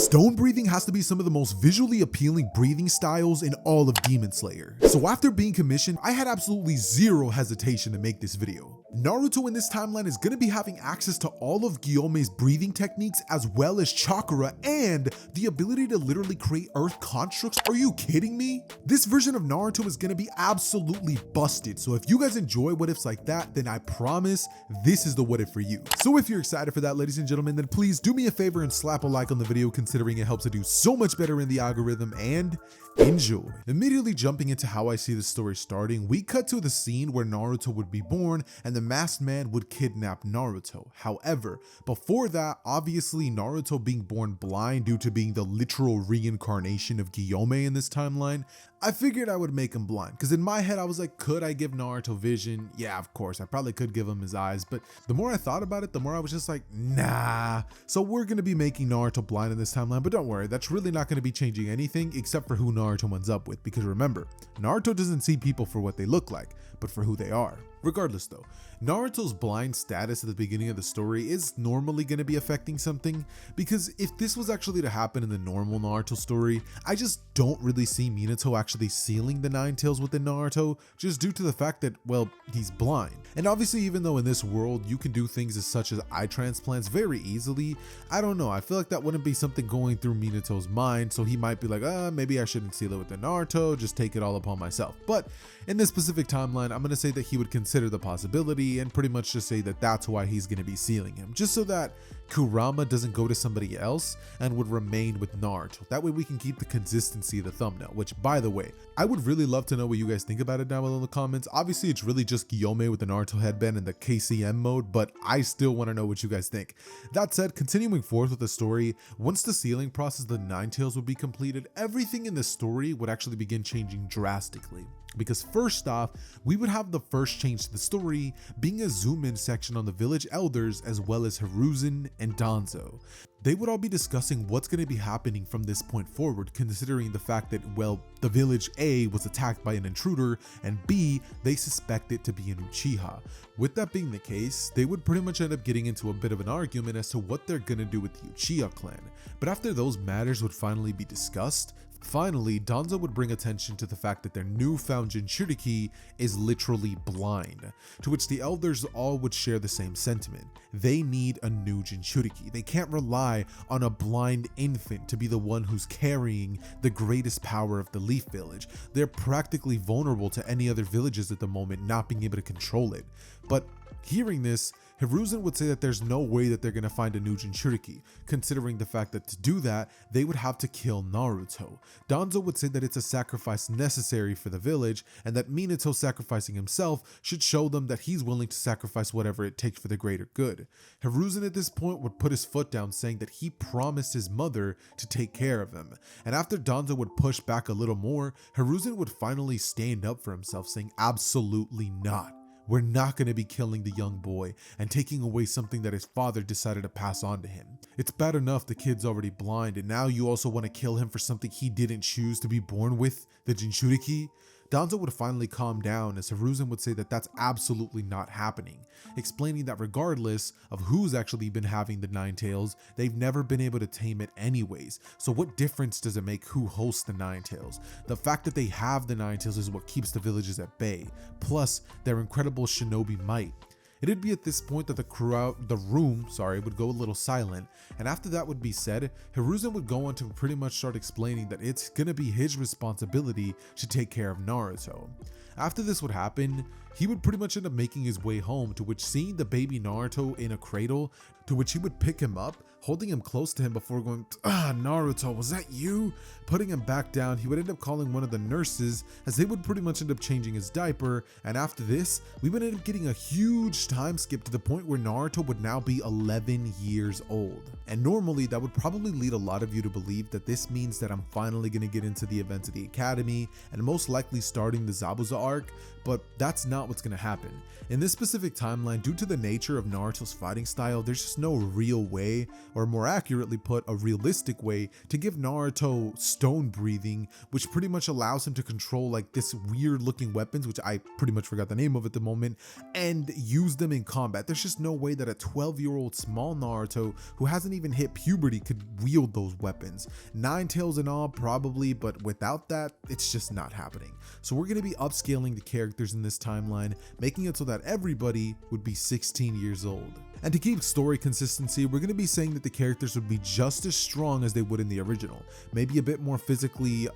Stone breathing has to be some of the most visually appealing breathing styles in all of Demon Slayer. So after being commissioned, I had absolutely zero hesitation to make this video. Naruto in this timeline is going to be having access to all of Gyome's breathing techniques as well as chakra and the ability to literally create earth constructs. Are you kidding me? This version of Naruto is going to be absolutely busted. So if you guys enjoy what ifs like that, then I promise this is the what if for you. So if you're excited for that, ladies and gentlemen, then please do me a favor and slap a like on the video, considering it helps it do so much better in the algorithm, and enjoy. Immediately jumping into how I see the story starting, we cut to the scene where Naruto would be born and the masked man would kidnap Naruto. However, before that, obviously Naruto being born blind due to being the literal reincarnation of Gyome in this timeline, I figured I would make him blind, because in my head I was like, could I give Naruto vision? Yeah, of course, I probably could give him his eyes, but the more I thought about it, the more I was just like, nah. So we're going to be making Naruto blind in this timeline, but don't worry, that's really not going to be changing anything except for who Naruto ends up with, because remember, Naruto doesn't see people for what they look like, but for who they are. Regardless though, Naruto's blind status at the beginning of the story is normally going to be affecting something, because if this was actually to happen in the normal Naruto story, I just don't really see Minato actually sealing the Nine Tails within Naruto, just due to the fact that, well, he's blind. And obviously, even though in this world you can do things as such as eye transplants very easily, I don't know, I feel like that wouldn't be something going through Minato's mind, so he might be like, maybe I shouldn't seal it within Naruto, just take it all upon myself. But in this specific timeline, I'm going to say that he would consider the possibility and pretty much just say that that's why he's going to be sealing him, just so that Kurama doesn't go to somebody else and would remain with Naruto. That way we can keep the consistency of the thumbnail, which, by the way, I would really love to know what you guys think about it down below in the comments. Obviously, it's really just Gyome with the Naruto headband and the KCM mode, but I still want to know what you guys think. That said, continuing forth with the story, once the sealing process of the Nine Tails would be completed, everything in the story would actually begin changing drastically. Because first off, we would have the first change to the story being a zoom-in section on the village elders as well as Hiruzen and Danzo. They would all be discussing what's going to be happening from this point forward, considering the fact that, well, the village A was attacked by an intruder, and B, they suspect it to be an Uchiha. With that being the case, they would pretty much end up getting into a bit of an argument as to what they're going to do with the Uchiha clan. But after those matters would finally be discussed, finally, Danzo would bring attention to the fact that their newfound Jinchuriki is literally blind, to which the elders all would share the same sentiment. They need a new Jinchuriki. They can't rely on a blind infant to be the one who's carrying the greatest power of the Leaf Village. They're practically vulnerable to any other villages at the moment not being able to control it. But hearing this, Hiruzen would say that there's no way that they're going to find a new Jinchuriki, considering the fact that to do that, they would have to kill Naruto. Danzo would say that it's a sacrifice necessary for the village, and that Minato sacrificing himself should show them that he's willing to sacrifice whatever it takes for the greater good. Hiruzen at this point would put his foot down, saying that he promised his mother to take care of him. And after Danzo would push back a little more, Hiruzen would finally stand up for himself, saying absolutely not. We're not going to be killing the young boy and taking away something that his father decided to pass on to him. It's bad enough the kid's already blind, and now you also want to kill him for something he didn't choose to be born with, the Jinchuriki? Danzo would finally calm down, as Hiruzen would say that that's absolutely not happening, explaining that regardless of who's actually been having the Nine Tails, they've never been able to tame it anyways. So what difference does it make who hosts the Nine Tails? The fact that they have the Nine Tails is what keeps the villages at bay, plus their incredible shinobi might. It'd be at this point that the room would go a little silent, and after that would be said, Hiruzen would go on to pretty much start explaining that it's gonna be his responsibility to take care of Naruto. After this would happen, he would pretty much end up making his way home, to which seeing the baby Naruto in a cradle, to which he would pick him up, holding him close to him before going, Naruto, was that you? Putting him back down, he would end up calling one of the nurses, as they would pretty much end up changing his diaper, and after this, we would end up getting a huge time skip to the point where Naruto would now be 11 years old. And normally, that would probably lead a lot of you to believe that this means that I'm finally going to get into the events of the academy, and most likely starting the Zabuza arc, but that's not what's going to happen. In this specific timeline, due to the nature of Naruto's fighting style, there's just no real way, or more accurately put, a realistic way to give Naruto stone breathing, which pretty much allows him to control like this weird looking weapons, which I pretty much forgot the name of at the moment, and use them in combat. There's just no way that a 12-year-old small Naruto who hasn't even hit puberty could wield those weapons. Nine tails and all, probably, but without that, it's just not happening. So we're going to be upscaling the characters in this timeline, making it so that everybody would be 16 years old. And to keep story consistency, we're going to be saying that the characters would be just as strong as they would in the original, maybe a bit more physically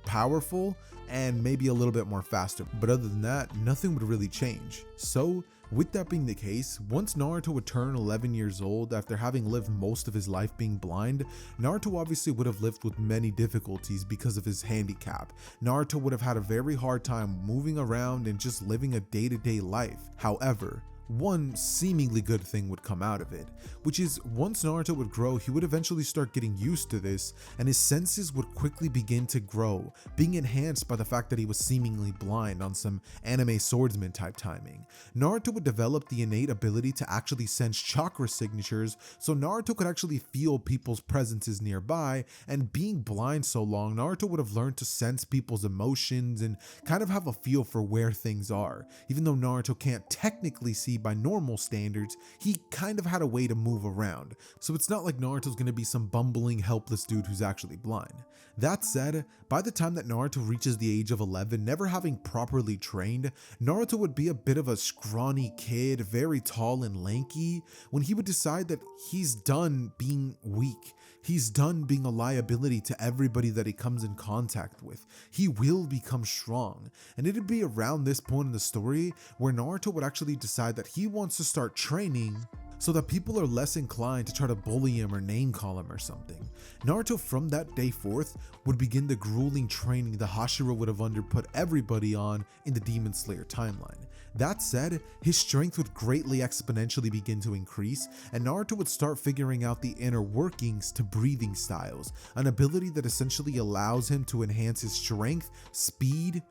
powerful, and maybe a little bit more faster. But other than that, nothing would really change. So with that being the case, once Naruto would turn 11 years old after having lived most of his life being blind, Naruto obviously would have lived with many difficulties because of his handicap. Naruto would have had a very hard time moving around and just living a day-to-day life. However, one seemingly good thing would come out of it, which is once Naruto would grow, he would eventually start getting used to this, and his senses would quickly begin to grow, being enhanced by the fact that he was seemingly blind on some anime swordsman type timing. Naruto would develop the innate ability to actually sense chakra signatures, so Naruto could actually feel people's presences nearby, and being blind so long, Naruto would have learned to sense people's emotions and kind of have a feel for where things are. Even though Naruto can't technically see by normal standards, he kind of had a way to move around, so it's not like Naruto's gonna be some bumbling, helpless dude who's actually blind. That said, by the time that Naruto reaches the age of 11, never having properly trained, Naruto would be a bit of a scrawny kid, very tall and lanky, when he would decide that he's done being weak. He's done being a liability to everybody that he comes in contact with. He will become strong. And it'd be around this point in the story where Naruto would actually decide that he wants to start training so that people are less inclined to try to bully him or name call him or something. Naruto from that day forth would begin the grueling training the Hashira would have underput everybody on in the Demon Slayer timeline. That said, his strength would greatly exponentially begin to increase, and Naruto would start figuring out the inner workings to breathing styles, an ability that essentially allows him to enhance his strength, speed,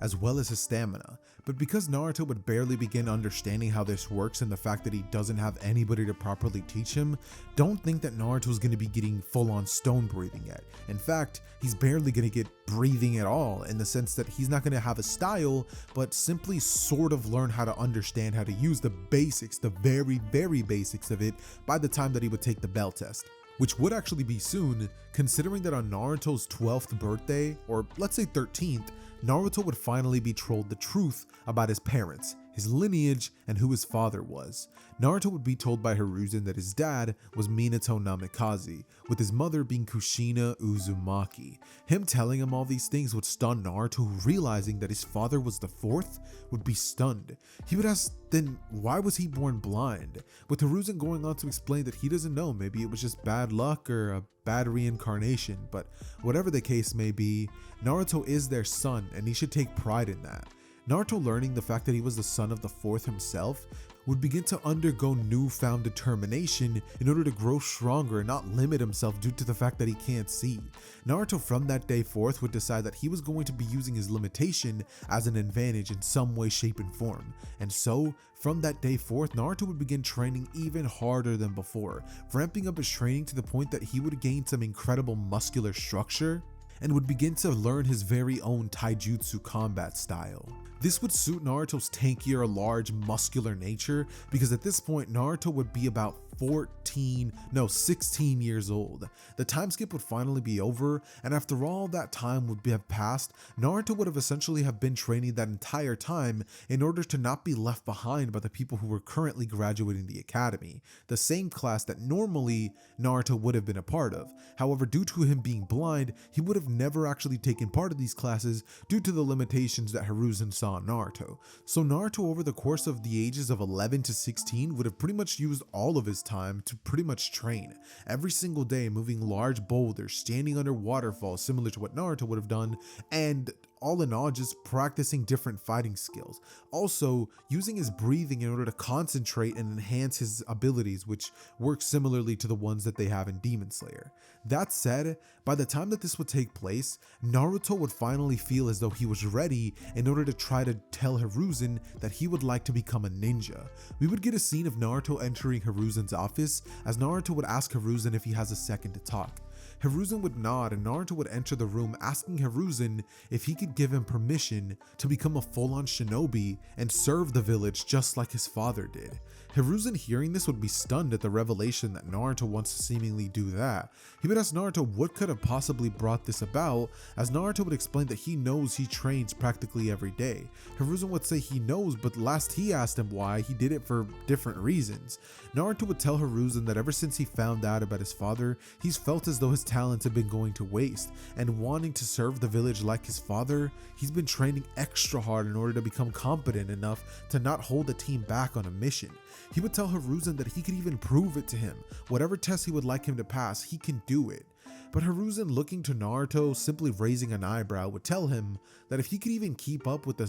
as well as his stamina. But because Naruto would barely begin understanding how this works and the fact that he doesn't have anybody to properly teach him, don't think that Naruto's going to be getting full-on stone breathing yet. In fact, he's barely going to get breathing at all, in the sense that he's not going to have a style, but simply sort of learn how to understand how to use the basics, the very, very basics of it by the time that he would take the bell test. Which would actually be soon, considering that on Naruto's 12th birthday, or let's say 13th, Naruto would finally be told the truth about his parents, his lineage, and who his father was. Naruto would be told by Hiruzen that his dad was Minato Namikaze, with his mother being Kushina Uzumaki. Him telling him all these things would stun Naruto, who, realizing that his father was the fourth, would be stunned. He would ask, then why was he born blind? With Hiruzen going on to explain that he doesn't know, maybe it was just bad luck or a bad reincarnation, but whatever the case may be, Naruto is their son and he should take pride in that. Naruto, learning the fact that he was the son of the fourth himself, would begin to undergo newfound determination in order to grow stronger and not limit himself due to the fact that he can't see. Naruto from that day forth would decide that he was going to be using his limitation as an advantage in some way, shape, and form. And so, from that day forth, Naruto would begin training even harder than before, ramping up his training to the point that he would gain some incredible muscular structure and would begin to learn his very own taijutsu combat style. This would suit Naruto's tankier, large, muscular nature, because at this point Naruto would be about 16 years old. The time skip would finally be over, and after all that time would have passed, Naruto would have essentially have been training that entire time in order to not be left behind by the people who were currently graduating the academy, the same class that normally Naruto would have been a part of. However, due to him being blind, he would have never actually taken part of these classes due to the limitations that Hiruzen saw in Naruto. So Naruto, over the course of the ages of 11 to 16, would have pretty much used all of his time to pretty much train. Every single day, moving large boulders, standing under waterfalls, similar to what Naruto would have done, and all in all just practicing different fighting skills. Also, using his breathing in order to concentrate and enhance his abilities, which work similarly to the ones that they have in Demon Slayer. That said, by the time that this would take place, Naruto would finally feel as though he was ready in order to try to tell Hiruzen that he would like to become a ninja. We would get a scene of Naruto entering Hiruzen's office as Naruto would ask Hiruzen if he has a second to talk. Hiruzen would nod and Naruto would enter the room asking Hiruzen if he could give him permission to become a full-on shinobi and serve the village just like his father did. Hiruzen hearing this would be stunned at the revelation that Naruto wants to seemingly do that. He would ask Naruto what could have possibly brought this about, as Naruto would explain that he knows he trains practically every day. Hiruzen would say he knows, but last he asked him why, he did it for different reasons. Naruto would tell Hiruzen that ever since he found out about his father, he's felt as though his talents have been going to waste, and wanting to serve the village like his father, he's been training extra hard in order to become competent enough to not hold the team back on a mission. He would tell Hiruzen that he could even prove it to him. Whatever test he would like him to pass, he can do it. But Hiruzen, looking to Naruto, simply raising an eyebrow, would tell him that if he could even keep up with the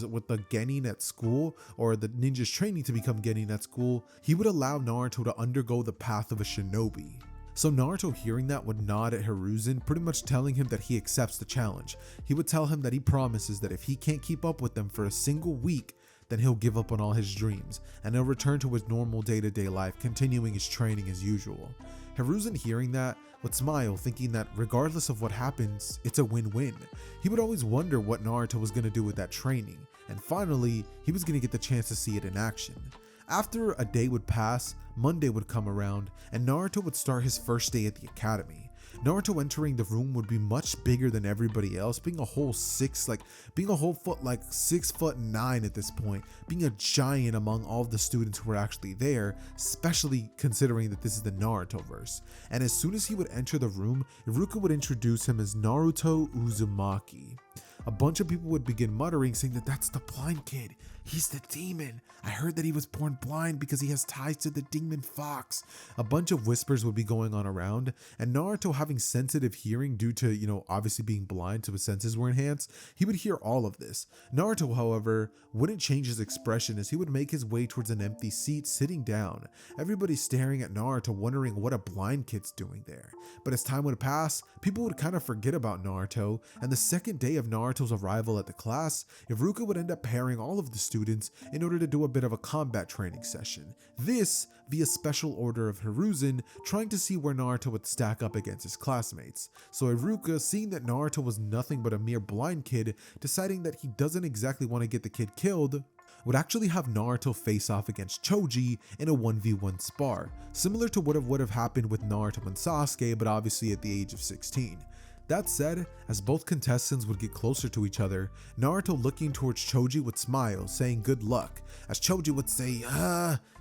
genin at school, or the ninja's training to become genin at school, he would allow Naruto to undergo the path of a shinobi. So Naruto, hearing that, would nod at Hiruzen, pretty much telling him that he accepts the challenge. He would tell him that he promises that if he can't keep up with them for a single week, then he'll give up on all his dreams, and he'll return to his normal day-to-day life, continuing his training as usual. Hiruzen, hearing that, would smile, thinking that regardless of what happens, it's a win-win. He would always wonder what Naruto was going to do with that training, and finally, he was going to get the chance to see it in action. After a day would pass, Monday would come around, and Naruto would start his first day at the academy. Naruto entering the room would be much bigger than everybody else, being a whole 6'9" at this point, being a giant among all of the students who were actually there, especially considering that this is the Naruto verse. And as soon as he would enter the room, Iruka would introduce him as Naruto Uzumaki. A bunch of people would begin muttering, saying that that's the blind kid. He's the demon. I heard that he was born blind because he has ties to the demon fox. A bunch of whispers would be going on around, and Naruto, having sensitive hearing due to, obviously being blind, so his senses were enhanced, he would hear all of this. Naruto, however, wouldn't change his expression as he would make his way towards an empty seat, sitting down. Everybody staring at Naruto, wondering what a blind kid's doing there. But as time would pass, people would kind of forget about Naruto, and the second day of Naruto's arrival at the class, Iruka would end up pairing all of the students in order to do a bit of a combat training session. This via special order of Hiruzen, trying to see where Naruto would stack up against his classmates. So Iruka, seeing that Naruto was nothing but a mere blind kid, deciding that he doesn't exactly want to get the kid killed, would actually have Naruto face off against Choji in a 1v1 spar, similar to what would have happened with Naruto and Sasuke, but obviously at the age of 16. That said, as both contestants would get closer to each other, Naruto, looking towards Choji, would smile, saying good luck, as Choji would say,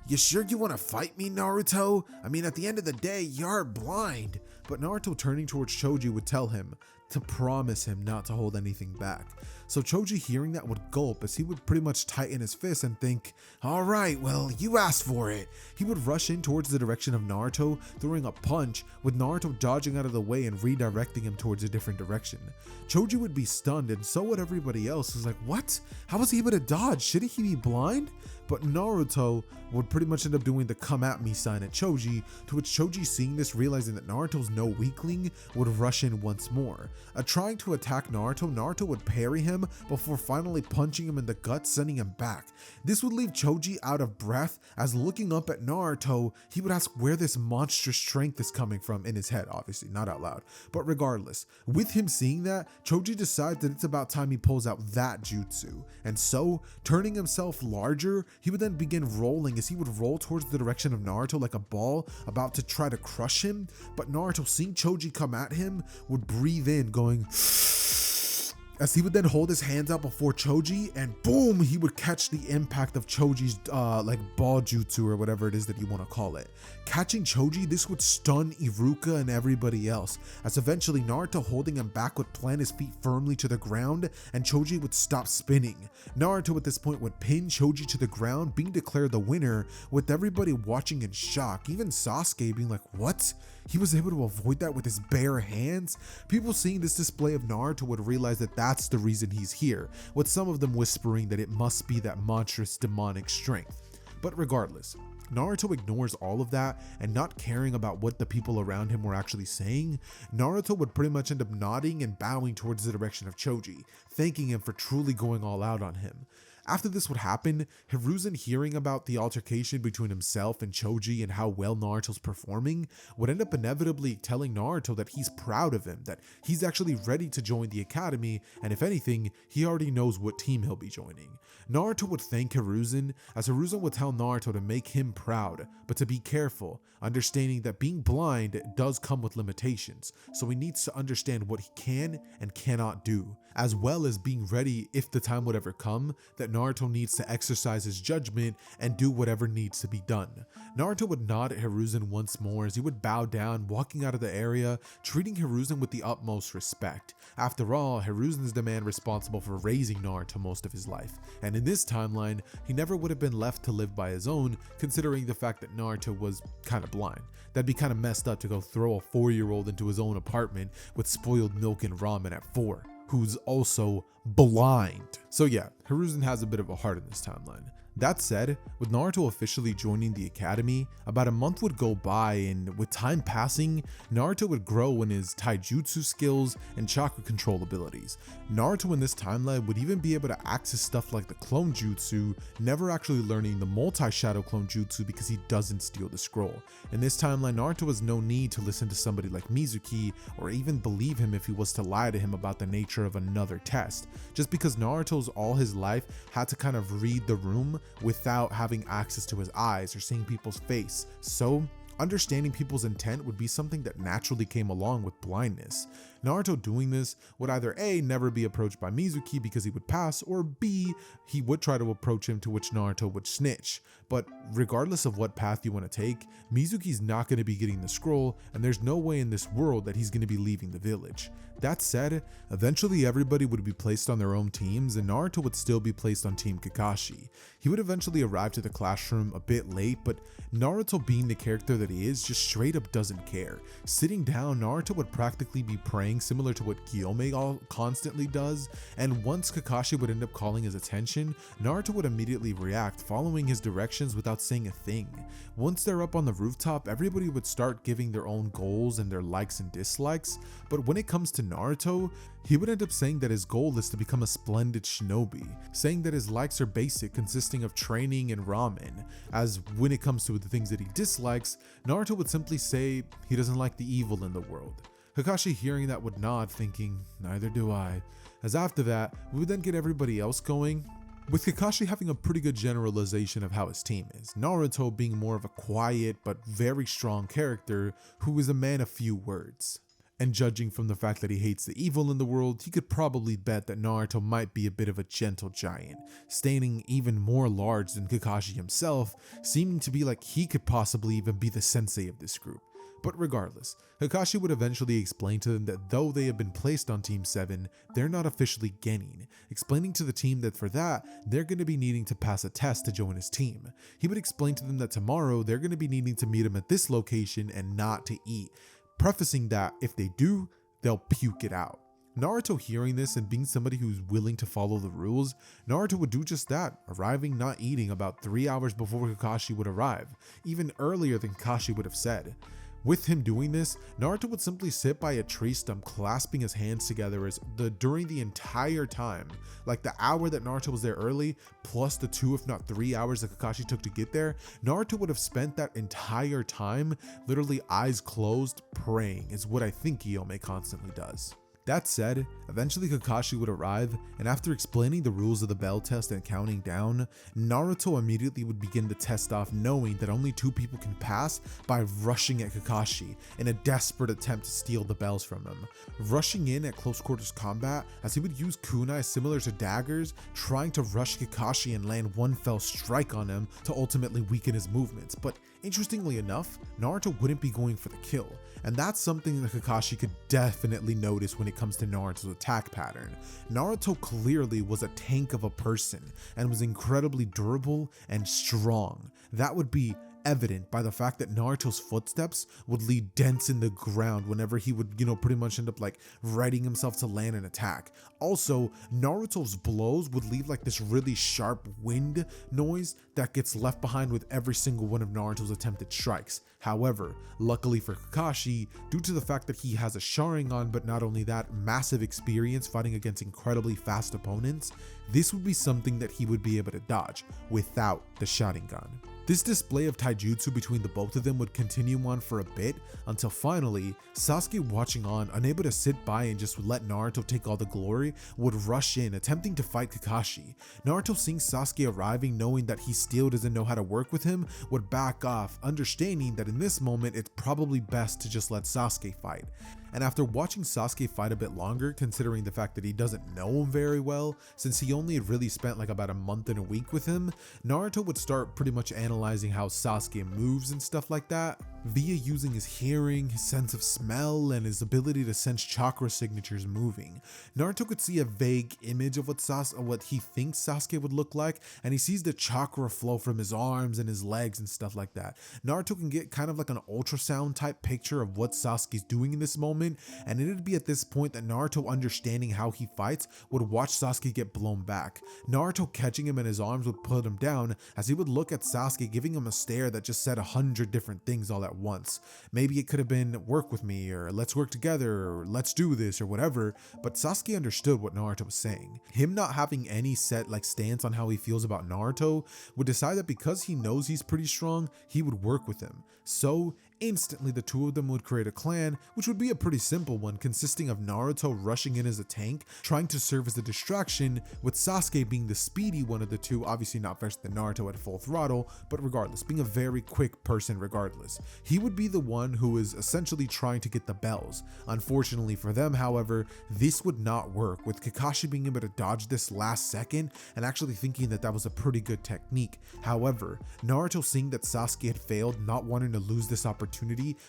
you sure you want to fight me, Naruto? I mean, at the end of the day, you're blind. But Naruto, turning towards Choji, would tell him to promise him not to hold anything back. So Choji, hearing that, would gulp as he would pretty much tighten his fist and think, alright, well, you asked for it. He would rush in towards the direction of Naruto, throwing a punch, with Naruto dodging out of the way and redirecting him towards a different direction. Choji would be stunned, and so would everybody else, who's like, what? How was he able to dodge? Shouldn't he be blind? But Naruto would pretty much end up doing the come at me sign at Choji, to which Choji, seeing this, realizing that Naruto's no weakling, would rush in once more. Trying to attack Naruto, Naruto would parry him before finally punching him in the gut, sending him back. This would leave Choji out of breath, as looking up at Naruto, he would ask where this monstrous strength is coming from, in his head, obviously, not out loud. But regardless, with him seeing that, Choji decides that it's about time he pulls out that jutsu. And so, turning himself larger, he would then begin rolling as he would roll towards the direction of Naruto like a ball, about to try to crush him. But Naruto, seeing Choji come at him, would breathe in, going as he would then hold his hands out before Choji, and boom, he would catch the impact of Choji's ball jutsu, or whatever it is that you want to call it. Catching Choji, this would stun Iruka and everybody else, as eventually Naruto, holding him back, would plant his feet firmly to the ground, and Choji would stop spinning. Naruto at this point would pin Choji to the ground, being declared the winner, with everybody watching in shock, even Sasuke being like, what? He was able to avoid that with his bare hands? People seeing this display of Naruto would realize that that's the reason he's here, with some of them whispering that it must be that monstrous demonic strength. But regardless, Naruto ignores all of that, and not caring about what the people around him were actually saying, Naruto would pretty much end up nodding and bowing towards the direction of Choji, thanking him for truly going all out on him. After this would happen, Hiruzen, hearing about the altercation between himself and Choji and how well Naruto's performing, would end up inevitably telling Naruto that he's proud of him, that he's actually ready to join the academy, and if anything, he already knows what team he'll be joining. Naruto would thank Hiruzen, as Hiruzen would tell Naruto to make him proud, but to be careful, understanding that being blind does come with limitations, so he needs to understand what he can and cannot do, as well as being ready if the time would ever come that Naruto needs to exercise his judgment and do whatever needs to be done. Naruto would nod at Hiruzen once more as he would bow down, walking out of the area, treating Hiruzen with the utmost respect. After all, Hiruzen's the man responsible for raising Naruto most of his life, and in this timeline, he never would have been left to live by his own, considering the fact that Naruto was kind of blind. That'd be kind of messed up to go throw a 4-year-old into his own apartment with spoiled milk and ramen at 4. Who's also blind. So yeah, Hiruzen has a bit of a heart in this timeline. That said, with Naruto officially joining the academy, about a month would go by, and with time passing, Naruto would grow in his taijutsu skills and chakra control abilities. Naruto in this timeline would even be able to access stuff like the clone jutsu, never actually learning the multi-shadow clone jutsu because he doesn't steal the scroll. In this timeline, Naruto has no need to listen to somebody like Mizuki or even believe him if he was to lie to him about the nature of another test, just because Naruto's all his life had to kind of read the room without having access to his eyes or seeing people's face. So understanding people's intent would be something that naturally came along with blindness. Naruto doing this would either A, never be approached by Mizuki because he would pass, or B, he would try to approach him, to which Naruto would snitch. But regardless of what path you want to take, Mizuki's not going to be getting the scroll, and there's no way in this world that he's going to be leaving the village. That said, eventually everybody would be placed on their own teams, and Naruto would still be placed on Team Kakashi. He would eventually arrive to the classroom a bit late, but Naruto, being the character that he is, just straight up doesn't care. Sitting down, Naruto would practically be praying, similar to what Gyome constantly does, and once Kakashi would end up calling his attention, Naruto would immediately react, following his directions without saying a thing. Once they're up on the rooftop, everybody would start giving their own goals and their likes and dislikes, but when it comes to Naruto, he would end up saying that his goal is to become a splendid shinobi, saying that his likes are basic, consisting of training and ramen, as when it comes to the things that he dislikes, Naruto would simply say he doesn't like the evil in the world. Kakashi, hearing that, would nod, thinking, neither do I, as after that, we would then get everybody else going, with Kakashi having a pretty good generalization of how his team is, Naruto being more of a quiet but very strong character who is a man of few words. And judging from the fact that he hates the evil in the world, he could probably bet that Naruto might be a bit of a gentle giant, standing even more large than Kakashi himself, seeming to be like he could possibly even be the sensei of this group. But regardless, Kakashi would eventually explain to them that though they have been placed on Team 7, they're not officially Genin, explaining to the team that for that, they're going to be needing to pass a test to join his team. He would explain to them that tomorrow, they're going to be needing to meet him at this location and not to eat, prefacing that if they do, they'll puke it out. Naruto, hearing this and being somebody who's willing to follow the rules, Naruto would do just that, arriving not eating about 3 hours before Kakashi would arrive, even earlier than Kakashi would have said. With him doing this, Naruto would simply sit by a tree stump clasping his hands together during the entire time, like the hour that Naruto was there early, plus the 2 if not 3 hours that Kakashi took to get there, Naruto would have spent that entire time literally eyes closed praying, is what I think Gyome constantly does. That said, eventually Kakashi would arrive, and after explaining the rules of the bell test and counting down, Naruto immediately would begin the test off, knowing that only 2 people can pass by rushing at Kakashi in a desperate attempt to steal the bells from him. Rushing in at close quarters combat, as he would use kunai similar to daggers, trying to rush Kakashi and land one fell strike on him to ultimately weaken his movements. But interestingly enough, Naruto wouldn't be going for the kill, and that's something that Kakashi could definitely notice when it comes to Naruto's attack pattern. Naruto clearly was a tank of a person and was incredibly durable and strong. That would be evident by the fact that Naruto's footsteps would leave dents in the ground whenever he would, pretty much end up like readying himself to land an attack. Also, Naruto's blows would leave like this really sharp wind noise that gets left behind with every single one of Naruto's attempted strikes. However, luckily for Kakashi, due to the fact that he has a Sharingan, but not only that, massive experience fighting against incredibly fast opponents, this would be something that he would be able to dodge without the Sharingan. This display of taijutsu between the both of them would continue on for a bit until finally, Sasuke, watching on, unable to sit by and just let Naruto take all the glory, would rush in, attempting to fight Kakashi. Naruto, seeing Sasuke arriving, knowing that he still doesn't know how to work with him, would back off, understanding that in this moment it's probably best to just let Sasuke fight. And after watching Sasuke fight a bit longer, considering the fact that he doesn't know him very well, since he only had really spent like about a month and a week with him, Naruto would start pretty much analyzing how Sasuke moves and stuff like that, via using his hearing, his sense of smell, and his ability to sense chakra signatures moving. Naruto could see a vague image of what he thinks Sasuke would look like, and he sees the chakra flow from his arms and his legs and stuff like that. Naruto can get kind of like an ultrasound type picture of what Sasuke's doing in this moment, and it'd be at this point that Naruto, understanding how he fights, would watch Sasuke get blown back. Naruto, catching him in his arms, would put him down as he would look at Sasuke, giving him a stare that just said 100 different things all at once. Maybe it could have been work with me, or let's work together, or let's do this, or whatever, but Sasuke understood what Naruto was saying. Him not having any set like stance on how he feels about Naruto would decide that because he knows he's pretty strong, he would work with him. So instantly the two of them would create a clan, which would be a pretty simple one, consisting of Naruto rushing in as a tank, trying to serve as a distraction, with Sasuke being the speedy one of the two, obviously not faster than Naruto at full throttle, but regardless, being a very quick person regardless. He would be the one who is essentially trying to get the bells. Unfortunately for them, however, this would not work, with Kakashi being able to dodge this last second and actually thinking that that was a pretty good technique. However, Naruto, seeing that Sasuke had failed, not wanting to lose this opportunity,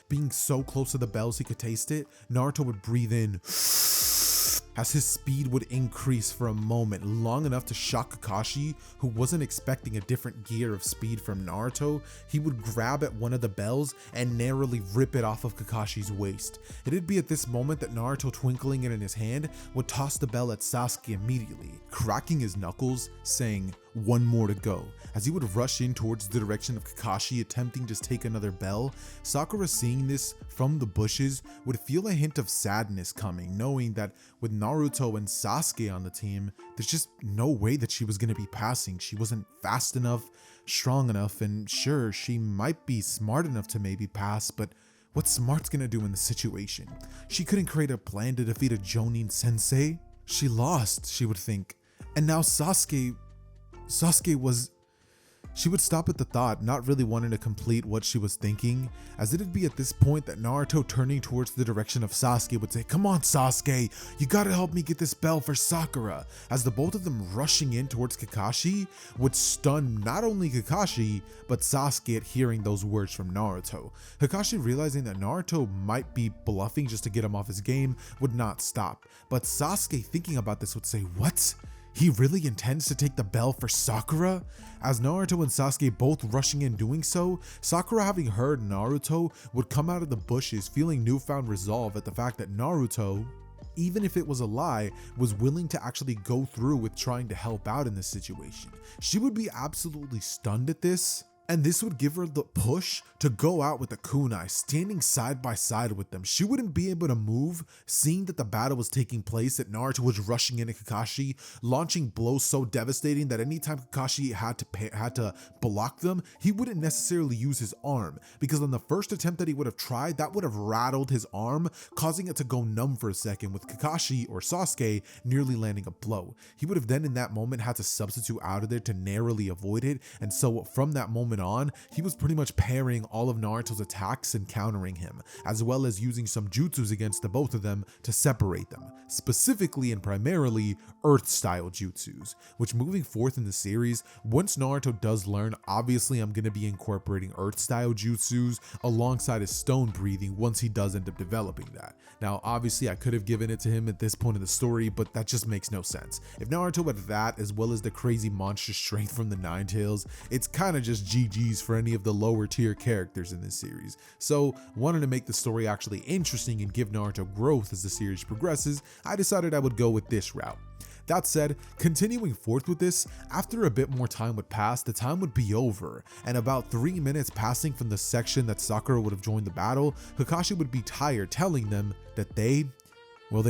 being so close to the bells he could taste it, Naruto would breathe in as his speed would increase for a moment, long enough to shock Kakashi, who wasn't expecting a different gear of speed from Naruto. He would grab at one of the bells and narrowly rip it off of Kakashi's waist. It'd be at this moment that Naruto, twinkling it in his hand, would toss the bell at Sasuke immediately, cracking his knuckles, saying, "One more to go." As he would rush in towards the direction of Kakashi, attempting to take another bell, Sakura, seeing this from the bushes, would feel a hint of sadness coming, knowing that with Naruto and Sasuke on the team, there's just no way that she was going to be passing. She wasn't fast enough, strong enough, and sure, she might be smart enough to maybe pass, but what's Smart's going to do in the situation? She couldn't create a plan to defeat a Jonin sensei. She lost, she would think. And now Sasuke was... She would stop at the thought, not really wanting to complete what she was thinking, as it'd be at this point that Naruto, turning towards the direction of Sasuke, would say, "Come on Sasuke, you gotta help me get this bell for Sakura," as the both of them rushing in towards Kakashi would stun not only Kakashi, but Sasuke at hearing those words from Naruto. Kakashi, realizing that Naruto might be bluffing just to get him off his game, would not stop, but Sasuke, thinking about this, would say, "What? He really intends to take the bell for Sakura?" As Naruto and Sasuke both rushing in doing so, Sakura, having heard Naruto, would come out of the bushes feeling newfound resolve at the fact that Naruto, even if it was a lie, was willing to actually go through with trying to help out in this situation. She would be absolutely stunned at this, and this would give her the push to go out with the kunai, standing side by side with them. She wouldn't be able to move, seeing that the battle was taking place, that Naruto was rushing in at Kakashi, launching blows so devastating that anytime Kakashi had to block them, he wouldn't necessarily use his arm, because on the first attempt that he would have tried, that would have rattled his arm, causing it to go numb for a second, with Kakashi, or Sasuke, nearly landing a blow. He would have then in that moment had to substitute out of there to narrowly avoid it, and so from that moment on, he was pretty much parrying all of Naruto's attacks and countering him, as well as using some jutsus against the both of them to separate them, specifically and primarily Earth-style jutsus, which moving forth in the series, once Naruto does learn, obviously I'm going to be incorporating Earth-style jutsus alongside his stone breathing once he does end up developing that. Now, obviously I could have given it to him at this point in the story, but that just makes no sense. If Naruto had that, as well as the crazy monster strength from the Nine Tails, it's kind of just GG's for any of the lower tier characters in this series. So, wanting to make the story actually interesting and give Naruto growth as the series progresses, I decided I would go with this route. That said, continuing forth with this, after a bit more time would pass, the time would be over, and about 3 minutes passing from the section that Sakura would have joined the battle, Kakashi would be tired, telling them that they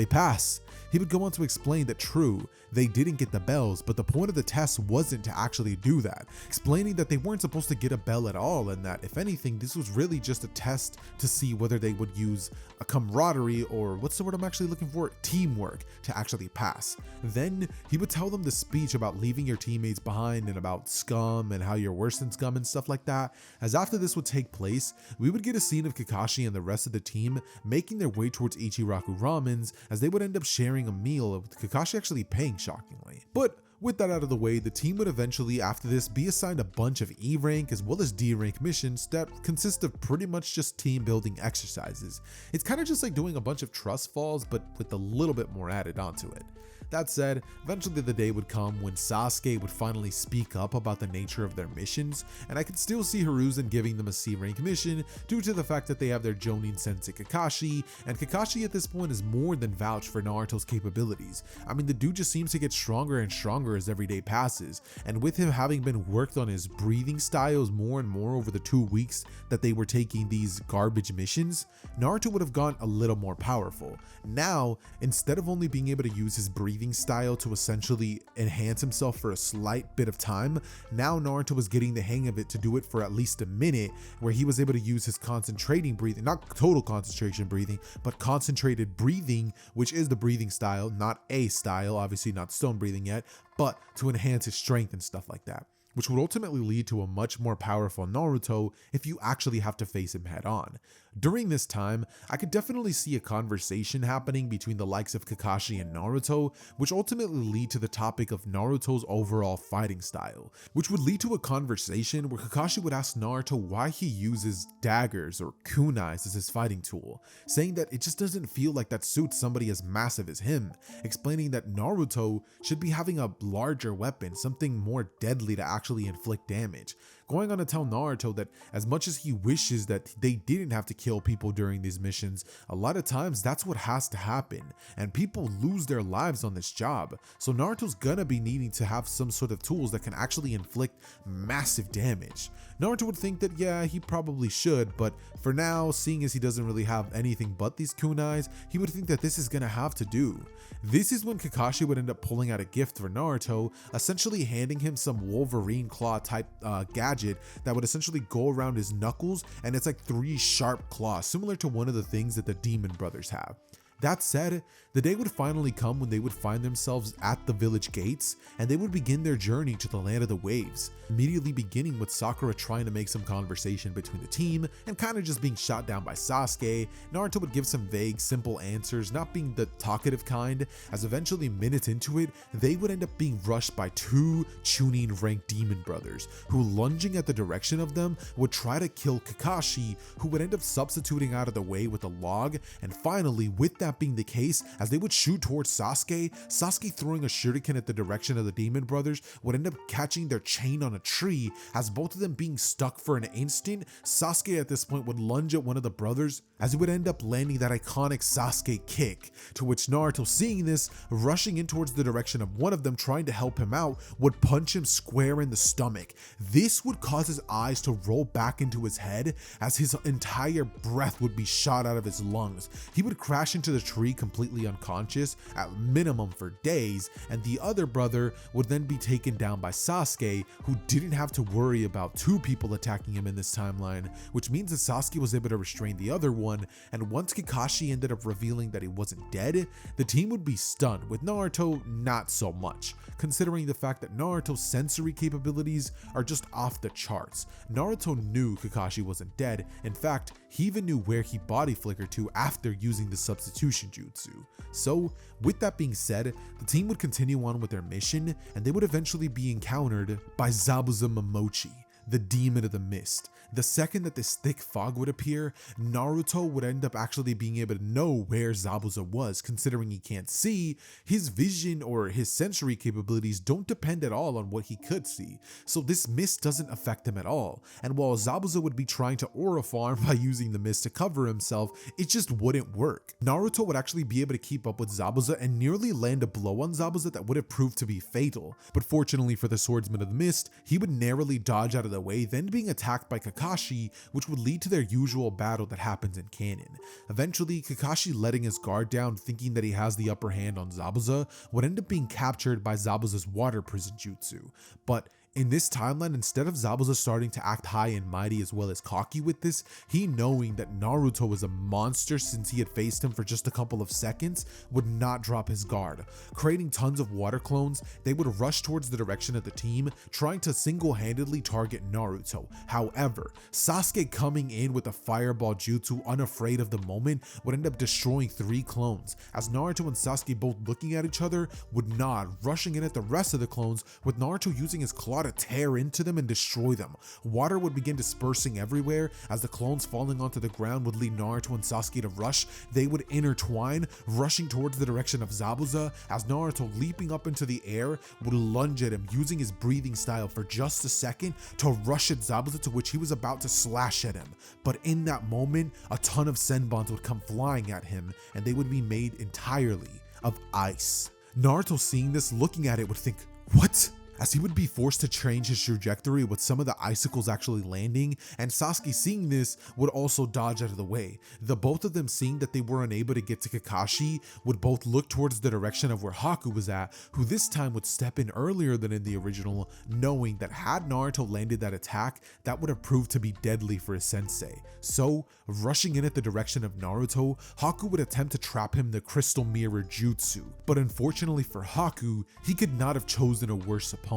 pass. He would go on to explain that true, they didn't get the bells, but the point of the test wasn't to actually do that, explaining that they weren't supposed to get a bell at all, and that if anything, this was really just a test to see whether they would use a camaraderie, or what's the word I'm actually looking for? Teamwork, to actually pass. Then he would tell them the speech about leaving your teammates behind and about scum and how you're worse than scum and stuff like that. As after this would take place, we would get a scene of Kakashi and the rest of the team making their way towards Ichiraku Ramen's, as they would end up sharing a meal, with Kakashi actually paying, shockingly. But with that out of the way, the team would eventually after this be assigned a bunch of E rank as well as D rank missions that consist of pretty much just team building exercises. It's kind of just like doing a bunch of trust falls, but with a little bit more added onto it. That said, eventually the day would come when Sasuke would finally speak up about the nature of their missions, and I could still see Hiruzen giving them a C rank mission due to the fact that they have their Jonin sensei Kakashi, and Kakashi at this point is more than vouched for Naruto's capabilities. I mean, the dude just seems to get stronger and stronger as every day passes, and with him having been worked on his breathing styles more and more over the 2 weeks that they were taking these garbage missions, Naruto would have gone a little more powerful. Now, instead of only being able to use his breathing style to essentially enhance himself for a slight bit of time, now Naruto was getting the hang of it to do it for at least a minute, where he was able to use his concentrating breathing, not total concentration breathing, but concentrated breathing, which is the breathing style, not a style, obviously not stone breathing yet, but to enhance his strength and stuff like that, which would ultimately lead to a much more powerful Naruto if you actually have to face him head on. During this time, I could definitely see a conversation happening between the likes of Kakashi and Naruto, which ultimately lead to the topic of Naruto's overall fighting style, which would lead to a conversation where Kakashi would ask Naruto why he uses daggers or kunais as his fighting tool, saying that it just doesn't feel like that suits somebody as massive as him, explaining that Naruto should be having a larger weapon, something more deadly to actually inflict damage, going on to tell Naruto that as much as he wishes that they didn't have to kill people during these missions, a lot of times that's what has to happen, and people lose their lives on this job, so Naruto's gonna be needing to have some sort of tools that can actually inflict massive damage. Naruto would think that yeah, he probably should, but for now, seeing as he doesn't really have anything but these kunais, he would think that this is gonna have to do. This is when Kakashi would end up pulling out a gift for Naruto, essentially handing him some Wolverine claw type gadget that would essentially go around his knuckles, and it's like 3 sharp claws, similar to one of the things that the Demon Brothers have. That said, the day would finally come when they would find themselves at the village gates, and they would begin their journey to the land of the waves, immediately beginning with Sakura trying to make some conversation between the team and kind of just being shot down by Sasuke. Naruto would give some vague, simple answers, not being the talkative kind, as eventually minutes into it, they would end up being rushed by 2 Chunin ranked demon brothers, who lunging at the direction of them would try to kill Kakashi, who would end up substituting out of the way with a log, and finally, with that being the case, as they would shoot towards Sasuke throwing a shuriken at the direction of the demon brothers would end up catching their chain on a tree, as both of them being stuck for an instant. Sasuke at this point would lunge at one of the brothers, as he would end up landing that iconic Sasuke kick, to which Naruto, seeing this, rushing in towards the direction of one of them trying to help him out, would punch him square in the stomach. This would cause his eyes to roll back into his head, as his entire breath would be shot out of his lungs. He would crash into the tree completely unconscious, at minimum for days, and the other brother would then be taken down by Sasuke, who didn't have to worry about 2 people attacking him in this timeline, which means that Sasuke was able to restrain the other one, and once Kakashi ended up revealing that he wasn't dead, the team would be stunned, with Naruto not so much, considering the fact that Naruto's sensory capabilities are just off the charts. Naruto knew Kakashi wasn't dead. In fact, he even knew where he body flickered to after using the substitution jutsu. So, with that being said, the team would continue on with their mission, and they would eventually be encountered by Zabuza Momochi. the demon of the mist. The second that this thick fog would appear, Naruto would end up actually being able to know where Zabuza was. Considering he can't see, his vision or his sensory capabilities don't depend at all on what he could see. So this mist doesn't affect him at all. And while Zabuza would be trying to aura farm by using the mist to cover himself, it just wouldn't work. Naruto would actually be able to keep up with Zabuza and nearly land a blow on Zabuza that would have proved to be fatal. But fortunately for the Swordsman of the Mist, he would narrowly dodge out of the way, then being attacked by Kakashi, which would lead to their usual battle that happens in canon. Eventually, Kakashi letting his guard down, thinking that he has the upper hand on Zabuza, would end up being captured by Zabuza's water prison jutsu. But in this timeline, instead of Zabuza starting to act high and mighty as well as cocky with this, he knowing that Naruto was a monster since he had faced him for just a couple of seconds, would not drop his guard. Creating tons of water clones, they would rush towards the direction of the team, trying to single-handedly target Naruto. However, Sasuke coming in with a fireball jutsu unafraid of the moment would end up destroying 3 clones, as Naruto and Sasuke both looking at each other would nod, rushing in at the rest of the clones, with Naruto using his claw to tear into them and destroy them. Water would begin dispersing everywhere as the clones falling onto the ground would lead Naruto and Sasuke to rush. They would intertwine, rushing towards the direction of Zabuza, as Naruto, leaping up into the air, would lunge at him using his breathing style for just a second to rush at Zabuza, to which he was about to slash at him. But in that moment, a ton of senbons would come flying at him, and they would be made entirely of ice. Naruto, seeing this, looking at it, would think, "What?" As he would be forced to change his trajectory with some of the icicles actually landing, and Sasuke, seeing this, would also dodge out of the way. The both of them, seeing that they were unable to get to Kakashi, would both look towards the direction of where Haku was at, who this time would step in earlier than in the original, knowing that had Naruto landed that attack, that would have proved to be deadly for his sensei. So, rushing in at the direction of Naruto, Haku would attempt to trap him in the crystal mirror jutsu. But unfortunately for Haku, he could not have chosen a worse opponent.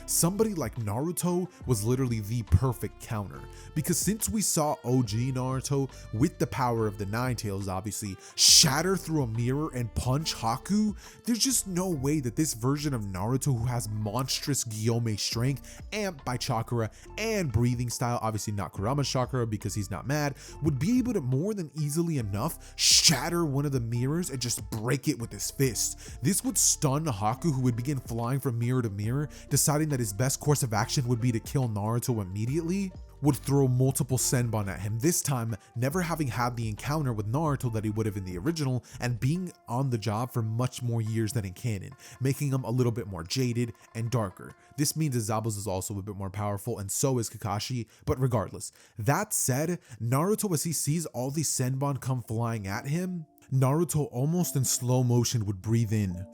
Somebody like Naruto was literally the perfect counter, because since we saw OG Naruto, with the power of the Nine Tails obviously, shatter through a mirror and punch Haku, there's just no way that this version of Naruto, who has monstrous Gyome strength, amped by chakra and breathing style, obviously not Kurama's chakra because he's not mad, would be able to more than easily enough shatter one of the mirrors and just break it with his fist. This would stun Haku, who would begin flying from mirror to mirror, deciding that his best course of action would be to kill Naruto immediately. Would throw multiple senbon at him, this time never having had the encounter with Naruto that he would have in the original, and being on the job for much more years than in canon, making him a little bit more jaded and darker. This means that Zabuza is also a bit more powerful, and so is Kakashi, but regardless. That said, Naruto, as he sees all these senbon come flying at him, Naruto almost in slow motion would breathe in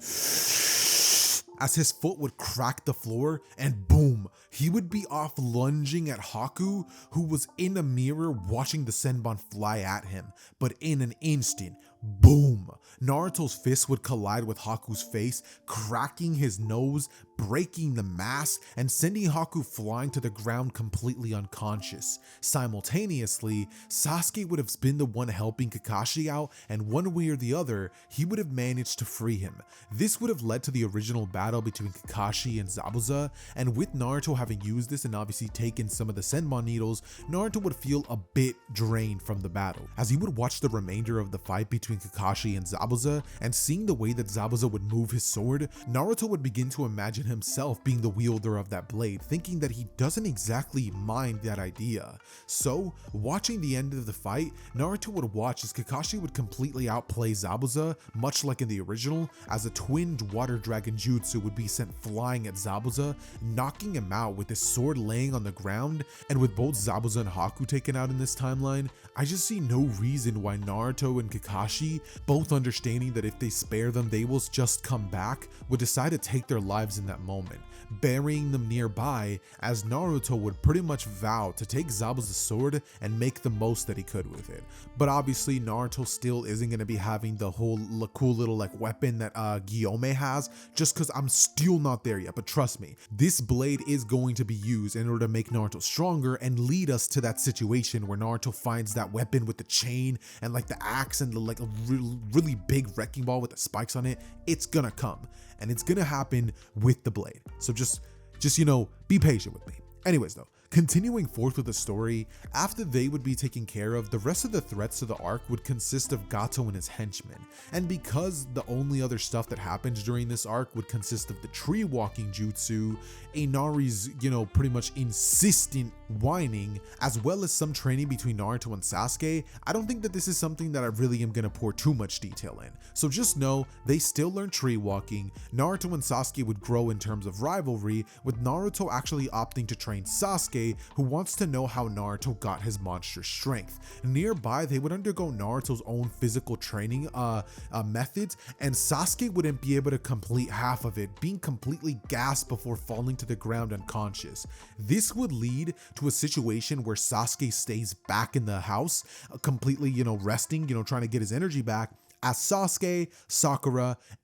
as his foot would crack the floor, and boom, he would be off lunging at Haku, who was in a mirror watching the senbon fly at him. But in an instant, boom, Naruto's fist would collide with Haku's face, cracking his nose, breaking the mask, and sending Haku flying to the ground completely unconscious. Simultaneously, Sasuke would have been the one helping Kakashi out, and one way or the other, he would have managed to free him. This would have led to the original battle between Kakashi and Zabuza, and with Naruto having used this and obviously taken some of the senbon needles, Naruto would feel a bit drained from the battle. As he would watch the remainder of the fight between Kakashi and Zabuza, and seeing the way that Zabuza would move his sword, Naruto would begin to imagine himself being the wielder of that blade, thinking that he doesn't exactly mind that idea. So, watching the end of the fight, Naruto would watch as Kakashi would completely outplay Zabuza, much like in the original, as a twinned water dragon jutsu would be sent flying at Zabuza, knocking him out with his sword laying on the ground. And with both Zabuza and Haku taken out in this timeline, I just see no reason why Naruto and Kakashi, both understanding that if they spare them they will just come back, would decide to take their lives in that moment, burying them nearby, as Naruto would pretty much vow to take Zabuza's sword and make the most that he could with it. But obviously Naruto still isn't going to be having the whole cool little like weapon that Gyome has, just because I'm still not there yet. But trust me, this blade is going to be used in order to make Naruto stronger and lead us to that situation where Naruto finds that weapon with the chain and like the axe and the like a really big wrecking ball with the spikes on it. It's gonna come, and it's gonna happen with the blade. So just you know, be patient with me. Anyways though, Continuing forth with the story, after they would be taken care of, the rest of the threats to the arc would consist of Gato and his henchmen. And because the only other stuff that happens during this arc would consist of the tree walking jutsu, Inari's, pretty much insistent whining, as well as some training between Naruto and Sasuke, I don't think that this is something that I really am gonna pour too much detail in. So just know, they still learn tree walking, Naruto and Sasuke would grow in terms of rivalry, with Naruto actually opting to train Sasuke, who wants to know how Naruto got his monstrous strength. Nearby, they would undergo Naruto's own physical training methods, and Sasuke wouldn't be able to complete half of it, being completely gassed before falling to the ground unconscious. This would lead to a situation where Sasuke stays back in the house, completely, resting, trying to get his energy back, as Sasuke,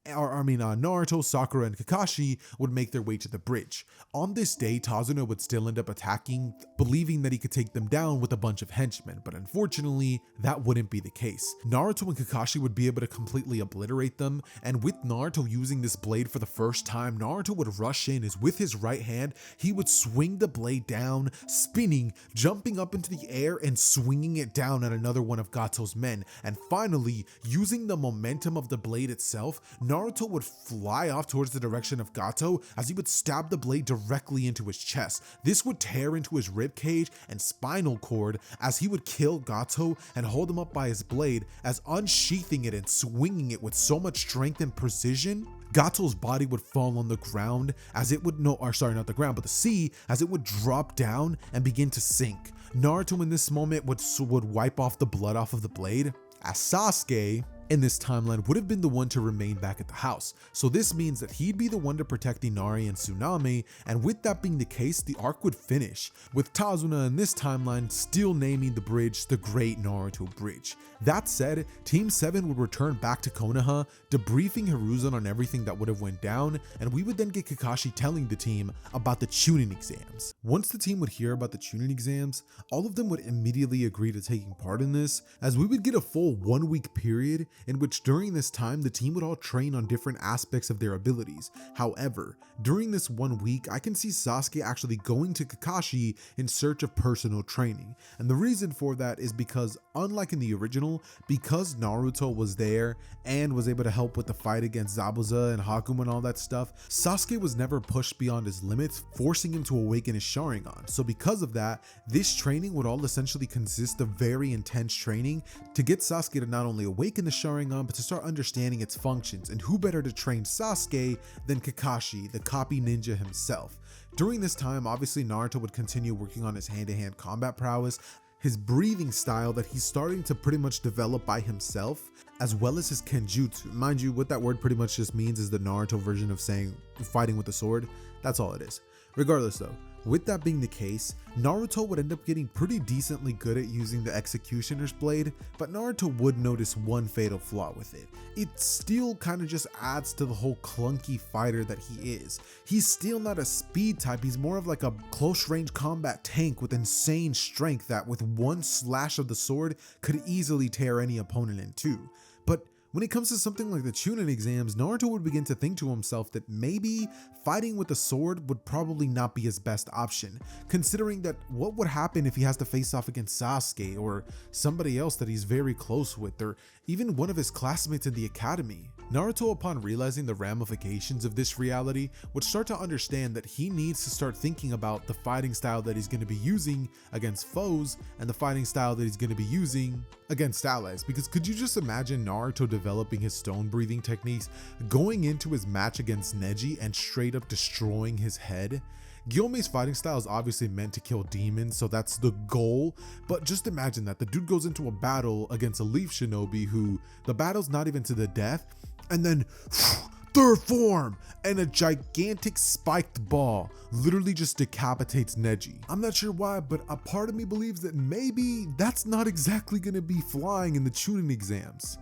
Naruto, Sakura, and Kakashi would make their way to the bridge. On this day, Tazuna would still end up attacking, believing that he could take them down with a bunch of henchmen, but unfortunately, that wouldn't be the case. Naruto and Kakashi would be able to completely obliterate them, and with Naruto using this blade for the first time, Naruto would rush in as with his right hand, he would swing the blade down, spinning, jumping up into the air, and swinging it down at another one of Gato's men, and finally, using the momentum of the blade itself, Naruto would fly off towards the direction of Gato as he would stab the blade directly into his chest. This would tear into his ribcage and spinal cord as he would kill Gato and hold him up by his blade, as unsheathing it and swinging it with so much strength and precision, Gato's body would fall on the ground as it would, not the ground, but the sea, as it would drop down and begin to sink. Naruto in this moment would wipe off the blood off of the blade, as Sasuke in this timeline would have been the one to remain back at the house. So this means that he'd be the one to protect Inari and Tsunade, and with that being the case, the arc would finish, with Tazuna in this timeline still naming the bridge the Great Naruto Bridge. That said, Team 7 would return back to Konoha, debriefing Hiruzen on everything that would have went down, and we would then get Kakashi telling the team about the Chunin exams. Once the team would hear about the Chunin exams, all of them would immediately agree to taking part in this, as we would get a full 1 week period in which during this time the team would all train on different aspects of their abilities. However, during this 1 week, I can see Sasuke actually going to Kakashi in search of personal training, and the reason for that is because, unlike in the original, because Naruto was there and was able to help with the fight against Zabuza and Haku and all that stuff, Sasuke was never pushed beyond his limits, forcing him to awaken his Sharingan. So because of that, this training would all essentially consist of very intense training to get Sasuke to not only awaken the Sharingan, but to start understanding its functions, and who better to train Sasuke than Kakashi, the copy ninja himself. During this time, obviously Naruto would continue working on his hand-to-hand combat prowess, his breathing style that he's starting to pretty much develop by himself, as well as his kenjutsu. Mind you, what that word pretty much just means is the Naruto version of saying fighting with a sword. That's all it is. Regardless though, with that being the case, Naruto would end up getting pretty decently good at using the Executioner's Blade, but Naruto would notice one fatal flaw with it. It still kind of just adds to the whole clunky fighter that he is. He's still not a speed type, he's more of like a close range combat tank with insane strength that with one slash of the sword could easily tear any opponent in two. But when it comes to something like the Chunin exams, Naruto would begin to think to himself that maybe fighting with a sword would probably not be his best option, considering that what would happen if he has to face off against Sasuke or somebody else that he's very close with, or even one of his classmates in the academy. Naruto, upon realizing the ramifications of this reality, would start to understand that he needs to start thinking about the fighting style that he's going to be using against foes and the fighting style that he's going to be using against allies. Because could you just imagine Naruto developing his stone breathing techniques, going into his match against Neji and straight up destroying his head? Gyome's fighting style is obviously meant to kill demons, so that's the goal, but just imagine that the dude goes into a battle against a leaf shinobi who the battle's not even to the death, and then third form and a gigantic spiked ball literally just decapitates Neji. I'm not sure why, but a part of me believes that maybe that's not exactly going to be flying in the Chunin exams.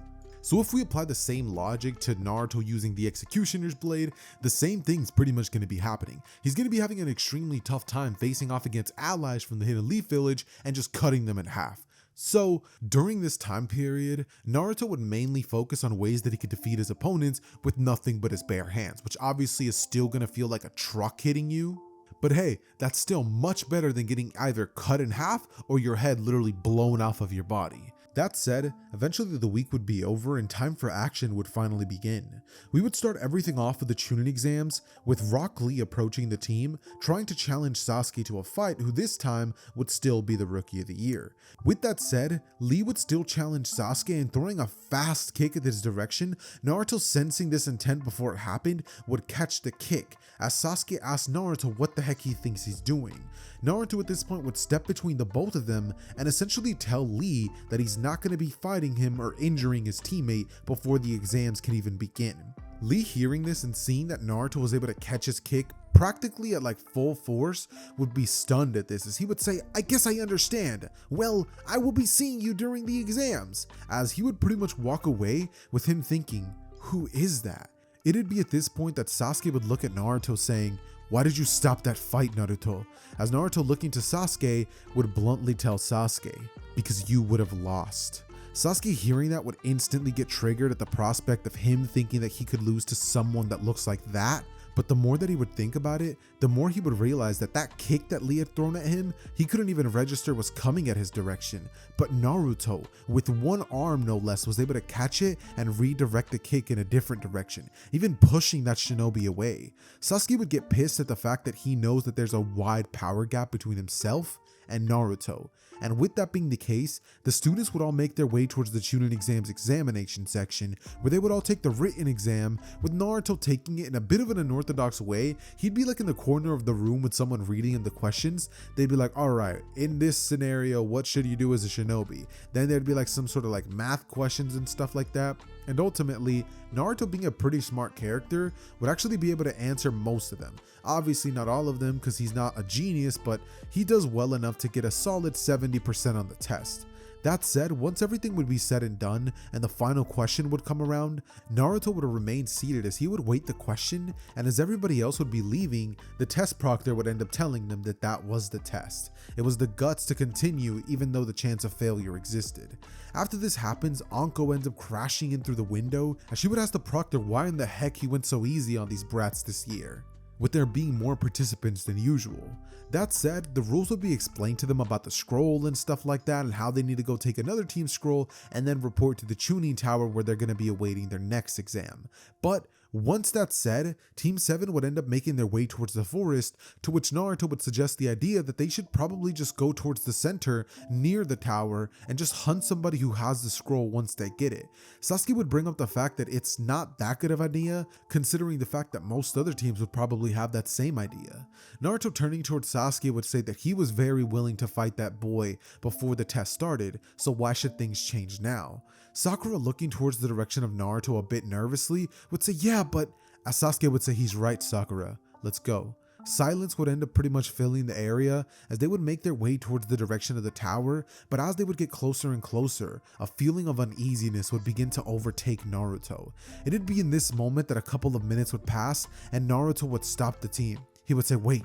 So if we apply the same logic to Naruto using the Executioner's Blade, the same thing's pretty much going to be happening. He's going to be having an extremely tough time facing off against allies from the Hidden Leaf Village and just cutting them in half. So during this time period, Naruto would mainly focus on ways that he could defeat his opponents with nothing but his bare hands, which obviously is still going to feel like a truck hitting you. But hey, that's still much better than getting either cut in half or your head literally blown off of your body. That said, eventually the week would be over and time for action would finally begin. We would start everything off with the Chunin exams, with Rock Lee approaching the team, trying to challenge Sasuke to a fight, who this time would still be the Rookie of the Year. With that said, Lee would still challenge Sasuke, and throwing a fast kick at his direction, Naruto, sensing this intent before it happened, would catch the kick, as Sasuke asked Naruto what the heck he thinks he's doing. Naruto at this point would step between the both of them and essentially tell Lee that he's not going to be fighting him or injuring his teammate before the exams can even begin. Lee, hearing this and seeing that Naruto was able to catch his kick practically at like full force, would be stunned at this, as he would say, "I guess I understand. Well, I will be seeing you during the exams," as he would pretty much walk away with him thinking, who is that? It'd be at this point that Sasuke would look at Naruto saying, "Why did you stop that fight, Naruto?" As Naruto, looking to Sasuke, would bluntly tell Sasuke, "Because you would have lost." Sasuke, hearing that, would instantly get triggered at the prospect of him thinking that he could lose to someone that looks like that. But the more that he would think about it, the more he would realize that that kick that Lee had thrown at him, he couldn't even register was coming at his direction. But Naruto, with one arm no less, was able to catch it and redirect the kick in a different direction, even pushing that shinobi away. Sasuke would get pissed at the fact that he knows that there's a wide power gap between himself and Naruto. And with that being the case, the students would all make their way towards the Chunin exams examination section, where they would all take the written exam, with Naruto taking it in a bit of an unorthodox way. He'd be like in the corner of the room with someone reading him the questions. They'd be like, "Alright, in this scenario, what should you do as a shinobi?" Then there'd be like some sort of like math questions and stuff like that. And ultimately, Naruto, being a pretty smart character, would actually be able to answer most of them. Obviously not all of them, because he's not a genius, but he does well enough to get a solid 70% on the test. That said, once everything would be said and done and the final question would come around, Naruto would remain seated as he would wait the question, and as everybody else would be leaving, the test proctor would end up telling them that that was the test. It was the guts to continue even though the chance of failure existed. After this happens, Anko ends up crashing in through the window, as she would ask the proctor why in the heck he went so easy on these brats this year, with there being more participants than usual. That said, the rules would be explained to them about the scroll and stuff like that, and how they need to go take another team scroll and then report to the Chunin Tower, where they're going to be awaiting their next exam. But once that's said, Team 7 would end up making their way towards the forest, to which Naruto would suggest the idea that they should probably just go towards the center near the tower and just hunt somebody who has the scroll once they get it. Sasuke would bring up the fact that it's not that good of an idea, considering the fact that most other teams would probably have that same idea. Naruto, turning towards Sasuke, would say that he was very willing to fight that boy before the test started, so why should things change now? Sakura, looking towards the direction of Naruto a bit nervously, would say, "Yeah, but..." As Sasuke would say, "He's right, Sakura. Let's go." Silence would end up pretty much filling the area as they would make their way towards the direction of the tower, but as they would get closer and closer, a feeling of uneasiness would begin to overtake Naruto. It'd be in this moment that a couple of minutes would pass and Naruto would stop the team. He would say, "Wait."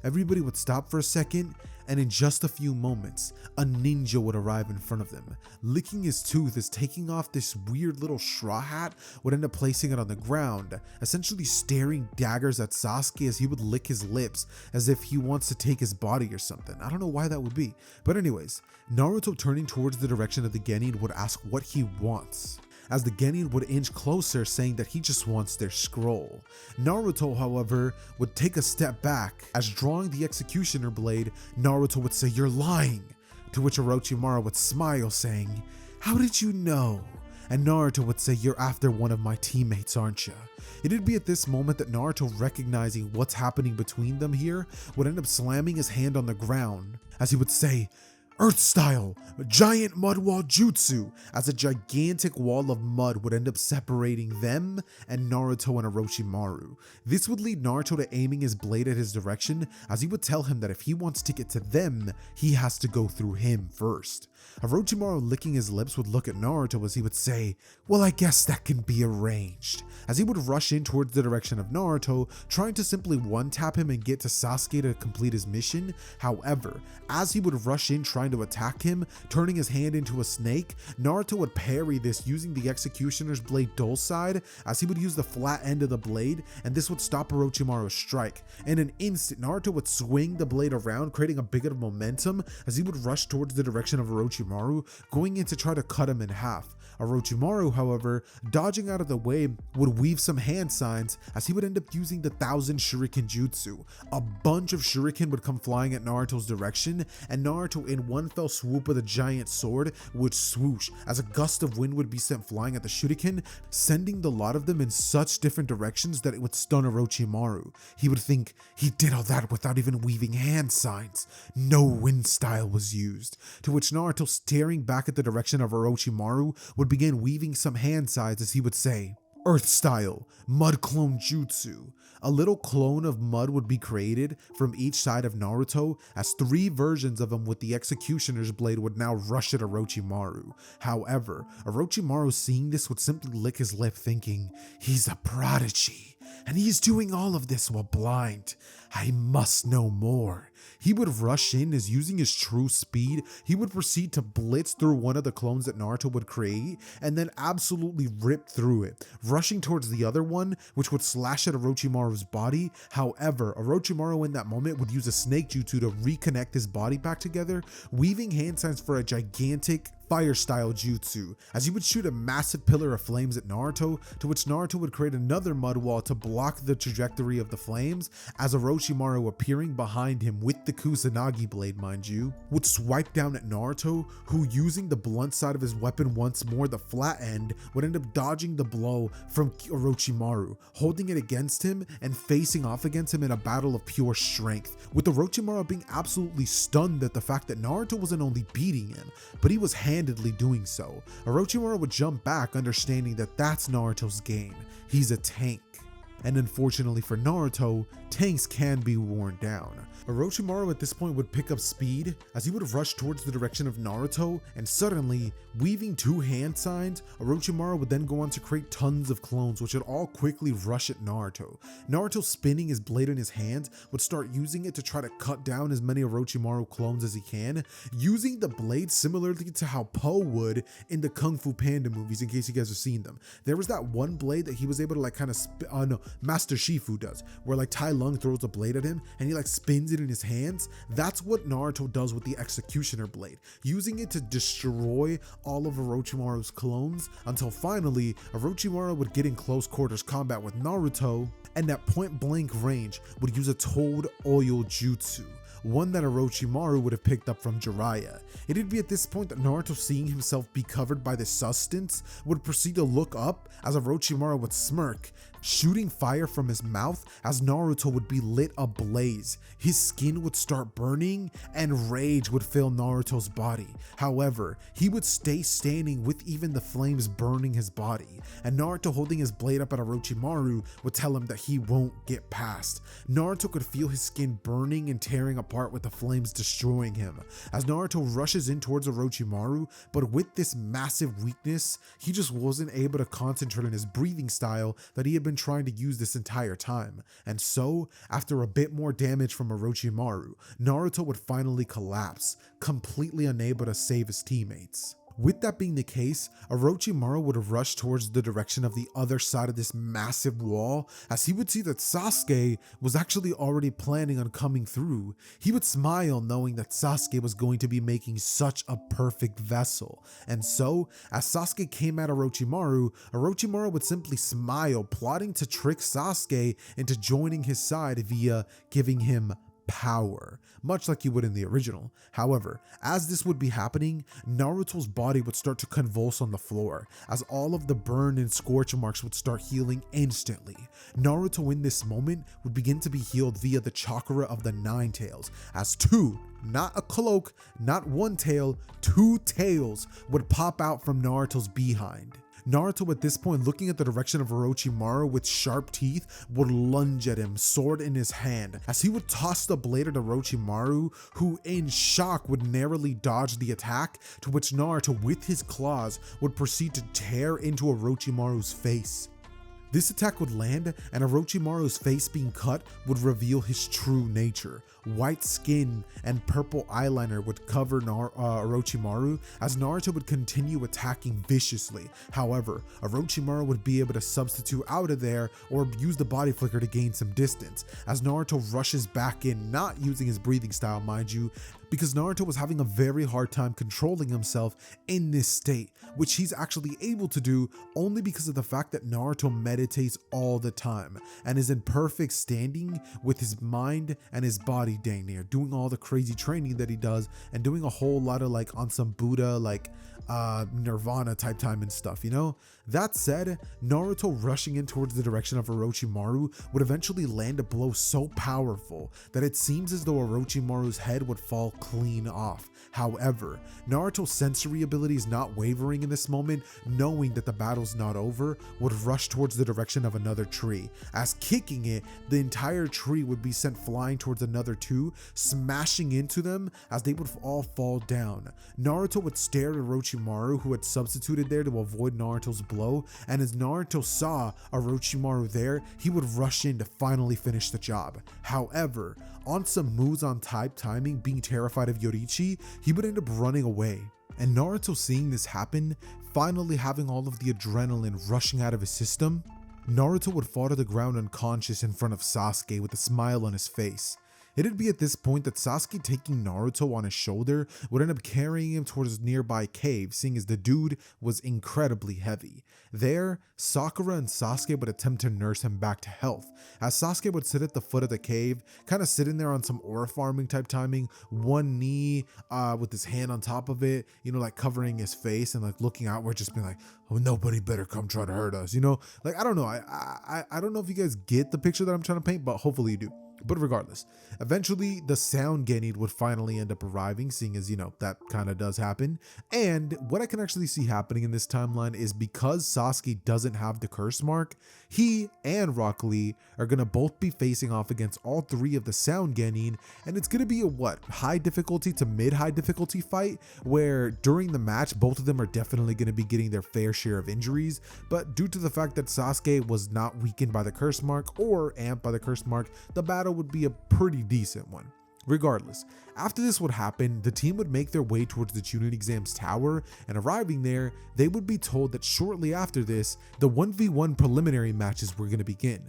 Everybody would stop for a second, and in just a few moments, a ninja would arrive in front of them. Licking his tooth as taking off this weird little straw hat, would end up placing it on the ground, essentially staring daggers at Sasuke as he would lick his lips as if he wants to take his body or something. I don't know why that would be. But anyways, Naruto, turning towards the direction of the Genin, would ask what he wants, as the Genin would inch closer, saying that he just wants their scroll. Naruto, however, would take a step back, as drawing the executioner blade, Naruto would say, "You're lying," to which Orochimaru would smile, saying, "How did you know?" And Naruto would say, "You're after one of my teammates, aren't you?" It'd be at this moment that Naruto, recognizing what's happening between them here, would end up slamming his hand on the ground, as he would say, "Earth style, giant mud wall jutsu," as a gigantic wall of mud would end up separating them and Naruto and Orochimaru. This would lead Naruto to aiming his blade at his direction, as he would tell him that if he wants to get to them, he has to go through him first. Orochimaru, licking his lips, would look at Naruto as he would say, "Well, I guess that can be arranged," as he would rush in towards the direction of Naruto, trying to simply one-tap him and get to Sasuke to complete his mission. However, as he would rush in trying trying to attack him, turning his hand into a snake, Naruto would parry this using the Executioner's blade dull side, as he would use the flat end of the blade, and this would stop Orochimaru's strike. In an instant, Naruto would swing the blade around, creating a bit of momentum as he would rush towards the direction of Orochimaru, going in to try to cut him in half. Orochimaru, however, dodging out of the way, would weave some hand signs as he would end up using the 1000 Shuriken Jutsu. A bunch of Shuriken would come flying at Naruto's direction, and Naruto in one fell swoop with a giant sword would swoosh as a gust of wind would be sent flying at the Shuriken, sending the lot of them in such different directions that it would stun Orochimaru. He would think he did all that without even weaving hand signs. No wind style was used, to which Naruto, staring back at the direction of Orochimaru, would begin weaving some hand signs as he would say, Earth style, mud clone jutsu. A little clone of mud would be created from each side of Naruto, as 3 versions of him with the Executioner's blade would now rush at Orochimaru. However, Orochimaru, seeing this, would simply lick his lip, thinking, he's a prodigy, and he's doing all of this while blind. I must know more. He would rush in as, using his true speed, he would proceed to blitz through one of the clones that Naruto would create and then absolutely rip through it, rushing towards the other one, which would slash at Orochimaru's body. However, Orochimaru in that moment would use a snake jutsu to reconnect his body back together, weaving hand signs for a gigantic fire style jutsu, as he would shoot a massive pillar of flames at Naruto, to which Naruto would create another mud wall to block the trajectory of the flames, as Orochimaru, appearing behind him with the Kusanagi blade, mind you, would swipe down at Naruto, who, using the blunt side of his weapon once more, the flat end, would end up dodging the blow from Orochimaru, holding it against him and facing off against him in a battle of pure strength, with Orochimaru being absolutely stunned at the fact that Naruto wasn't only beating him, but he was handedly doing so. Orochimaru would jump back, understanding that that's Naruto's game. He's a tank. And unfortunately for Naruto, tanks can be worn down. Orochimaru at this point would pick up speed as he would rush towards the direction of Naruto, and suddenly, weaving 2 hand signs, Orochimaru would then go on to create tons of clones, which would all quickly rush at Naruto. Naruto, spinning his blade in his hand, would start using it to try to cut down as many Orochimaru clones as he can, using the blade similarly to how Po would in the Kung Fu Panda movies, in case you guys have seen them. There was that one blade that he was able to like kind of Master Shifu does, where like Tai Lung throws a blade at him and he like spins it in his hands. That's what Naruto does with the Executioner blade, using it to destroy all of Orochimaru's clones, until finally Orochimaru would get in close quarters combat with Naruto, and at point blank range would use a Toad Oil Jutsu, one that Orochimaru would have picked up from Jiraiya. It'd be at this point that Naruto, seeing himself be covered by the substance, would proceed to look up as Orochimaru would smirk, shooting fire from his mouth as Naruto would be lit ablaze. His skin would start burning and rage would fill Naruto's body. However, he would stay standing with even the flames burning his body, and Naruto, holding his blade up at Orochimaru, would tell him that he won't get past. Naruto could feel his skin burning and tearing apart with the flames destroying him, as Naruto rushes in towards Orochimaru, but with this massive weakness, he just wasn't able to concentrate on his breathing style that he had been trying to use this entire time. And so, after a bit more damage from Orochimaru, Naruto would finally collapse, completely unable to save his teammates. With that being the case, Orochimaru would have rushed towards the direction of the other side of this massive wall, as he would see that Sasuke was actually already planning on coming through. He would smile, knowing that Sasuke was going to be making such a perfect vessel. And so, as Sasuke came at Orochimaru, Orochimaru would simply smile, plotting to trick Sasuke into joining his side via giving him power, much like you would in the original. However, as this would be happening, Naruto's body would start to convulse on the floor, as all of the burn and scorch marks would start healing instantly. Naruto in this moment would begin to be healed via the chakra of the 9 tails, as 2, not a cloak, not 1 tail, 2 tails would pop out from Naruto's behind. Naruto at this point, looking at the direction of Orochimaru with sharp teeth, would lunge at him, sword in his hand, as he would toss the blade at Orochimaru, who in shock would narrowly dodge the attack, to which Naruto with his claws would proceed to tear into Orochimaru's face. This attack would land, and Orochimaru's face being cut would reveal his true nature. White skin and purple eyeliner would cover Orochimaru as Naruto would continue attacking viciously. However, Orochimaru would be able to substitute out of there or use the body flicker to gain some distance as Naruto rushes back in, not using his breathing style, mind you, because Naruto was having a very hard time controlling himself in this state, which he's actually able to do only because of the fact that Naruto meditates all the time and is in perfect standing with his mind and his body dang near, doing all the crazy training that he does and doing a whole lot of like on some Buddha like Nirvana type time and stuff, you know? That said, Naruto rushing in towards the direction of Orochimaru would eventually land a blow so powerful that it seems as though Orochimaru's head would fall clean off. However, Naruto's sensory abilities not wavering in this moment, knowing that the battle's not over, would rush towards the direction of another tree. As kicking it, the entire tree would be sent flying towards another two, smashing into them as they would all fall down. Naruto would stare at Orochimaru, who had substituted there to avoid Naruto's blow, and as Naruto saw Orochimaru there, he would rush in to finally finish the job. However, on some moves on type timing, being terrified of Yoriichi, he would end up running away. And Naruto seeing this happen, finally having all of the adrenaline rushing out of his system, Naruto would fall to the ground unconscious in front of Sasuke with a smile on his face. It'd be at this point that Sasuke, taking Naruto on his shoulder, would end up carrying him towards a nearby cave, seeing as the dude was incredibly heavy. There, Sakura and Sasuke would attempt to nurse him back to health, as Sasuke would sit at the foot of the cave, kind of sitting there on some ore farming type timing, one knee with his hand on top of it, you know, like covering his face and like looking outward, just being like, oh, nobody better come try to hurt us, you know? Like, I don't know, I don't know if you guys get the picture that I'm trying to paint, but hopefully you do. But regardless, eventually the sound Genin would finally end up arriving, seeing as, you know, that kind of does happen. And what I can actually see happening in this timeline is because Sasuke doesn't have the curse mark, he and Rock Lee are going to both be facing off against all three of the sound Genin, and it's going to be a high difficulty to mid-high difficulty fight, where during the match, both of them are definitely going to be getting their fair share of injuries, but due to the fact that Sasuke was not weakened by the curse mark or amped by the curse mark, the battle would be a pretty decent one. Regardless, after this would happen, the team would make their way towards the Chunin exams tower, and arriving there, they would be told that shortly after this, the 1v1 preliminary matches were going to begin.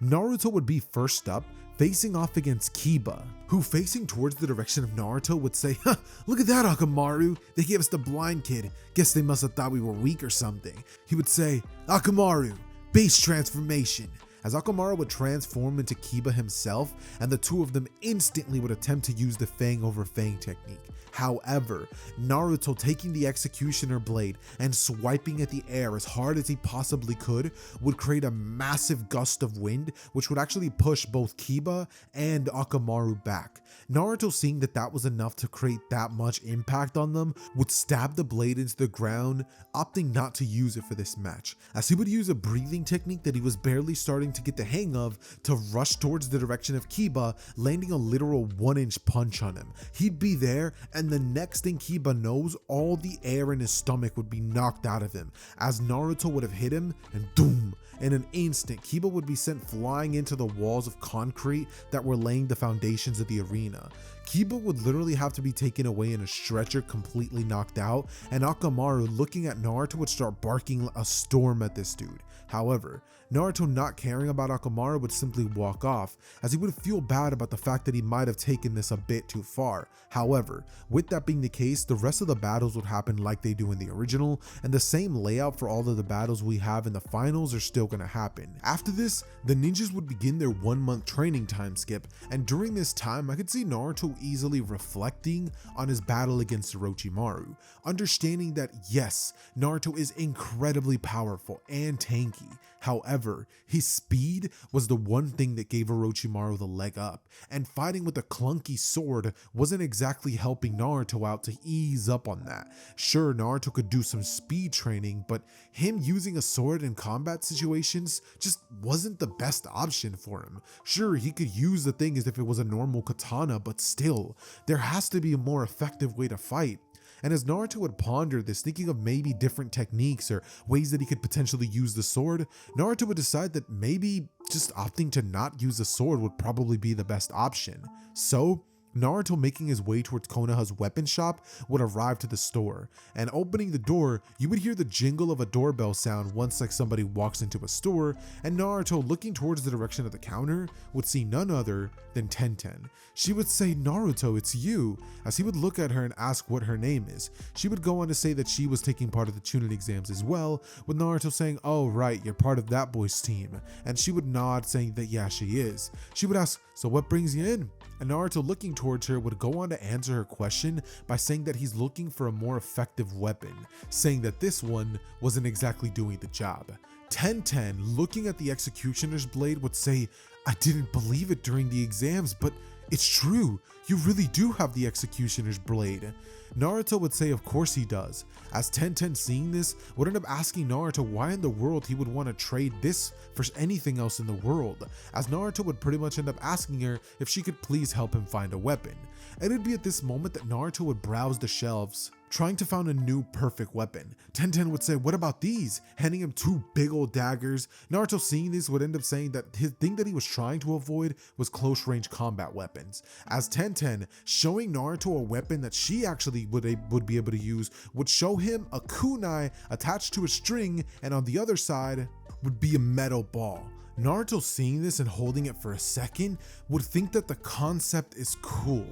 Naruto would be first up, facing off against Kiba, who facing towards the direction of Naruto would say, "Huh, look at that Akamaru, they gave us the blind kid, guess they must have thought we were weak or something." He would say, "Akamaru, base transformation," as Akamaru would transform into Kiba himself, and the two of them instantly would attempt to use the Fang over Fang technique. However, Naruto taking the Executioner blade and swiping at the air as hard as he possibly could would create a massive gust of wind, which would actually push both Kiba and Akamaru back. Naruto, seeing that that was enough to create that much impact on them, would stab the blade into the ground, opting not to use it for this match, as he would use a breathing technique that he was barely starting to get the hang of to rush towards the direction of Kiba, landing a literal 1-inch punch on him. He'd be there, and the next thing Kiba knows, all the air in his stomach would be knocked out of him, as Naruto would have hit him, and doom! In an instant, Kiba would be sent flying into the walls of concrete that were laying the foundations of the arena. Kiba would literally have to be taken away in a stretcher, completely knocked out, and Akamaru, looking at Naruto, would start barking a storm at this dude. However, Naruto, not caring about Akamaru, would simply walk off, as he would feel bad about the fact that he might have taken this a bit too far. However, with that being the case, the rest of the battles would happen like they do in the original, and the same layout for all of the battles we have in the finals are still going to happen. After this, the ninjas would begin their 1-month training time skip, and during this time, I could see Naruto easily reflecting on his battle against Orochimaru, understanding that yes, Naruto is incredibly powerful and tanky. However, his speed was the one thing that gave Orochimaru the leg up, and fighting with a clunky sword wasn't exactly helping Naruto out to ease up on that. Sure, Naruto could do some speed training, but him using a sword in combat situations just wasn't the best option for him. Sure, he could use the thing as if it was a normal katana, but still, there has to be a more effective way to fight. And as Naruto would ponder this, thinking of maybe different techniques or ways that he could potentially use the sword, Naruto would decide that maybe just opting to not use the sword would probably be the best option. So Naruto, making his way towards Konoha's weapon shop, would arrive to the store, and opening the door, you would hear the jingle of a doorbell sound once like somebody walks into a store, and Naruto, looking towards the direction of the counter, would see none other than Tenten. She would say, "Naruto, it's you," as he would look at her and ask what her name is. She would go on to say that she was taking part of the Chunin exams as well, with Naruto saying, "Oh right, you're part of that boy's team," and she would nod, saying that yeah, she is. She would ask, "So what brings you in?" And Naruto, looking towards her, would go on to answer her question by saying that he's looking for a more effective weapon, saying that this one wasn't exactly doing the job. Tenten, looking at the executioner's blade, would say, "I didn't believe it during the exams, but it's true, you really do have the executioner's blade." Naruto would say of course he does, as Tenten, seeing this, would end up asking Naruto why in the world he would want to trade this for anything else in the world, as Naruto would pretty much end up asking her if she could please help him find a weapon. And it'd be at this moment that Naruto would browse the shelves, trying to find a new perfect weapon. Tenten would say, "What about these?" handing him two big old daggers. Naruto, seeing this, would end up saying that his thing that he was trying to avoid was close range combat weapons, as Tenten, showing Naruto a weapon that she actually would be able to use, would show him a kunai attached to a string, and on the other side would be a metal ball. Naruto, seeing this and holding it for a second, would think that the concept is cool,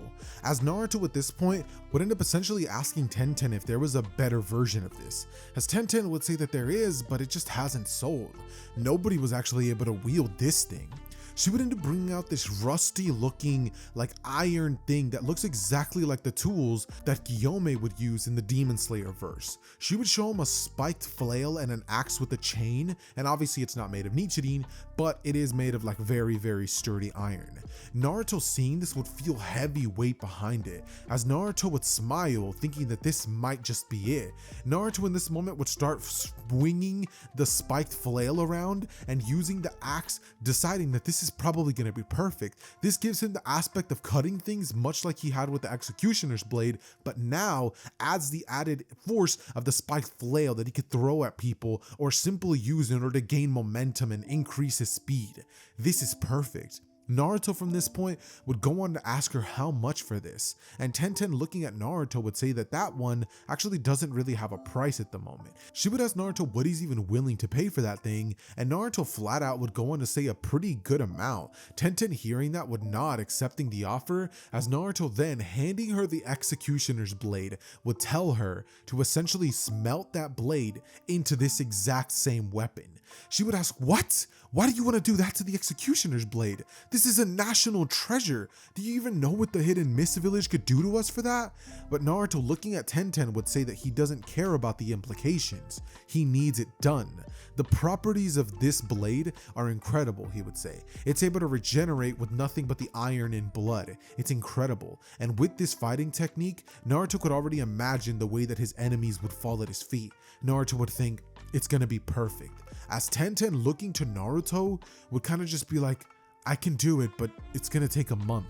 as Naruto at this point would end up essentially asking Tenten if there was a better version of this, as Tenten would say that there is, but it just hasn't sold. Nobody was actually able to wield this thing. She would end up bringing out this rusty looking like iron thing that looks exactly like the tools that Gyome would use in the Demon Slayer verse. She would show him a spiked flail and an axe with a chain, and obviously it's not made of Nichirin, but it is made of like very, very sturdy iron. Naruto, seeing this, would feel heavy weight behind it, as Naruto would smile, thinking that this might just be it. Naruto in this moment would start swinging the spiked flail around and using the axe, deciding that this is probably going to be perfect. This gives him the aspect of cutting things much like he had with the executioner's blade, but now adds the added force of the spiked flail that he could throw at people or simply use in order to gain momentum and increase his speed. This is perfect. Naruto from this point would go on to ask her how much for this, and Tenten, looking at Naruto, would say that that one actually doesn't really have a price at the moment. She would ask Naruto what he's even willing to pay for that thing, and Naruto flat out would go on to say a pretty good amount. Tenten, hearing that, would nod, accepting the offer, as Naruto then, handing her the executioner's blade, would tell her to essentially smelt that blade into this exact same weapon. She would ask, "What? Why do you want to do that to the executioner's blade? This is a national treasure. Do you even know what the hidden mist village could do to us for that?" But Naruto, looking at Tenten, would say that he doesn't care about the implications. He needs it done. The properties of this blade are incredible, he would say. It's able to regenerate with nothing but the iron and blood. It's incredible. And with this fighting technique, Naruto could already imagine the way that his enemies would fall at his feet. Naruto would think, it's gonna be perfect. As Tenten, looking to Naruto, would kind of just be like, "I can do it, but it's gonna take a month."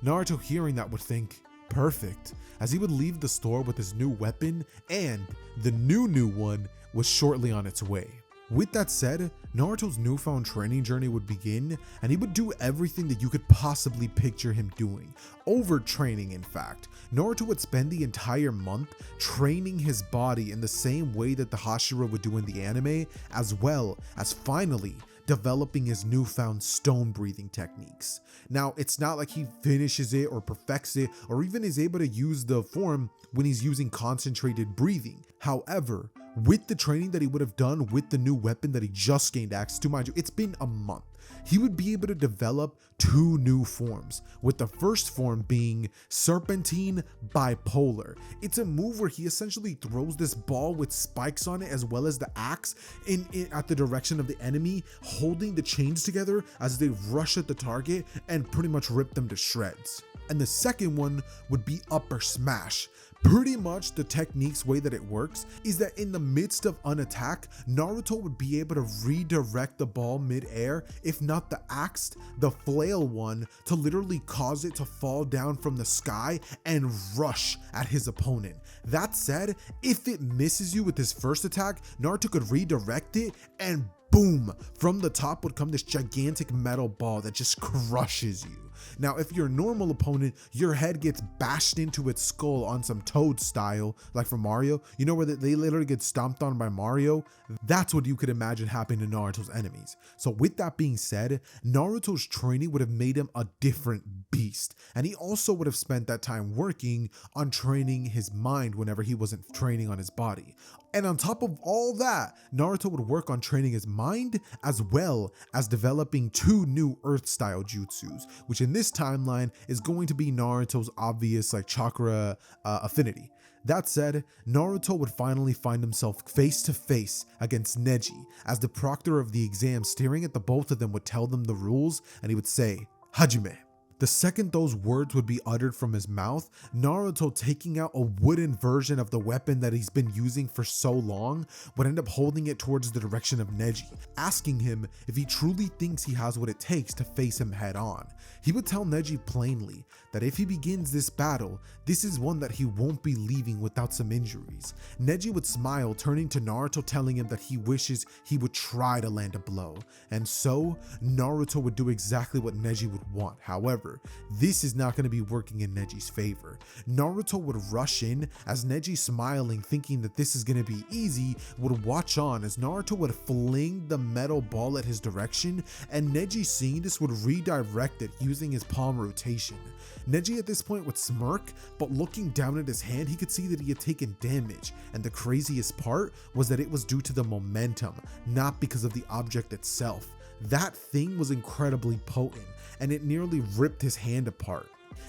Naruto, hearing that, would think, perfect, as he would leave the store with his new weapon, and the new one was shortly on its way. With that said, Naruto's newfound training journey would begin, and he would do everything that you could possibly picture him doing. Overtraining, in fact. Naruto would spend the entire month training his body in the same way that the Hashira would do in the anime, as well as finally developing his newfound stone breathing techniques. Now, it's not like he finishes it or perfects it or even is able to use the form when he's using concentrated breathing. However, with the training that he would have done with the new weapon that he just gained access to, mind you, it's been a month, he would be able to develop two new forms, with the first form being Serpentine Bipolar. It's a move where he essentially throws this ball with spikes on it as well as the axe at the direction of the enemy, holding the chains together as they rush at the target and pretty much rip them to shreds. and the second one would be upper smash. Pretty much the technique's way that it works is that in the midst of an attack, Naruto would be able to redirect the ball mid-air, if not the axe, the flail one, to literally cause it to fall down from the sky and rush at his opponent. That said, if it misses you with his first attack, Naruto could redirect it and boom, from the top would come this gigantic metal ball that just crushes you. Now, if you're a normal opponent, your head gets bashed into its skull on some Toad style, like from Mario. You know where they literally get stomped on by Mario? That's what you could imagine happening to Naruto's enemies. So with that being said, Naruto's training would have made him a different beast. And he also would have spent that time working on training his mind whenever he wasn't training on his body. And on top of all that, Naruto would work on training his mind as well as developing 2 new Earth style jutsus, which in this timeline is going to be Naruto's obvious chakra affinity. That said, Naruto would finally find himself face to face against Neji, as the proctor of the exam staring at the both of them would tell them the rules, and he would say, "Hajime." The second those words would be uttered from his mouth, Naruto, taking out a wooden version of the weapon that he's been using for so long, would end up holding it towards the direction of Neji, asking him if he truly thinks he has what it takes to face him head on. He would tell Neji plainly that if he begins this battle, this is one that he won't be leaving without some injuries. Neji would smile, turning to Naruto, telling him that he wishes he would try to land a blow. And so, Naruto would do exactly what Neji would want. However, this is not going to be working in Neji's favor. Naruto would rush in as Neji, smiling, thinking that this is going to be easy, would watch on as Naruto would fling the metal ball at his direction, and Neji, seeing this, would redirect it using his palm rotation. Neji at this point would smirk, but looking down at his hand, he could see that he had taken damage, and the craziest part was that it was due to the momentum, not because of the object itself. That thing was incredibly potent, and it nearly ripped his hand apart.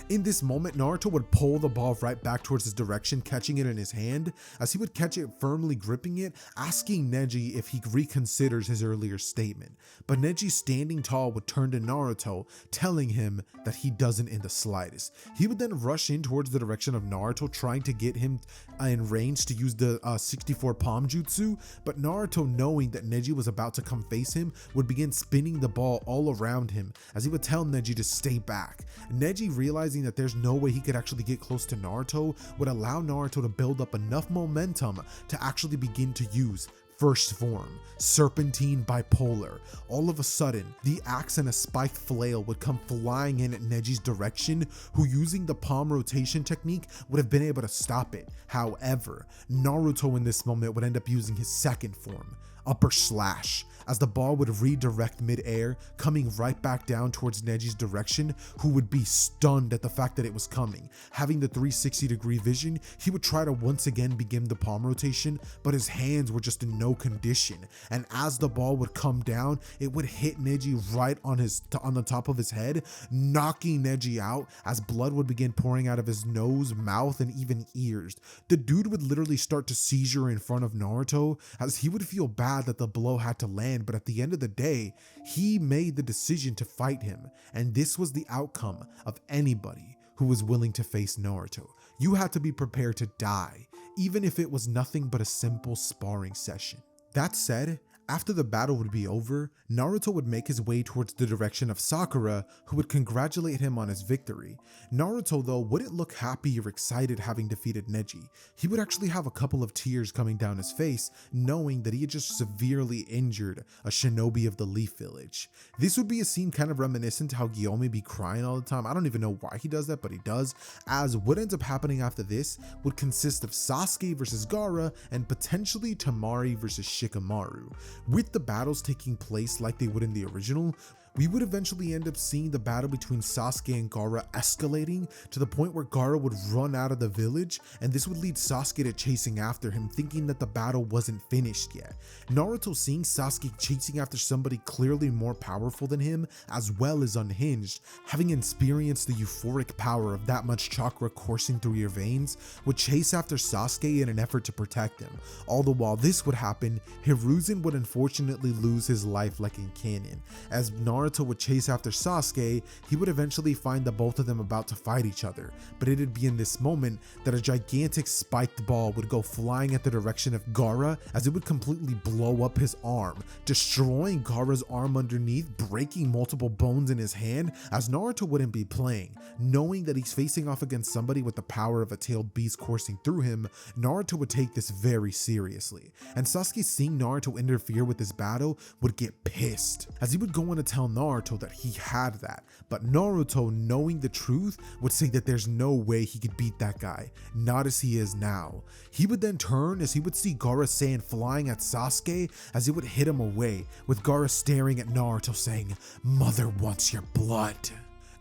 In this moment, Naruto would pull the ball right back towards his direction, catching it in his hand, as he would catch it firmly gripping it, asking Neji if he reconsiders his earlier statement. But Neji, standing tall, would turn to Naruto, telling him that he doesn't in the slightest. He would then rush in towards the direction of Naruto, trying to get him in range to use the 64 palm jutsu, but Naruto, knowing that Neji was about to come face him, would begin spinning the ball all around him, as he would tell Neji to stay back. Neji, realizing that there's no way he could actually get close to Naruto, would allow Naruto to build up enough momentum to actually begin to use first form, Serpentine Bipolar. All of a sudden, the axe and a spiked flail would come flying in at Neji's direction, who, using the palm rotation technique, would have been able to stop it. However, Naruto in this moment would end up using his second form, Upper Slash, as the ball would redirect mid-air, coming right back down towards Neji's direction, who would be stunned at the fact that it was coming. Having the 360-degree vision, he would try to once again begin the palm rotation, but his hands were just in no condition, and as the ball would come down, it would hit Neji right on the top of his head, knocking Neji out, as blood would begin pouring out of his nose, mouth, and even ears. The dude would literally start to seizure in front of Naruto, as he would feel bad that the blow had to land, but at the end of the day, he made the decision to fight him, and this was the outcome of anybody who was willing to face Naruto. You had to be prepared to die, even if it was nothing but a simple sparring session. That said, after the battle would be over, Naruto would make his way towards the direction of Sakura, who would congratulate him on his victory. Naruto, though, wouldn't look happy or excited having defeated Neji. He would actually have a couple of tears coming down his face, knowing that he had just severely injured a shinobi of the Leaf Village. This would be a scene kind of reminiscent to how Gyome be crying all the time. I don't even know why he does that, but he does, as what ends up happening after this would consist of Sasuke versus Gaara and potentially Temari versus Shikamaru. With the battles taking place like they would in the original, we would eventually end up seeing the battle between Sasuke and Gaara escalating to the point where Gaara would run out of the village, and this would lead Sasuke to chasing after him, thinking that the battle wasn't finished yet. Naruto, seeing Sasuke chasing after somebody clearly more powerful than him, as well as unhinged, having experienced the euphoric power of that much chakra coursing through your veins, would chase after Sasuke in an effort to protect him. All the while this would happen, Hiruzen would unfortunately lose his life like in canon, as Naruto Naruto would chase after Sasuke, he would eventually find the both of them about to fight each other. But it'd be in this moment that a gigantic spiked ball would go flying at the direction of Gaara, as it would completely blow up his arm, destroying Gaara's arm underneath, breaking multiple bones in his hand, as Naruto wouldn't be playing. Knowing that he's facing off against somebody with the power of a tailed beast coursing through him, Naruto would take this very seriously. And Sasuke, seeing Naruto interfere with this battle, would get pissed, as he would go on to tell Naruto that he had that. But Naruto, knowing the truth, would say that there's no way he could beat that guy, not as he is now. He would then turn as he would see Gaara Sand flying at Sasuke, as he would hit him away, with Gaara staring at Naruto saying, "Mother wants your blood."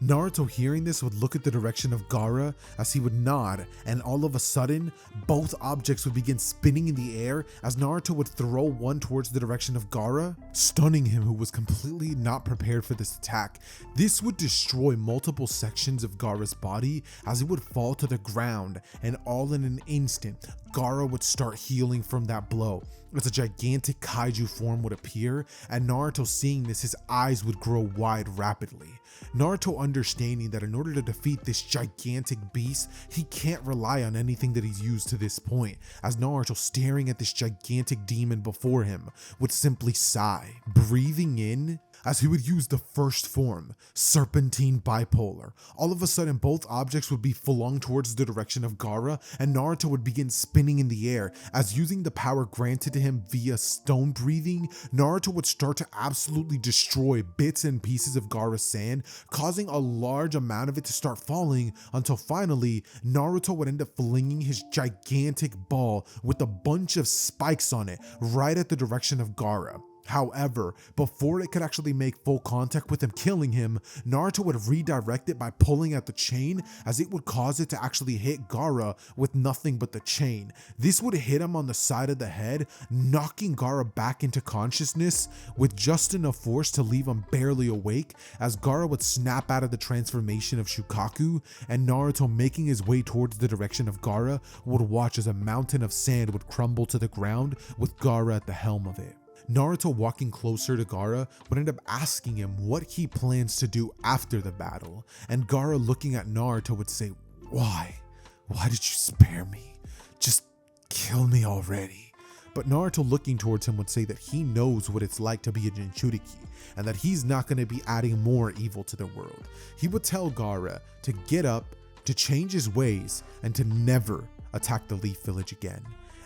Naruto, hearing this, would look at the direction of Gaara as he would nod, and all of a sudden, both objects would begin spinning in the air as Naruto would throw one towards the direction of Gaara, stunning him, who was completely not prepared for this attack. This would destroy multiple sections of Gaara's body as he would fall to the ground, and all in an instant, Gaara would start healing from that blow, as a gigantic kaiju form would appear, and Naruto, seeing this, his eyes would grow wide rapidly. Naruto, understanding that in order to defeat this gigantic beast, he can't rely on anything that he's used to this point, as Naruto, staring at this gigantic demon before him, would simply sigh, breathing in as he would use the first form, Serpentine Bipolar. All of a sudden, both objects would be flung towards the direction of Gaara, and Naruto would begin spinning in the air, as using the power granted to him via stone breathing, Naruto would start to absolutely destroy bits and pieces of Gaara's sand, causing a large amount of it to start falling, until finally, Naruto would end up flinging his gigantic ball with a bunch of spikes on it right at the direction of Gaara. However, before it could actually make full contact with him killing him, Naruto would redirect it by pulling at the chain, as it would cause it to actually hit Gaara with nothing but the chain. This would hit him on the side of the head, knocking Gaara back into consciousness with just enough force to leave him barely awake, as Gaara would snap out of the transformation of Shukaku, and Naruto, making his way towards the direction of Gaara, would watch as a mountain of sand would crumble to the ground with Gaara at the helm of it. Naruto, walking closer to Gaara, would end up asking him what he plans to do after the battle, and Gaara, looking at Naruto, would say, "Why? Why did you spare me? Just kill me already." But Naruto, looking towards him, would say that he knows what it's like to be a Jinchuriki, and that he's not going to be adding more evil to the world. He would tell Gaara to get up, to change his ways, and to never attack the Leaf Village again.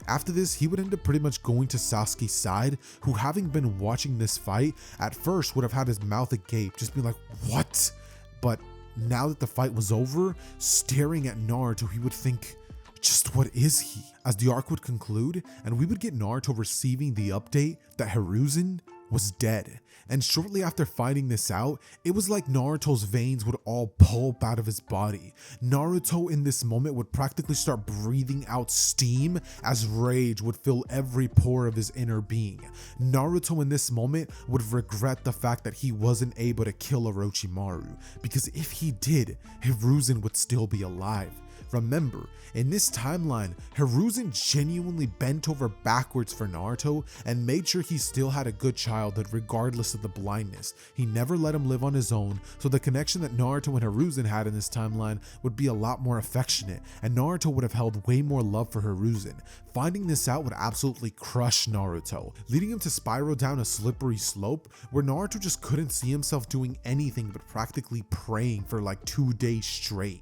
After this, he would end up pretty much going to Sasuke's side, who, having been watching this fight, at first would have had his mouth agape, just being like, "What?" But now that the fight was over, staring at Naruto, he would think, just what is he? As the arc would conclude, and we would get Naruto receiving the update that Hiruzen was dead. And shortly after finding this out, it was like Naruto's veins would all pulp out of his body. Naruto, in this moment, would practically start breathing out steam, as rage would fill every pore of his inner being. Naruto, in this moment, would regret the fact that he wasn't able to kill Orochimaru, because if he did, Hiruzen would still be alive. Remember, in this timeline, Hiruzen genuinely bent over backwards for Naruto and made sure he still had a good childhood regardless of the blindness. He never let him live on his own, so the connection that Naruto and Hiruzen had in this timeline would be a lot more affectionate, and Naruto would have held way more love for Hiruzen. Finding this out would absolutely crush Naruto, leading him to spiral down a slippery slope where Naruto just couldn't see himself doing anything but practically praying for like 2 days straight.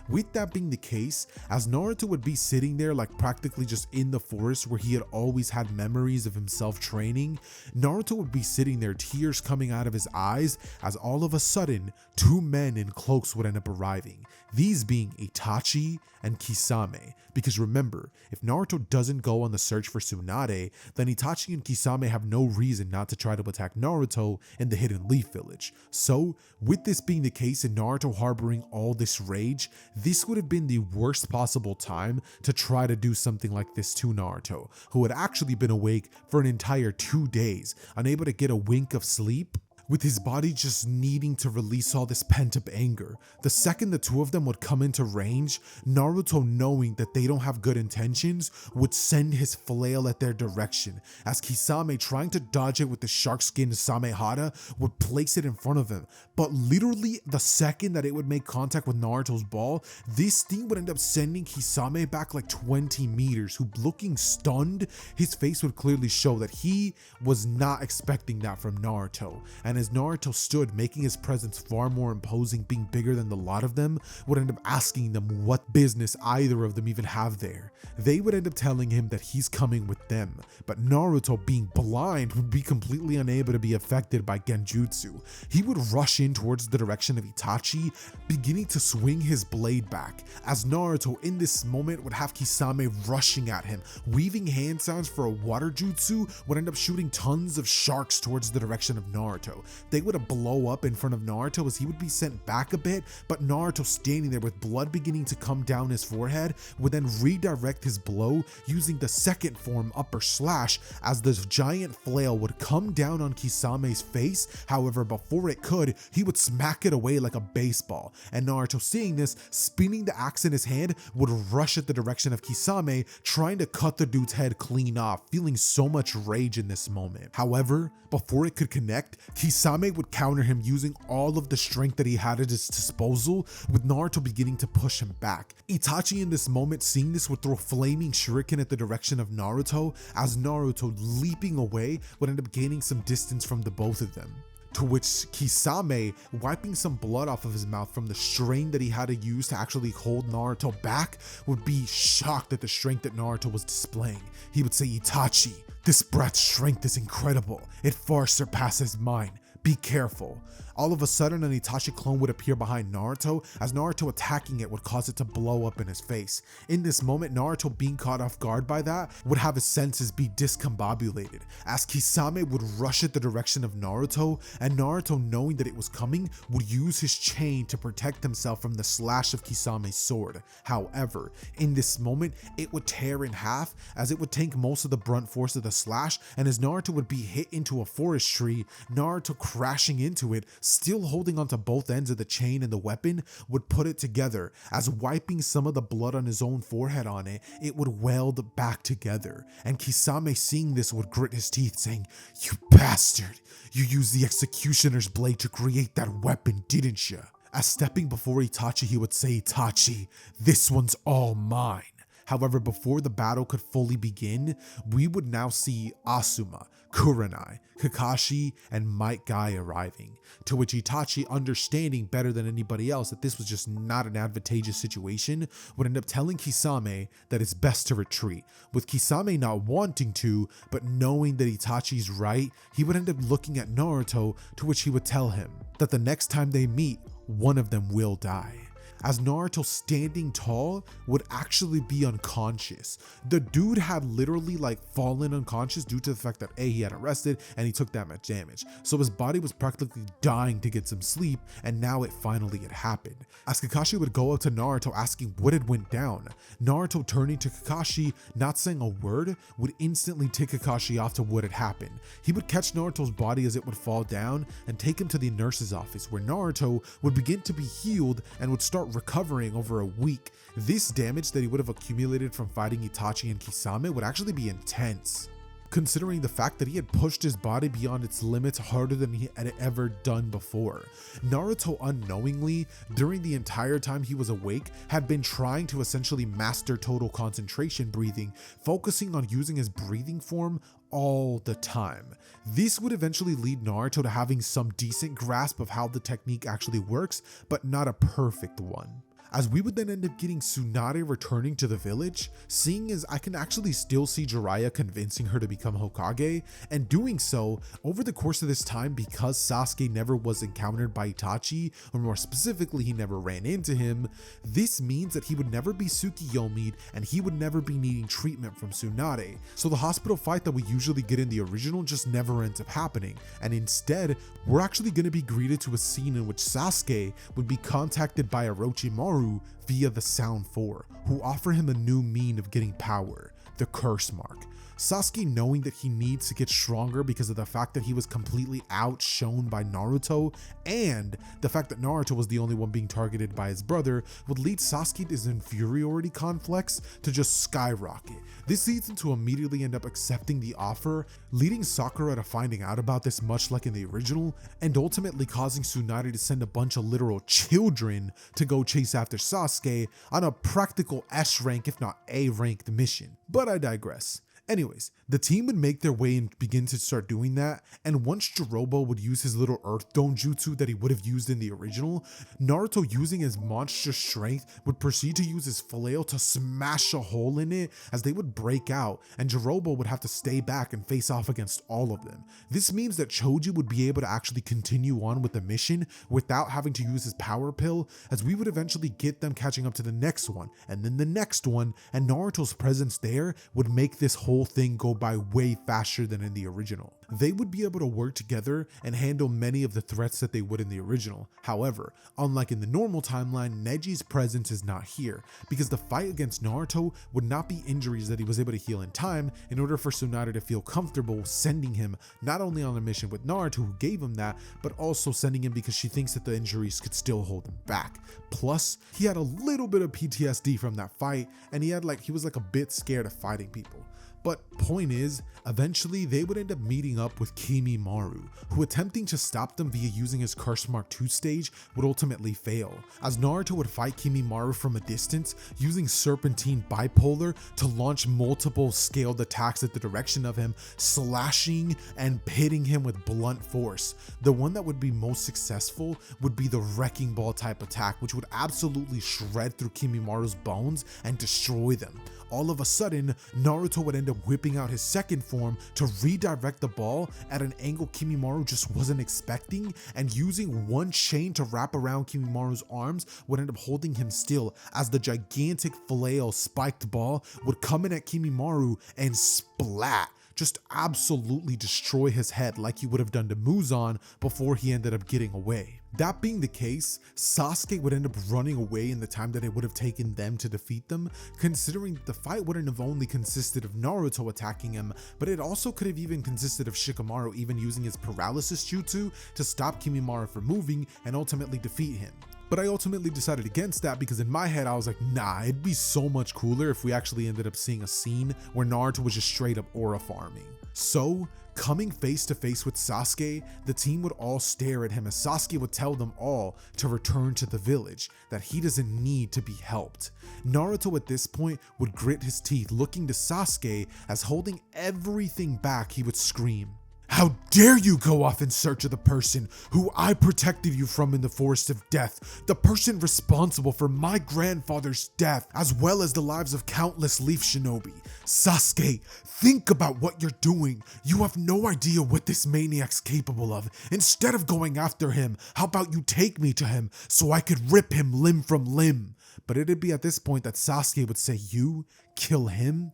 With that being the case, as Naruto would be sitting there like practically just in the forest where he had always had memories of himself training, Naruto would be sitting there, tears coming out of his eyes, as all of a sudden, 2 men in cloaks would end up arriving. These being Itachi and Kisame, because remember, if Naruto doesn't go on the search for Tsunade, then Itachi and Kisame have no reason not to try to attack Naruto in the Hidden Leaf Village. So, with this being the case and Naruto harboring all this rage, this would have been the worst possible time to try to do something like this to Naruto, who had actually been awake for an entire 2 days, unable to get a wink of sleep. with his body just needing to release all this pent-up anger. The second the two of them would come into range, Naruto, knowing that they don't have good intentions, would send his flail at their direction, as Kisame, trying to dodge it with the shark skin Samehada, would place it in front of him. But literally the second that it would make contact with Naruto's ball, this thing would end up sending Kisame back like 20 meters, who, looking stunned, his face would clearly show that he was not expecting that from Naruto. And as Naruto stood, making his presence far more imposing, being bigger than the lot of them, would end up asking them what business either of them even have there. They would end up telling him that he's coming with them, but Naruto, being blind, would be completely unable to be affected by genjutsu. He would rush in towards the direction of Itachi, beginning to swing his blade back, as Naruto in this moment would have Kisame rushing at him, weaving hand sounds for a water jutsu, would end up shooting tons of sharks towards the direction of Naruto. They would blow up in front of Naruto as he would be sent back a bit, but Naruto, standing there with blood beginning to come down his forehead, would then redirect his blow using the second form upper slash, as this giant flail would come down on Kisame's face. However, before it could, he would smack it away like a baseball, and Naruto, seeing this, spinning the axe in his hand, would rush at the direction of Kisame, trying to cut the dude's head clean off, feeling so much rage in this moment. However, before it could connect, Kisame would counter him using all of the strength that he had at his disposal, with Naruto beginning to push him back. Itachi in this moment, seeing this, would throw flaming shuriken at the direction of Naruto, as Naruto, leaping away, would end up gaining some distance from the both of them. To which Kisame, wiping some blood off of his mouth from the strain that he had to use to actually hold Naruto back, would be shocked at the strength that Naruto was displaying. He would say, "Itachi, this brat's strength is incredible. It far surpasses mine. Be careful." All of a sudden, an Itachi clone would appear behind Naruto, as Naruto attacking it would cause it to blow up in his face. In this moment, Naruto, being caught off guard by that, would have his senses be discombobulated, as Kisame would rush at the direction of Naruto, and Naruto, knowing that it was coming, would use his chain to protect himself from the slash of Kisame's sword. However, in this moment, it would tear in half, as it would tank most of the brunt force of the slash, and as Naruto would be hit into a forest tree, Naruto, crashing into it, still holding onto both ends of the chain and the weapon, would put it together, as wiping some of the blood on his own forehead on it, it would weld back together. And Kisame, seeing this, would grit his teeth, saying, "You bastard, you used the executioner's blade to create that weapon, didn't you?" As stepping before Itachi, he would say, "Itachi, this one's all mine." However, before the battle could fully begin, we would now see Asuma, Kurenai, Kakashi, and Might Guy arriving, to which Itachi, understanding better than anybody else that this was just not an advantageous situation, would end up telling Kisame that it's best to retreat. With Kisame not wanting to, but knowing that Itachi's right, he would end up looking at Naruto, to which he would tell him that the next time they meet, one of them will die. As Naruto, standing tall, would actually be unconscious. The dude had literally fallen unconscious due to the fact that A, he had arrested and he took that much damage. So his body was practically dying to get some sleep, and now it finally had happened. As Kakashi would go up to Naruto asking what had went down, Naruto, turning to Kakashi, not saying a word, would instantly take Kakashi off to what had happened. He would catch Naruto's body as it would fall down and take him to the nurse's office, where Naruto would begin to be healed and would start recovering over a week. This damage that he would have accumulated from fighting Itachi and Kisame would actually be intense, considering the fact that he had pushed his body beyond its limits harder than he had ever done before. Naruto, unknowingly, during the entire time he was awake, had been trying to essentially master total concentration breathing, focusing on using his breathing form all the time. This would eventually lead Naruto to having some decent grasp of how the technique actually works, but not a perfect one. As we would then end up getting Tsunade returning to the village, seeing as I can actually still see Jiraiya convincing her to become Hokage, and doing so over the course of this time because Sasuke never was encountered by Itachi, or more specifically, he never ran into him. This means that he would never be Tsukiyomi'd, and he would never be needing treatment from Tsunade. So the hospital fight that we usually get in the original just never ends up happening, and instead, we're actually going to be greeted to a scene in which Sasuke would be contacted by Orochimaru via the Sound Four, who offer him a new mean of getting power, the curse mark. Sasuke, knowing that he needs to get stronger because of the fact that he was completely outshone by Naruto and the fact that Naruto was the only one being targeted by his brother, would lead Sasuke's inferiority complex to just skyrocket. This leads him to immediately end up accepting the offer, leading Sakura to finding out about this much like in the original, and ultimately causing Tsunade to send a bunch of literal children to go chase after Sasuke on a practical S rank if not A ranked mission. But I digress. Anyways, the team would make their way and begin to start doing that, and once Jirobo would use his little earth dome jutsu that he would have used in the original, Naruto, using his monster strength, would proceed to use his flail to smash a hole in it as they would break out, and Jirobo would have to stay back and face off against all of them. This means that Choji would be able to actually continue on with the mission without having to use his power pill, as we would eventually get them catching up to the next one, and then the next one, and Naruto's presence there would make this whole thing go by way faster than in the original. They would be able to work together and handle many of the threats that they would in the original. However, unlike in the normal timeline, Neji's presence is not here, because the fight against Naruto would not be injuries that he was able to heal in time in order for Tsunade to feel comfortable sending him not only on a mission with Naruto, who gave him that, but also sending him because she thinks that the injuries could still hold him back. Plus, he had a little bit of PTSD from that fight, and he was a bit scared of fighting people. But point is, eventually they would end up meeting up with Kimimaro, who, attempting to stop them via using his Curse Mark 2 stage, would ultimately fail, as Naruto would fight Kimimaro from a distance, using Serpentine Bipolar to launch multiple scaled attacks at the direction of him, slashing and hitting him with blunt force. The one that would be most successful would be the Wrecking Ball type attack, which would absolutely shred through Kimimaro's bones and destroy them. All of a sudden, Naruto would end up whipping out his second form to redirect the ball at an angle Kimimaro just wasn't expecting, and using one chain to wrap around Kimimaro's arms would end up holding him still, as the gigantic flail spiked ball would come in at Kimimaro and splat, just absolutely destroy his head like he would have done to Muzan before he ended up getting away. That being the case, Sasuke would end up running away in the time that it would have taken them to defeat them, considering that the fight wouldn't have only consisted of Naruto attacking him, but it also could have even consisted of Shikamaru even using his paralysis jutsu to stop Kimimaro from moving and ultimately defeat him. But I ultimately decided against that because in my head I was like, nah, it'd be so much cooler if we actually ended up seeing a scene where Naruto was just straight up aura farming. So, coming face to face with Sasuke, the team would all stare at him as Sasuke would tell them all to return to the village, that he doesn't need to be helped. Naruto at this point would grit his teeth, looking to Sasuke as, holding everything back, he would scream, "How dare you go off in search of the person who I protected you from in the Forest of Death, the person responsible for my grandfather's death, as well as the lives of countless Leaf Shinobi. Sasuke, think about what you're doing. You have no idea what this maniac's capable of. Instead of going after him, how about you take me to him so I could rip him limb from limb?" But it'd be at this point that Sasuke would say, "You kill him?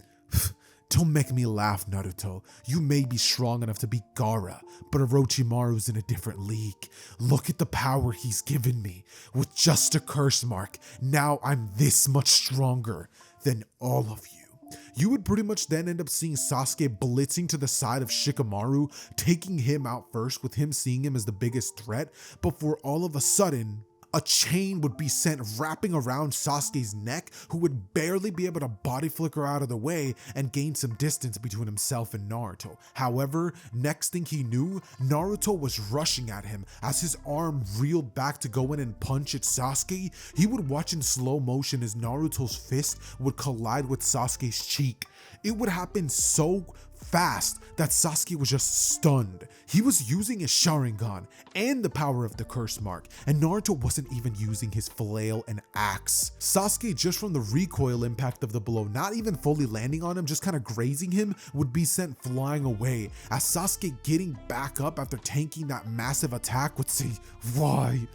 Don't make me laugh, Naruto. You may be strong enough to beat Gaara, but Orochimaru's in a different league. Look at the power he's given me. With just a curse mark, now I'm this much stronger than all of you." You would pretty much then end up seeing Sasuke blitzing to the side of Shikamaru, taking him out first, with him seeing him as the biggest threat, before all of a sudden, a chain would be sent wrapping around Sasuke's neck, who would barely be able to body flicker out of the way and gain some distance between himself and Naruto. However, next thing he knew, Naruto was rushing at him. As his arm reeled back to go in and punch at Sasuke, he would watch in slow motion as Naruto's fist would collide with Sasuke's cheek. It would happen so fast that Sasuke was just stunned. He was using his Sharingan and the power of the curse mark, and Naruto wasn't even using his flail and axe. Sasuke, just from the recoil impact of the blow, not even fully landing on him, just kind of grazing him, would be sent flying away, as Sasuke, getting back up after tanking that massive attack, would say, Why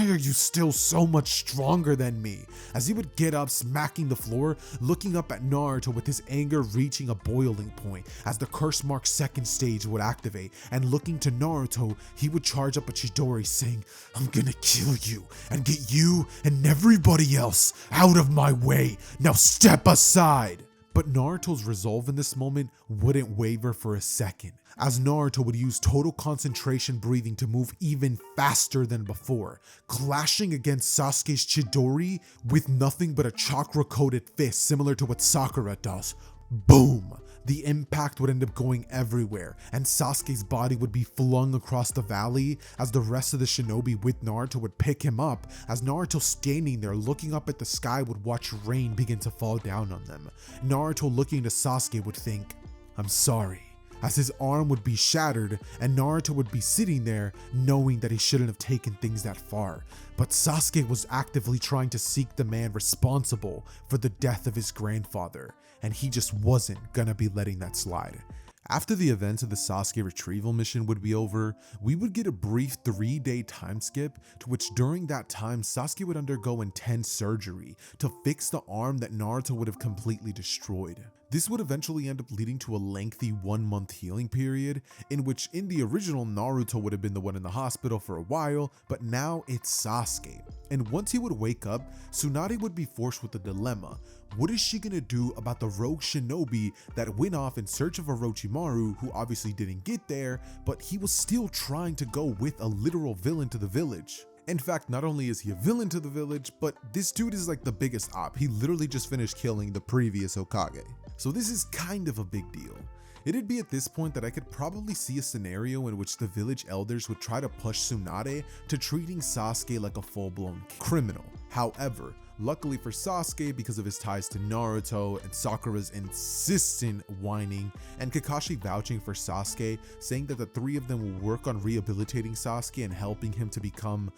are you still so much stronger than me?" As he would get up, smacking the floor, looking up at Naruto with his anger reaching a boiling point, as the curse mark second stage would activate, and looking to Naruto, he would charge up a Chidori saying, "I'm gonna kill you and get you and everybody else out of my way. Now step aside." But Naruto's resolve in this moment wouldn't waver for a second, as Naruto would use total concentration breathing to move even faster than before, clashing against Sasuke's Chidori with nothing but a chakra-coated fist similar to what Sakura does. Boom! The impact would end up going everywhere, and Sasuke's body would be flung across the valley as the rest of the shinobi with Naruto would pick him up, as Naruto standing there looking up at the sky would watch rain begin to fall down on them. Naruto looking to Sasuke would think, "I'm sorry," as his arm would be shattered and Naruto would be sitting there knowing that he shouldn't have taken things that far. But Sasuke was actively trying to seek the man responsible for the death of his grandfather, and he just wasn't gonna be letting that slide. After the events of the Sasuke retrieval mission would be over, we would get a brief 3-day time skip to which during that time Sasuke would undergo intense surgery to fix the arm that Naruto would have completely destroyed. This would eventually end up leading to a lengthy 1-month healing period, in which in the original Naruto would have been the one in the hospital for a while, but now it's Sasuke. And once he would wake up, Tsunade would be forced with a dilemma. What is she gonna do about the rogue shinobi that went off in search of Orochimaru, who obviously didn't get there, but he was still trying to go with a literal villain to the village? In fact, not only is he a villain to the village, but this dude is like the biggest op. He literally just finished killing the previous Hokage. So this is kind of a big deal. It'd be at this point that I could probably see a scenario in which the village elders would try to push Tsunade to treating Sasuke like a full-blown criminal. However, luckily for Sasuke, because of his ties to Naruto and Sakura's insistent whining and Kakashi vouching for Sasuke, saying that the three of them will work on rehabilitating Sasuke and helping him to become,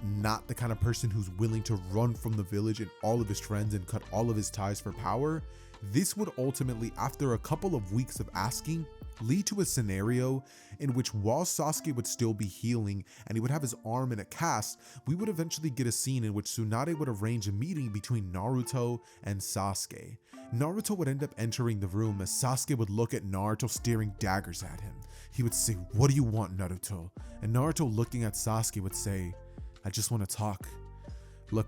not the kind of person who's willing to run from the village and all of his friends and cut all of his ties for power, this would ultimately, after a couple of weeks of asking, lead to a scenario in which while Sasuke would still be healing and he would have his arm in a cast, we would eventually get a scene in which Tsunade would arrange a meeting between Naruto and Sasuke. Naruto would end up entering the room as Sasuke would look at Naruto staring daggers at him. He would say, "What do you want, Naruto?" And Naruto looking at Sasuke would say, "I just want to talk. Look,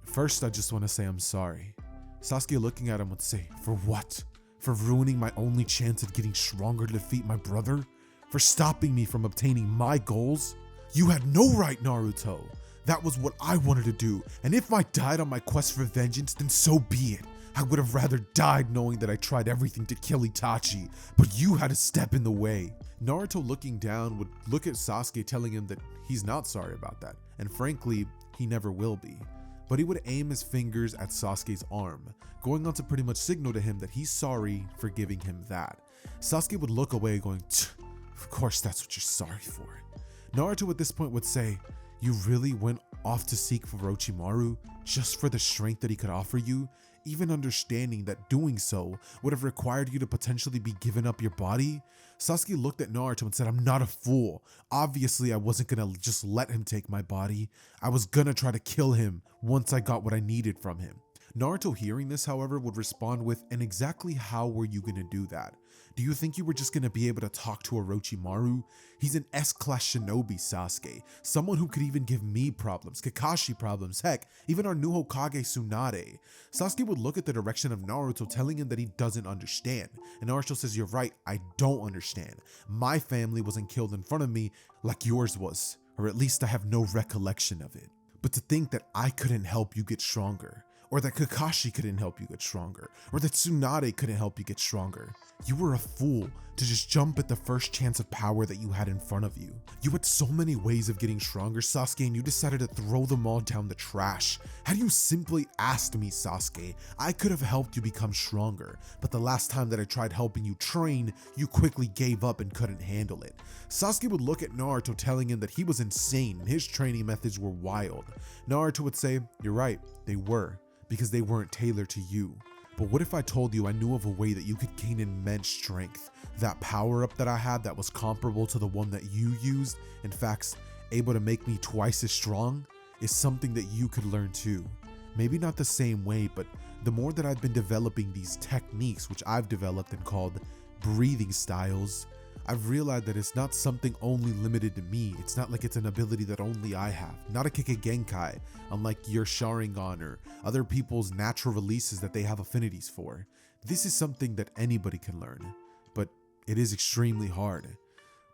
first I just want to say I'm sorry." Sasuke looking at him would say, "For what? For ruining my only chance at getting stronger to defeat my brother? For stopping me from obtaining my goals? You had no right, Naruto. That was what I wanted to do, and if I died on my quest for vengeance, then so be it. I would have rather died knowing that I tried everything to kill Itachi, but you had to step in the way." Naruto looking down would look at Sasuke telling him that he's not sorry about that, and frankly, he never will be. But he would aim his fingers at Sasuke's arm, going on to pretty much signal to him that he's sorry for giving him that. Sasuke would look away going, "Of course that's what you're sorry for." Naruto at this point would say, "You really went off to seek for Orochimaru just for the strength that he could offer you, even understanding that doing so would have required you to potentially be giving up your body?" Sasuke looked at Naruto and said, "I'm not a fool. Obviously I wasn't gonna just let him take my body. I was gonna try to kill him once I got what I needed from him." Naruto hearing this, however, would respond with, "And exactly how were you gonna do that? Do you think you were just gonna be able to talk to Orochimaru? He's an S-class shinobi, Sasuke. Someone who could even give me problems, Kakashi problems, heck, even our new Hokage Tsunade." Sasuke would look at the direction of Naruto, telling him that he doesn't understand. And Naruto says, "You're right, I don't understand. My family wasn't killed in front of me like yours was, or at least I have no recollection of it. But to think that I couldn't help you get stronger, or that Kakashi couldn't help you get stronger, or that Tsunade couldn't help you get stronger. You were a fool to just jump at the first chance of power that you had in front of you. You had so many ways of getting stronger, Sasuke, and you decided to throw them all down the trash. Had you simply asked me, Sasuke, I could have helped you become stronger, but the last time that I tried helping you train, you quickly gave up and couldn't handle it." Sasuke would look at Naruto, telling him that he was insane and his training methods were wild. Naruto would say, "You're right, they were, because they weren't tailored to you. But what if I told you I knew of a way that you could gain immense strength? That power up that I had that was comparable to the one that you used, in fact, able to make me twice as strong, is something that you could learn too. Maybe not the same way, but the more that I've been developing these techniques, which I've developed and called breathing styles, I've realized that it's not something only limited to me. It's not like it's an ability that only I have. Not a Kikagenkai, unlike your Sharingan or other people's natural releases that they have affinities for. This is something that anybody can learn, but it is extremely hard.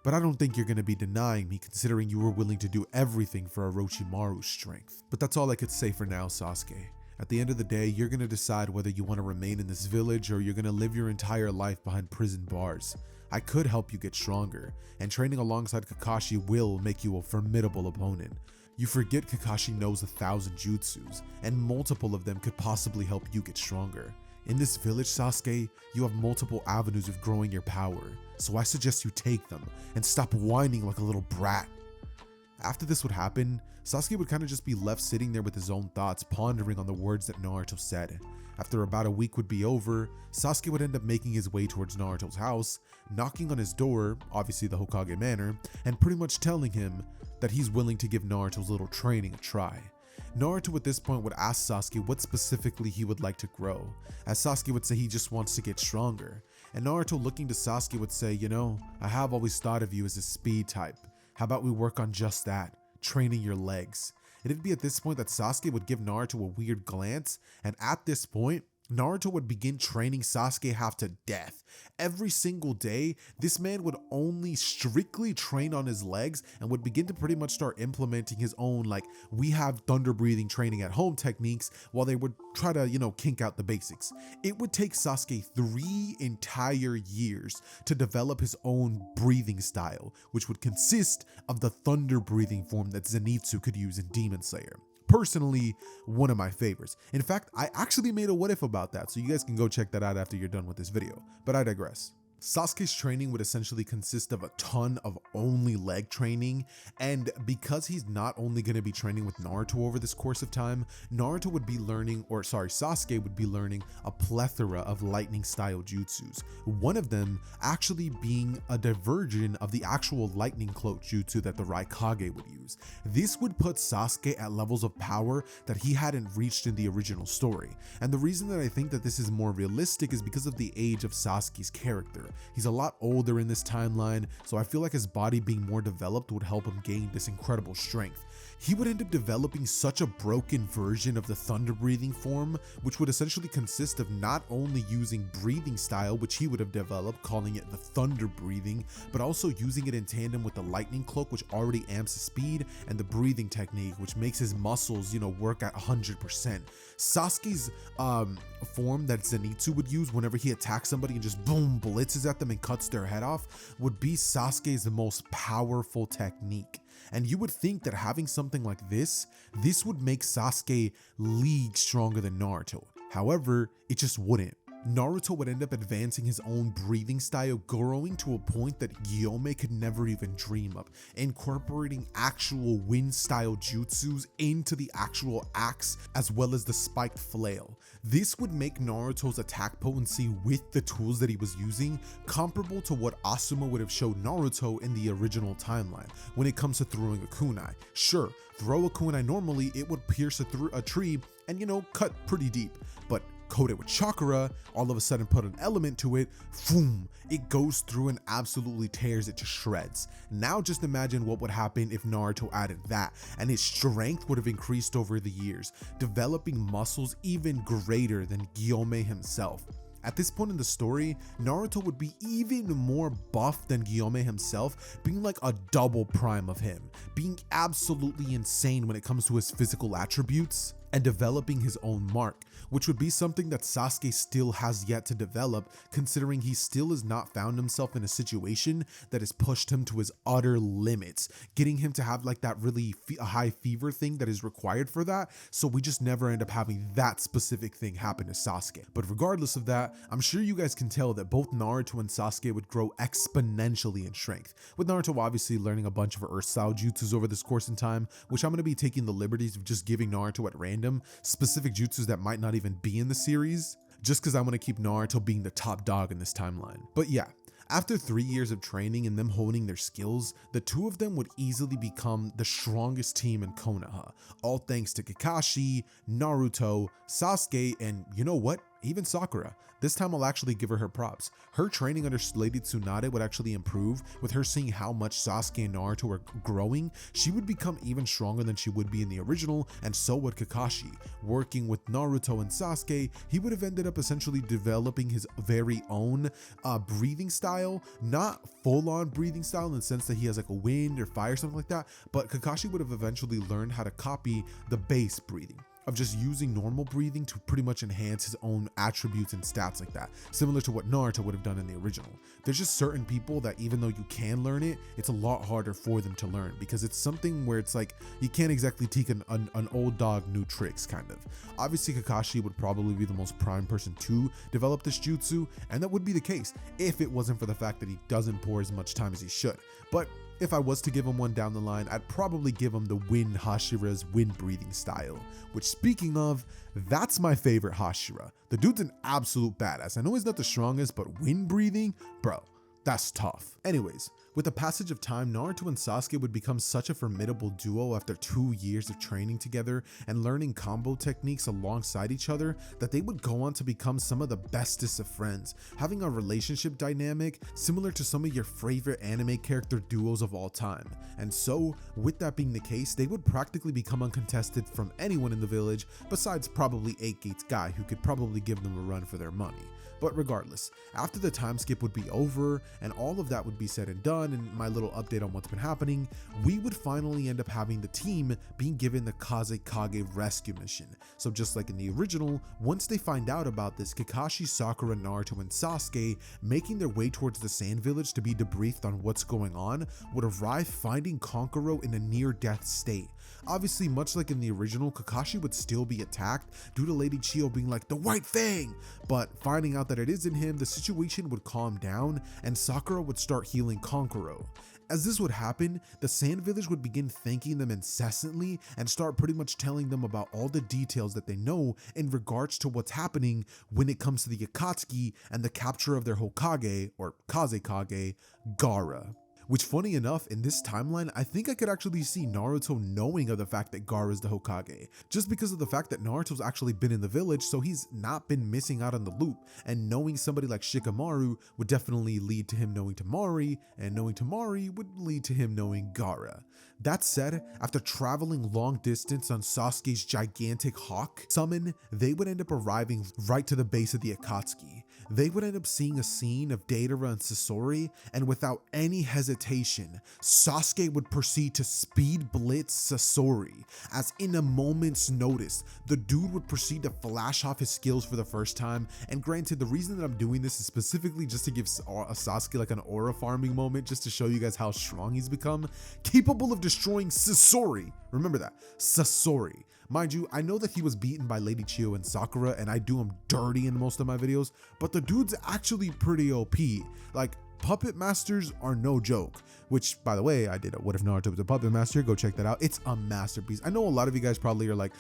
But I don't think you're going to be denying me considering you were willing to do everything for Orochimaru's strength. But that's all I could say for now, Sasuke. At the end of the day, you're going to decide whether you want to remain in this village or you're going to live your entire life behind prison bars. I could help you get stronger, and training alongside Kakashi will make you a formidable opponent. You forget Kakashi knows 1,000 jutsus, and multiple of them could possibly help you get stronger. In this village, Sasuke, you have multiple avenues of growing your power, so I suggest you take them and stop whining like a little brat. After this would happen, Sasuke would kind of just be left sitting there with his own thoughts, pondering on the words that Naruto said. After about a week would be over, Sasuke would end up making his way towards Naruto's house, knocking on his door, obviously the Hokage manor, and pretty much telling him that he's willing to give Naruto's little training a try. Naruto at this point would ask Sasuke what specifically he would like to grow, as Sasuke would say he just wants to get stronger. And Naruto looking to Sasuke would say, you know, I have always thought of you as a speed type. How about we work on just that, training your legs? It'd be at this point that Sasuke would give Naruto a weird glance, and at this point, Naruto would begin training Sasuke half to death. Every single day, this man would only strictly train on his legs and would begin to pretty much start implementing his own, like, we have thunder breathing training at home techniques while they would try to, kink out the basics. It would take Sasuke 3 entire years to develop his own breathing style, which would consist of the thunder breathing form that Zenitsu could use in Demon Slayer. Personally, one of my favorites. In fact, I actually made a what if about that, so you guys can go check that out after you're done with this video, but I digress. Sasuke's training would essentially consist of a ton of only leg training, and because he's not only going to be training with Naruto over this course of time, Sasuke would be learning a plethora of lightning style jutsus, one of them actually being a diversion of the actual lightning cloak jutsu that the Raikage would use. This would put Sasuke at levels of power that he hadn't reached in the original story, and the reason that I think that this is more realistic is because of the age of Sasuke's character. He's a lot older in this timeline, so I feel like his body being more developed would help him gain this incredible strength. He would end up developing such a broken version of the thunder breathing form, which would essentially consist of not only using breathing style, which he would have developed, calling it the thunder breathing, but also using it in tandem with the lightning cloak, which already amps his speed, and the breathing technique, which makes his muscles, work at 100%. Sasuke's form that Zenitsu would use whenever he attacks somebody and just boom, blitzes at them and cuts their head off, would be Sasuke's most powerful technique. And you would think that having something like this would make Sasuke leagues stronger than Naruto. However, it just wouldn't. Naruto would end up advancing his own breathing style, growing to a point that Gyome could never even dream of, incorporating actual wind style jutsus into the actual axe as well as the spiked flail. This would make Naruto's attack potency with the tools that he was using comparable to what Asuma would have showed Naruto in the original timeline when it comes to throwing a kunai. Sure, throw a kunai normally, it would pierce a tree and cut pretty deep, but coat it with chakra, all of a sudden put an element to it, boom, it goes through and absolutely tears it to shreds. Now just imagine what would happen if Naruto added that, and his strength would have increased over the years, developing muscles even greater than Gyome himself. At this point in the story, Naruto would be even more buff than Gyome himself, being like a double prime of him, being absolutely insane when it comes to his physical attributes, and developing his own mark, which would be something that Sasuke still has yet to develop, considering he still has not found himself in a situation that has pushed him to his utter limits, getting him to have like that really high fever thing that is required for that, so we just never end up having that specific thing happen to Sasuke. But regardless of that, I'm sure you guys can tell that both Naruto and Sasuke would grow exponentially in strength, with Naruto obviously learning a bunch of Earth style jutsus over this course in time, which I'm going to be taking the liberties of just giving Naruto at random specific jutsus that might not even be in the series, just because I want to keep Naruto being the top dog in this timeline. But yeah, after 3 years of training and them honing their skills, the two of them would easily become the strongest team in Konoha, all thanks to Kakashi, Naruto, Sasuke, and you know what? even Sakura. This time I'll actually give her props. Her training under Lady Tsunade would actually improve with her seeing how much Sasuke and Naruto are growing. She would become even stronger than she would be in the original, and so would Kakashi. Working with Naruto and Sasuke, he would have ended up essentially developing his very own breathing style, not full-on breathing style in the sense that he has like a wind or fire, something like that, but Kakashi would have eventually learned how to copy the base breathing of just using normal breathing to pretty much enhance his own attributes and stats like that, similar to what Naruto would have done in the original. There's just certain people that even though you can learn it, it's a lot harder for them to learn because it's something where it's like you can't exactly teach an old dog new tricks, kind of. Obviously Kakashi would probably be the most prime person to develop this jutsu, and that would be the case if it wasn't for the fact that he doesn't pour as much time as he should. But if I was to give him one down the line, I'd probably give him the Wind Hashira's wind breathing style, which, speaking of, that's my favorite Hashira. The dude's an absolute badass. I know he's not the strongest, but wind breathing, bro, that's tough. Anyways, with the passage of time, Naruto and Sasuke would become such a formidable duo after 2 years of training together and learning combo techniques alongside each other that they would go on to become some of the bestest of friends, having a relationship dynamic similar to some of your favorite anime character duos of all time. And so, with that being the case, they would practically become uncontested from anyone in the village besides probably 8 Gates Guy, who could probably give them a run for their money. But regardless, after the time skip would be over and all of that would be said and done and my little update on what's been happening, we would finally end up having the team being given the Kazekage rescue mission. So just like in the original, once they find out about this, Kakashi, Sakura, Naruto, and Sasuke, making their way towards the Sand Village to be debriefed on what's going on, would arrive finding Kankuro in a near-death state. Obviously, much like in the original, Kakashi would still be attacked due to Lady Chiyo being like, the white thing, but finding out that it isn't him, the situation would calm down and Sakura would start healing Kankuro. As this would happen, the Sand Village would begin thanking them incessantly and start pretty much telling them about all the details that they know in regards to what's happening when it comes to the Akatsuki and the capture of their Hokage, or Kazekage, Gaara. Which, funny enough, in this timeline, I think I could actually see Naruto knowing of the fact that Gaara is the Hokage, just because of the fact that Naruto's actually been in the village, so he's not been missing out on the loop, and knowing somebody like Shikamaru would definitely lead to him knowing Temari, and knowing Temari would lead to him knowing Gaara. That said, after traveling long distance on Sasuke's gigantic hawk summon, they would end up arriving right to the base of the Akatsuki. They would end up seeing a scene of Deidara and Sasori, and without any hesitation, Sasuke would proceed to speed blitz Sasori, as in a moment's notice, the dude would proceed to flash off his skills for the first time. And granted, the reason that I'm doing this is specifically just to give Sasuke like an aura farming moment, just to show you guys how strong he's become, capable of destroying Sasori. Remember that, Sasori. Mind you, I know that he was beaten by Lady Chiyo and Sakura, and I do him dirty in most of my videos, but the dude's actually pretty OP. Like, puppet masters are no joke, which, by the way, I did a What If Naruto Was a Puppet Master? Go check that out. It's a masterpiece. I know a lot of you guys probably are like,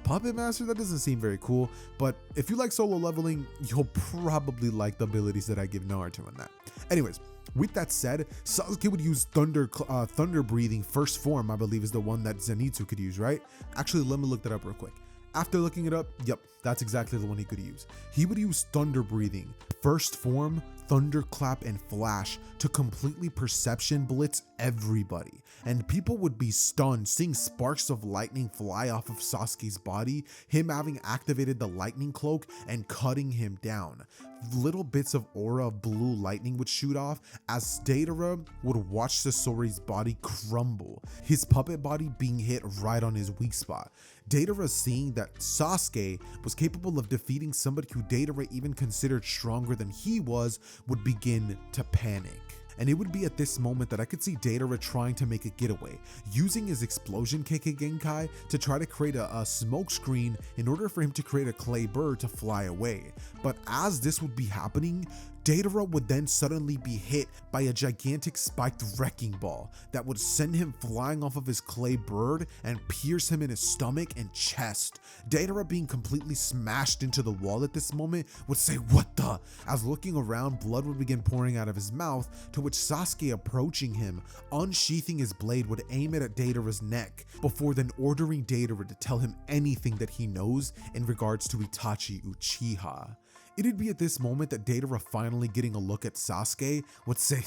puppet master? That doesn't seem very cool, but if you like solo leveling, you'll probably like the abilities that I give Naruto in that. Anyways, with that said, Sasuke would use thunder breathing first form, I believe is the one that Zenitsu could use, right? Actually, let me look that up real quick. After looking it up, yep, that's exactly the one he could use. He would use thunder breathing, first form, thunderclap, and flash to completely perception blitz everybody. And people would be stunned seeing sparks of lightning fly off of Sasuke's body, him having activated the lightning cloak and cutting him down. Little bits of aura of blue lightning would shoot off as Deidara would watch Sasori's body crumble, his puppet body being hit right on his weak spot. Deidara, seeing that Sasuke was capable of defeating somebody who Deidara even considered stronger than he was, would begin to panic. And it would be at this moment that I could see Deidara trying to make a getaway, using his explosion Kekkei Genkai to try to create a smoke screen in order for him to create a clay bird to fly away. But as this would be happening, Deidara would then suddenly be hit by a gigantic spiked wrecking ball that would send him flying off of his clay bird and pierce him in his stomach and chest. Deidara, being completely smashed into the wall at this moment, would say, "What the?" As looking around, blood would begin pouring out of his mouth, to which Sasuke, approaching him, unsheathing his blade, would aim it at Deidara's neck, before then ordering Deidara to tell him anything that he knows in regards to Itachi Uchiha. It'd be at this moment that Deidara, finally getting a look at Sasuke, would say,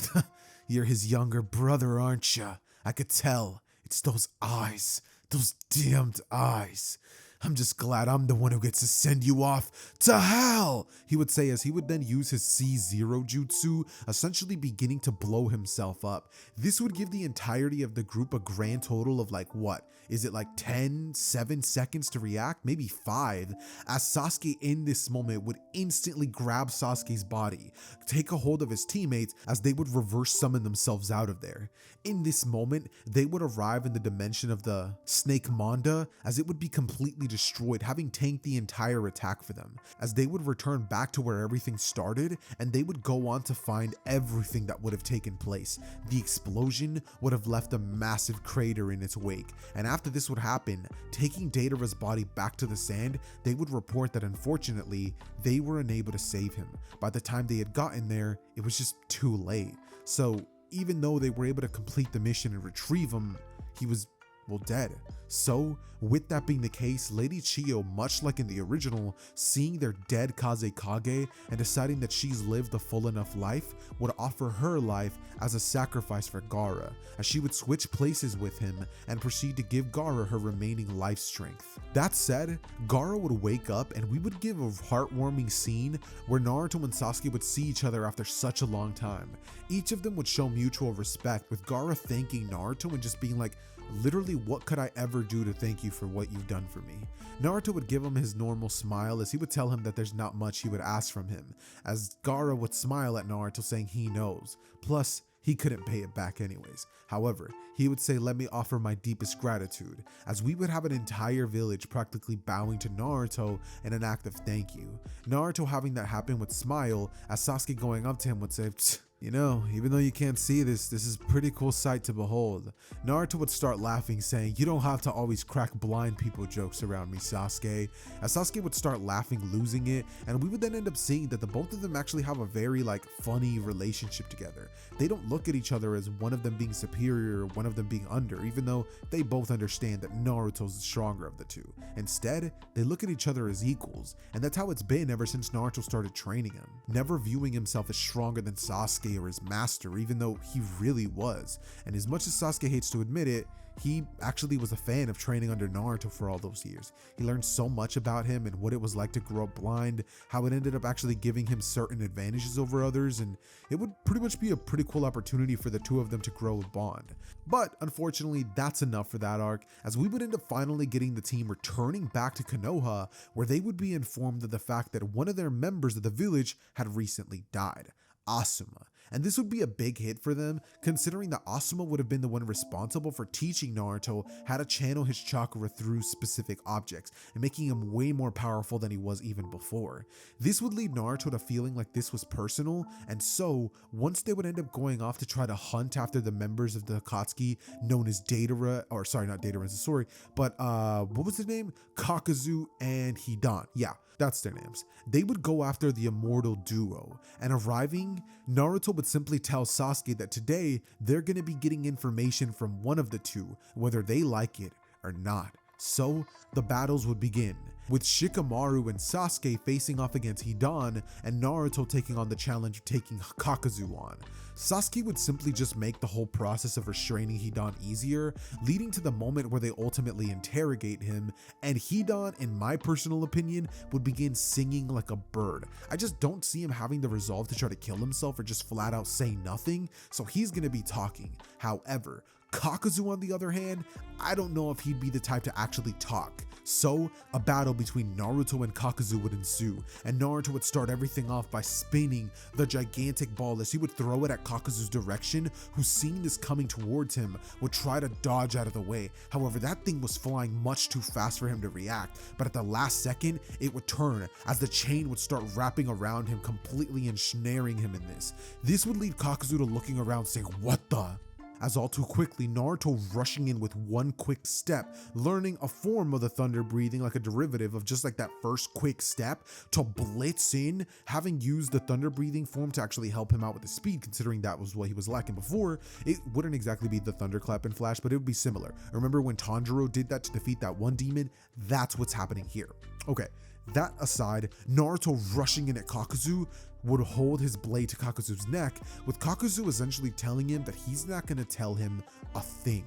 "You're his younger brother, aren't ya? I could tell. It's those eyes. Those damned eyes. I'm just glad I'm the one who gets to send you off to hell," he would say, as he would then use his C0 jutsu, essentially beginning to blow himself up. This would give the entirety of the group a grand total of like, what? Is it like 10, 7 seconds to react? Maybe 5, as Sasuke in this moment would instantly grab Sasuke's body, take a hold of his teammates as they would reverse summon themselves out of there. In this moment, they would arrive in the dimension of the Snake Manda, as it would be completely destroyed, having tanked the entire attack for them, as they would return back to where everything started, and they would go on to find everything that would have taken place. The explosion would have left a massive crater in its wake, and after this would happen, taking Deidara's body back to the sand, they would report that unfortunately, they were unable to save him. By the time they had gotten there, it was just too late. So even though they were able to complete the mission and retrieve him, he was, well, dead. So, with that being the case, Lady Chiyo, much like in the original, seeing their dead Kazekage and deciding that she's lived a full enough life, would offer her life as a sacrifice for Gaara, as she would switch places with him and proceed to give Gaara her remaining life strength. That said, Gaara would wake up and we would give a heartwarming scene where Naruto and Sasuke would see each other after such a long time. Each of them would show mutual respect, with Gaara thanking Naruto and just being like, "Literally, what could I ever do to thank you for what you've done for me?" Naruto would give him his normal smile, as he would tell him that there's not much he would ask from him, as Gaara would smile at Naruto, saying he knows. Plus, he couldn't pay it back anyways. However, he would say, "Let me offer my deepest gratitude," as we would have an entire village practically bowing to Naruto in an act of thank you. Naruto having that happen would smile, as Sasuke going up to him would say, "You know, even though you can't see this is a pretty cool sight to behold." Naruto would start laughing, saying, "You don't have to always crack blind people jokes around me, Sasuke." As Sasuke would start laughing, losing it, and we would then end up seeing that the both of them actually have a very funny relationship together. They don't look at each other as one of them being superior or one of them being under, even though they both understand that Naruto's the stronger of the two. Instead, they look at each other as equals, and that's how it's been ever since Naruto started training him, never viewing himself as stronger than Sasuke or his master, even though he really was. And as much as Sasuke hates to admit it, he actually was a fan of training under Naruto for all those years. He learned so much about him and what it was like to grow up blind, how it ended up actually giving him certain advantages over others, and it would pretty much be a pretty cool opportunity for the two of them to grow a bond. But unfortunately, that's enough for that arc, as we would end up finally getting the team returning back to Konoha, where they would be informed of the fact that one of their members of the village had recently died, Asuma. And this would be a big hit for them, considering that Asuma would have been the one responsible for teaching Naruto how to channel his chakra through specific objects, and making him way more powerful than he was even before. This would lead Naruto to feeling like this was personal, and so, once they would end up going off to try to hunt after the members of the Akatsuki known as Deidara, or sorry, not Deidara, sorry, but what was the name? Kakazu and Hidan. Yeah, that's their names. They would go after the Immortal duo, and arriving, Naruto would simply tell Sasuke that today they're going to be getting information from one of the two, whether they like it or not. So the battles would begin, with Shikamaru and Sasuke facing off against Hidan, and Naruto taking on the challenge of taking Kakazu on. Sasuke would simply just make the whole process of restraining Hidan easier, leading to the moment where they ultimately interrogate him, and Hidan, in my personal opinion, would begin singing like a bird. I just don't see him having the resolve to try to kill himself or just flat out say nothing, so he's gonna be talking. However, Kakazu, on the other hand, I don't know if he'd be the type to actually talk. So, a battle between Naruto and Kakazu would ensue, and Naruto would start everything off by spinning the gigantic ball as he would throw it at Kakazu's direction, who, seeing this coming towards him, would try to dodge out of the way. However, that thing was flying much too fast for him to react, but at the last second, it would turn as the chain would start wrapping around him, completely ensnaring him in this. This would lead Kakazu to looking around saying, "What the?" As all too quickly, Naruto rushing in with one quick step, learning a form of the thunder breathing, like a derivative of just like that first quick step, to blitz in, having used the thunder breathing form to actually help him out with the speed, considering that was what he was lacking before. It wouldn't exactly be the thunderclap and flash, but it would be similar. Remember when Tanjiro did that to defeat that one demon? That's what's happening here. Okay. That aside, Naruto rushing in at Kakuzu would hold his blade to Kakuzu's neck, with Kakuzu essentially telling him that he's not going to tell him a thing.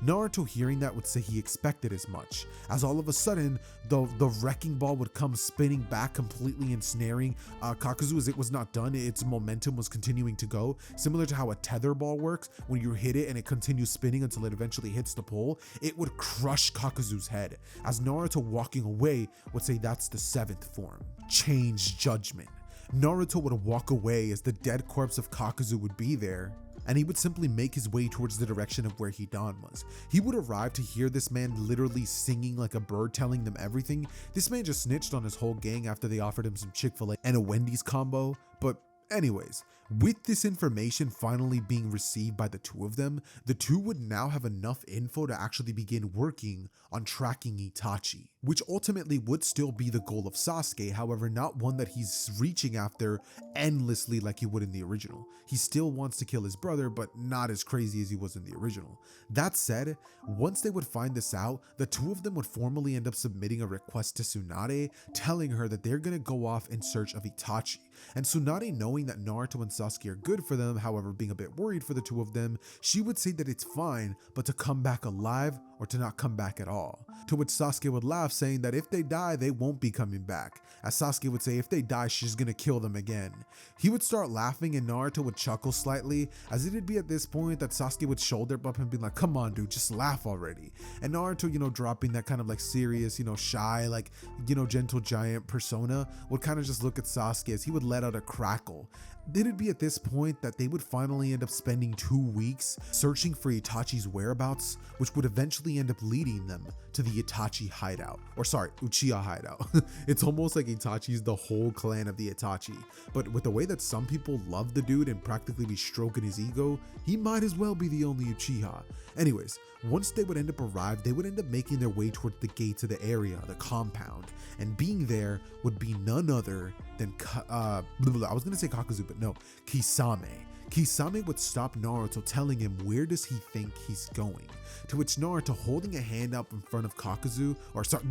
Naruto hearing that would say he expected as much, as all of a sudden the wrecking ball would come spinning back, completely ensnaring Kakuzu as it was not done. Its momentum was continuing to go, similar to how a tether ball works. When you hit it and it continues spinning until it eventually hits the pole, it would crush Kakuzu's head, as Naruto walking away would say that's the 7th form. Change judgment. Naruto would walk away as the dead corpse of Kakuzu would be there, and he would simply make his way towards the direction of where Hidan was. He would arrive to hear this man literally singing like a bird, telling them everything. This man just snitched on his whole gang after they offered him some Chick-fil-A and a Wendy's combo. But anyways, with this information finally being received by the two of them, the two would now have enough info to actually begin working on tracking Itachi, which ultimately would still be the goal of Sasuke, however not one that he's reaching after endlessly like he would in the original. He still wants to kill his brother, but not as crazy as he was in the original. That said, once they would find this out, the two of them would formally end up submitting a request to Tsunade, telling her that they're gonna go off in search of Itachi. And Tsunade, knowing that Naruto and Sasuke are good for them, however being a bit worried for the two of them, she would say that it's fine, but to come back alive or to not come back at all. To which Sasuke would laugh, saying that if they die, they won't be coming back. As Sasuke would say, if they die, she's gonna kill them again. He would start laughing and Naruto would chuckle slightly, as it'd be at this point that Sasuke would shoulder bump him and be like, come on dude, just laugh already. And Naruto, dropping that kind of like serious, shy, like, gentle giant persona, would kind of just look at Sasuke as he would let out a crackle. It'd be at this point that they would finally end up spending 2 weeks searching for Itachi's whereabouts, which would eventually end up leading them to the Itachi hideout, or sorry, Uchiha hideout. It's almost like Itachi's the whole clan of the Itachi, but with the way that some people love the dude and practically be stroking his ego, he might as well be the only Uchiha. Anyways, once they would end up arrive, they would end up making their way towards the gates of the area, the compound, and being there would be none other than I was gonna say Kakuzu, but no, Kisame. Kisame would stop Naruto, telling him where does he think he's going, to which Naruto, holding a hand up in front of Kakuzu, or sorry,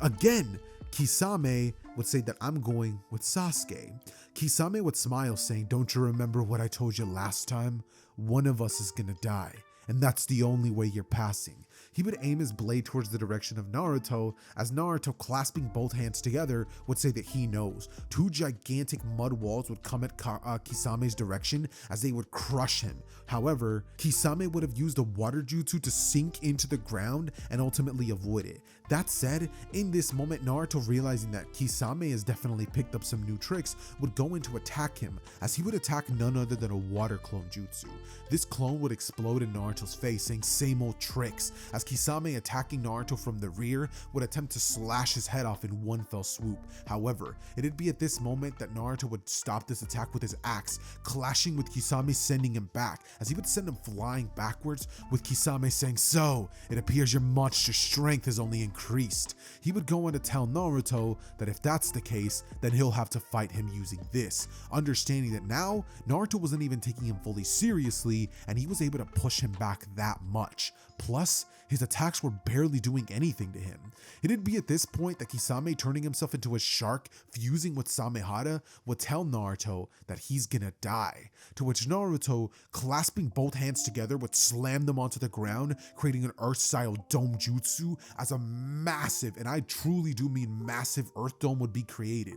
again, Kisame would say that I'm going with Sasuke. Kisame would smile, saying, don't you remember what I told you last time? One of us is gonna die, and that's the only way you're passing. He would aim his blade towards the direction of Naruto, as Naruto, clasping both hands together, would say that he knows. 2 gigantic mud walls would come at Kisame's direction as they would crush him. However, Kisame would have used a water jutsu to sink into the ground and ultimately avoid it. That said, in this moment, Naruto, realizing that Kisame has definitely picked up some new tricks, would go in to attack him, as he would attack none other than a water clone jutsu. This clone would explode in Naruto's face, saying same old tricks, as Kisame, attacking Naruto from the rear, would attempt to slash his head off in one fell swoop. However, it'd be at this moment that Naruto would stop this attack with his axe, clashing with Kisame, sending him back, as he would send him flying backwards, with Kisame saying, so, it appears your monster strength has only increased. He would go on to tell Naruto that if that's the case, then he'll have to fight him using this, understanding that now, Naruto wasn't even taking him fully seriously, and he was able to push him back that much. Plus, his attacks were barely doing anything to him. It'd be at this point that Kisame, turning himself into a shark, fusing with Samehada, would tell Naruto that he's gonna die, to which Naruto, clasping both hands together, would slam them onto the ground, creating an earth-style dome jutsu, as a massive, and I truly do mean massive, earth dome would be created.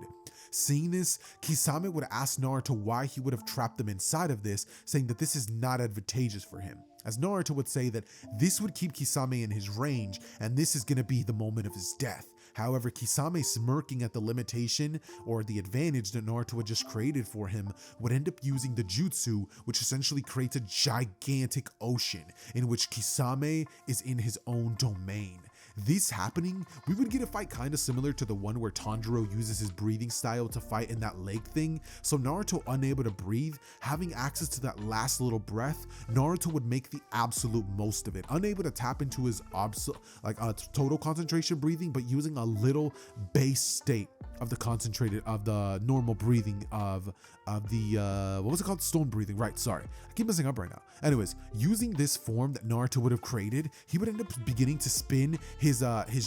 Seeing this, Kisame would ask Naruto why he would have trapped them inside of this, saying that this is not advantageous for him, as Naruto would say that this would keep Kisame in his range, and this is going to be the moment of his death. However, Kisame, smirking at the limitation or the advantage that Naruto had just created for him, would end up using the jutsu, which essentially creates a gigantic ocean in which Kisame is in his own domain. This happening, we would get a fight kind of similar to the one where Tanjiro uses his breathing style to fight in that lake thing. So Naruto, unable to breathe, having access to that last little breath, Naruto would make the absolute most of it, unable to tap into his total concentration breathing, but using a little base state normal breathing of the what was it called, stone breathing, right? Sorry, I keep messing up right now. Anyways, using this form that Naruto would have created, he would end up beginning to spin his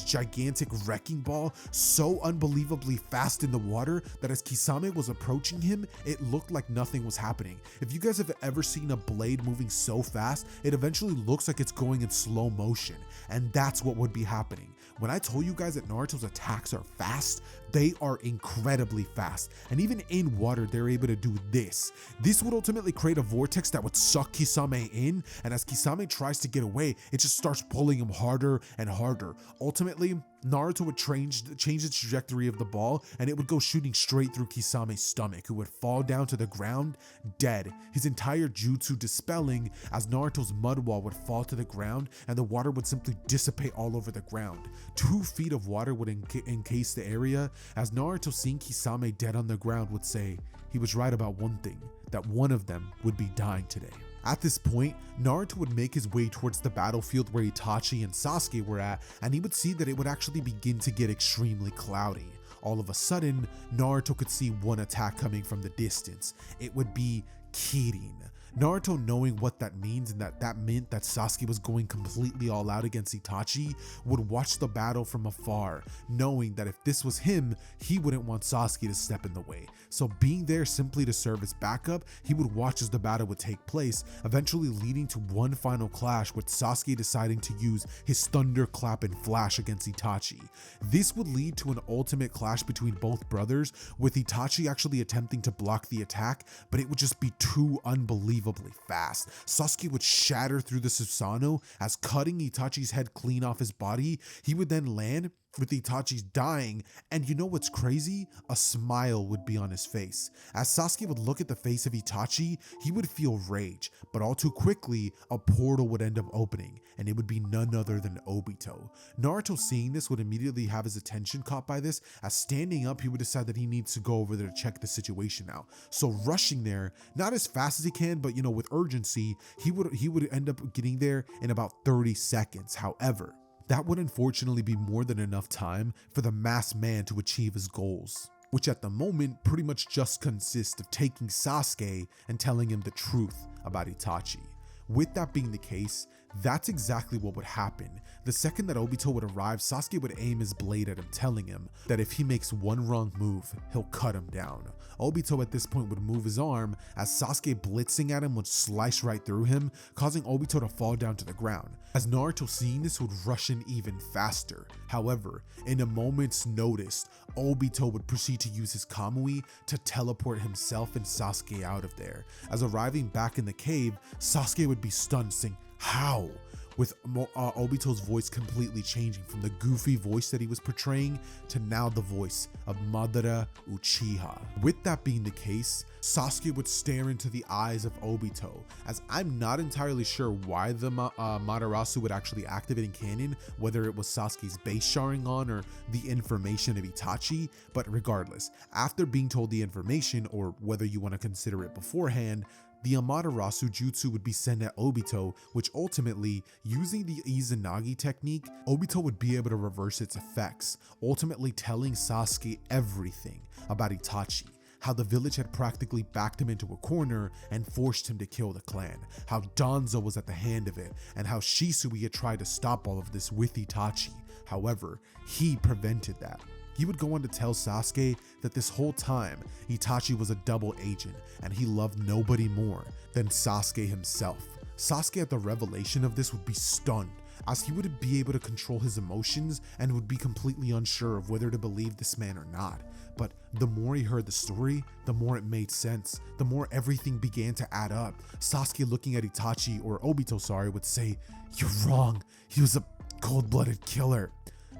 gigantic wrecking ball so unbelievably fast in the water that as Kisame was approaching him, it looked like nothing was happening. If you guys have ever seen a blade moving so fast, it eventually looks like it's going in slow motion, and that's what would be happening. When I told you guys that Naruto's attacks are fast, they are incredibly fast, and even in water they're able to do this. This would ultimately create a vortex that would suck Kisame in, and as Kisame tries to get away, it just starts pulling him harder and harder. Ultimately, Naruto would change the trajectory of the ball, and it would go shooting straight through Kisame's stomach, who would fall down to the ground dead, his entire jutsu dispelling as Naruto's mud wall would fall to the ground and the water would simply dissipate all over the ground. 2 feet of water would encase the area, as Naruto, seeing Kisame dead on the ground, would say he was right about one thing, that one of them would be dying today. At this point, Naruto would make his way towards the battlefield where Itachi and Sasuke were at, and he would see that it would actually begin to get extremely cloudy. All of a sudden, Naruto could see one attack coming from the distance. It would be Kirin. Naruto, knowing what that means and that meant that Sasuke was going completely all out against Itachi, would watch the battle from afar, knowing that if this was him, he wouldn't want Sasuke to step in the way. So being there simply to serve as backup, he would watch as the battle would take place, eventually leading to one final clash with Sasuke deciding to use his thunderclap and flash against Itachi. This would lead to an ultimate clash between both brothers, with Itachi actually attempting to block the attack, but it would just be too unbelievably fast. Sasuke would shatter through the Susanoo, as cutting Itachi's head clean off his body. He would then land with Itachi's dying, and you know what's crazy? A smile would be on his face. As Sasuke would look at the face of Itachi, he would feel rage, but all too quickly, a portal would end up opening, and it would be none other than Obito. Naruto, seeing this, would immediately have his attention caught by this, as standing up, he would decide that he needs to go over there to check the situation out. So rushing there, not as fast as he can, but with urgency, he would end up getting there in about 30 seconds. However, that would unfortunately be more than enough time for the masked man to achieve his goals, which at the moment pretty much just consist of taking Sasuke and telling him the truth about Itachi. With that being the case, that's exactly what would happen. The second that Obito would arrive, Sasuke would aim his blade at him, telling him that if he makes one wrong move, he'll cut him down. Obito at this point would move his arm, as Sasuke blitzing at him would slice right through him, causing Obito to fall down to the ground. As Naruto, seeing this, would rush in even faster. However, in a moment's notice, Obito would proceed to use his Kamui to teleport himself and Sasuke out of there. As arriving back in the cave, Sasuke would be stunned, saying, "How?" with Obito's voice completely changing from the goofy voice that he was portraying to now the voice of Madara Uchiha. With that being the case, Sasuke would stare into the eyes of Obito, as I'm not entirely sure why the Madarasu would actually activate in canon, whether it was Sasuke's base Sharingan or the information of Itachi, but regardless, after being told the information, or whether you want to consider it beforehand, the Amaterasu jutsu would be sent at Obito, which ultimately, using the Izanagi technique, Obito would be able to reverse its effects, ultimately telling Sasuke everything about Itachi. How the village had practically backed him into a corner and forced him to kill the clan, how Danzo was at the hand of it, and how Shisui had tried to stop all of this with Itachi. However, he prevented that. He would go on to tell Sasuke that this whole time, Itachi was a double agent and he loved nobody more than Sasuke himself. Sasuke, at the revelation of this, would be stunned, as he would be able to control his emotions and would be completely unsure of whether to believe this man or not. But the more he heard the story, the more it made sense, the more everything began to add up. Sasuke, looking at Itachi, or Obito, would say, "You're wrong, he was a cold-blooded killer."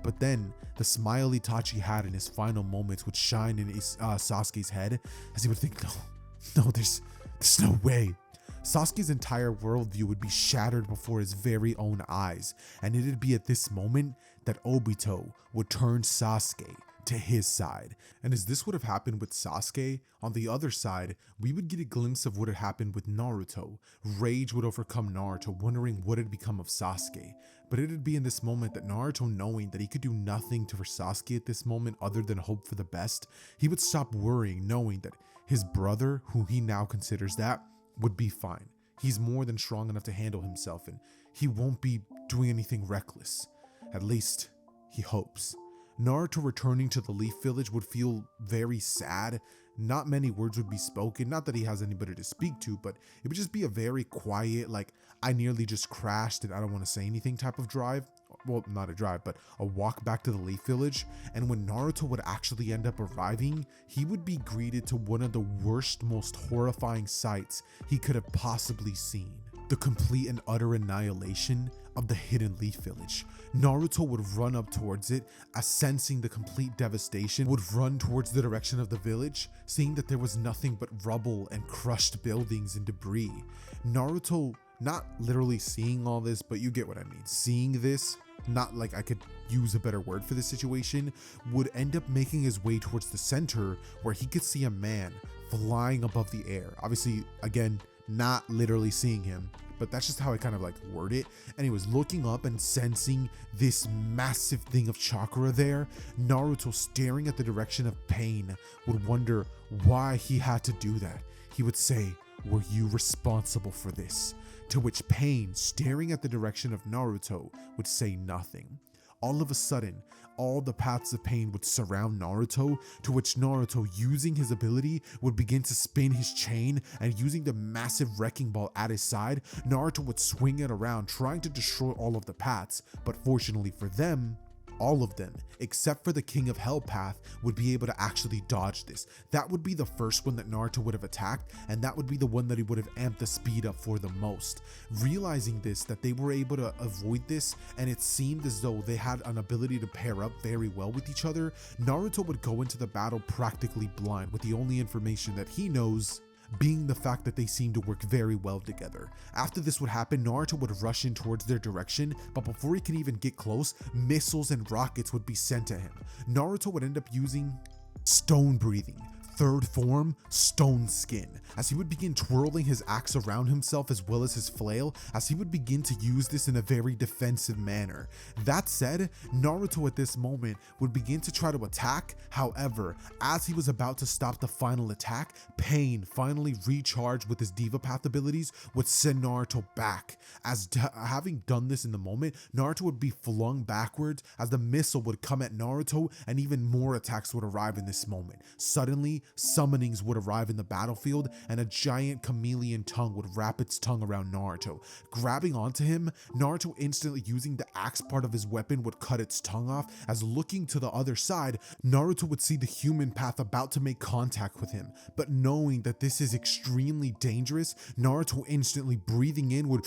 But then, the smile Itachi had in his final moments would shine in Sasuke's head, as he would think, no, there's no way. Sasuke's entire worldview would be shattered before his very own eyes, and it'd be at this moment that Obito would turn Sasuke to his side. And as this would have happened with Sasuke, on the other side, we would get a glimpse of what had happened with Naruto. Rage would overcome Naruto, wondering what had become of Sasuke. But it'd be in this moment that Naruto, knowing that he could do nothing for Sasuke at this moment other than hope for the best, he would stop worrying, knowing that his brother, who he now considers that, would be fine. He's more than strong enough to handle himself, and he won't be doing anything reckless. At least, he hopes. Naruto returning to the Leaf Village would feel very sad. Not many words would be spoken, not that he has anybody to speak to, but it would just be a very quiet, like, I nearly just crashed and I don't want to say anything type of drive. Well, not a drive, but a walk back to the Leaf Village. And when Naruto would actually end up arriving, he would be greeted to one of the worst, most horrifying sights he could have possibly seen. The complete and utter annihilation of the hidden Leaf Village. Naruto would run up towards it, as sensing the complete devastation, would run towards the direction of the village, seeing that there was nothing but rubble and crushed buildings and debris. Naruto, not literally seeing all this, but you get what I mean. Seeing this, not like I could use a better word for this situation, would end up making his way towards the center where he could see a man flying above the air. Obviously, again, not literally seeing him, but that's just how I kind of like word it. And he was looking up and sensing this massive thing of chakra there. Naruto, staring at the direction of Pain, would wonder why he had to do that. He would say, "Were you responsible for this?" To which Pain, staring at the direction of Naruto, would say nothing. All of a sudden, all the paths of pain would surround Naruto, to which Naruto, using his ability, would begin to spin his chain, and using the massive wrecking ball at his side, Naruto would swing it around, trying to destroy all of the paths. But fortunately for them, all of them, except for the King of Hell path, would be able to actually dodge this. That would be the first one that Naruto would have attacked, and that would be the one that he would have amped the speed up for the most. Realizing this, that they were able to avoid this, and it seemed as though they had an ability to pair up very well with each other, Naruto would go into the battle practically blind, with the only information that he knows being the fact that they seem to work very well together. After this would happen, Naruto would rush in towards their direction, but before he could even get close, missiles and rockets would be sent to him. Naruto would end up using stone breathing, third form, stone skin, as he would begin twirling his axe around himself as well as his flail, as he would begin to use this in a very defensive manner. That said, Naruto at this moment would begin to try to attack. However, as he was about to stop the final attack, Pain, finally recharged with his Diva Path abilities, would send Naruto back. As having done this in the moment, Naruto would be flung backwards as the missile would come at Naruto, and even more attacks would arrive in this moment. Suddenly, summonings would arrive in the battlefield, and a giant chameleon tongue would wrap its tongue around Naruto. Grabbing onto him, Naruto, instantly using the axe part of his weapon, would cut its tongue off, as looking to the other side, Naruto would see the human path about to make contact with him. But knowing that this is extremely dangerous, Naruto, instantly breathing in, would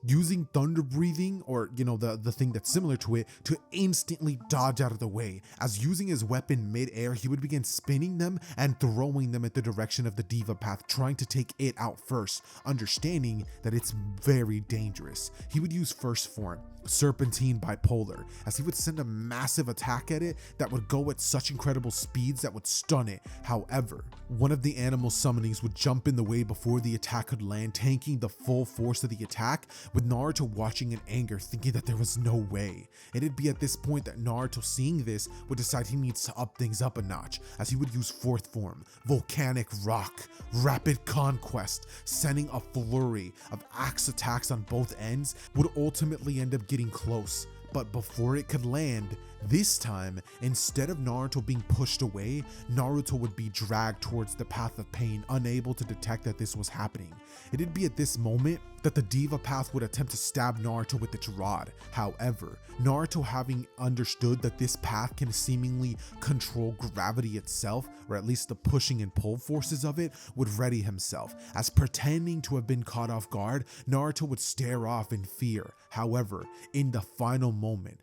using thunder breathing, or the thing that's similar to it, to instantly dodge out of the way. As using his weapon mid-air, he would begin spinning them and throwing them at the direction of the Diva Path, trying to take it out first, understanding that it's very dangerous. He would use first form, Serpentine Bipolar, as he would send a massive attack at it that would go at such incredible speeds that would stun it. However, one of the animal summonings would jump in the way before the attack could land, tanking the full force of the attack, with Naruto watching in anger, thinking that there was no way. It'd be at this point that Naruto, seeing this, would decide he needs to up things up a notch, as he would use fourth form, Volcanic Rock, Rapid Conquest, sending a flurry of axe attacks on both ends, would ultimately end up getting close. But before it could land, this time, instead of Naruto being pushed away, Naruto would be dragged towards the path of pain, unable to detect that this was happening. It'd be at this moment that the Diva Path would attempt to stab Naruto with its rod. However, Naruto, having understood that this path can seemingly control gravity itself, or at least the pushing and pull forces of it, would ready himself. As pretending to have been caught off guard, Naruto would stare off in fear. However, in the final moment,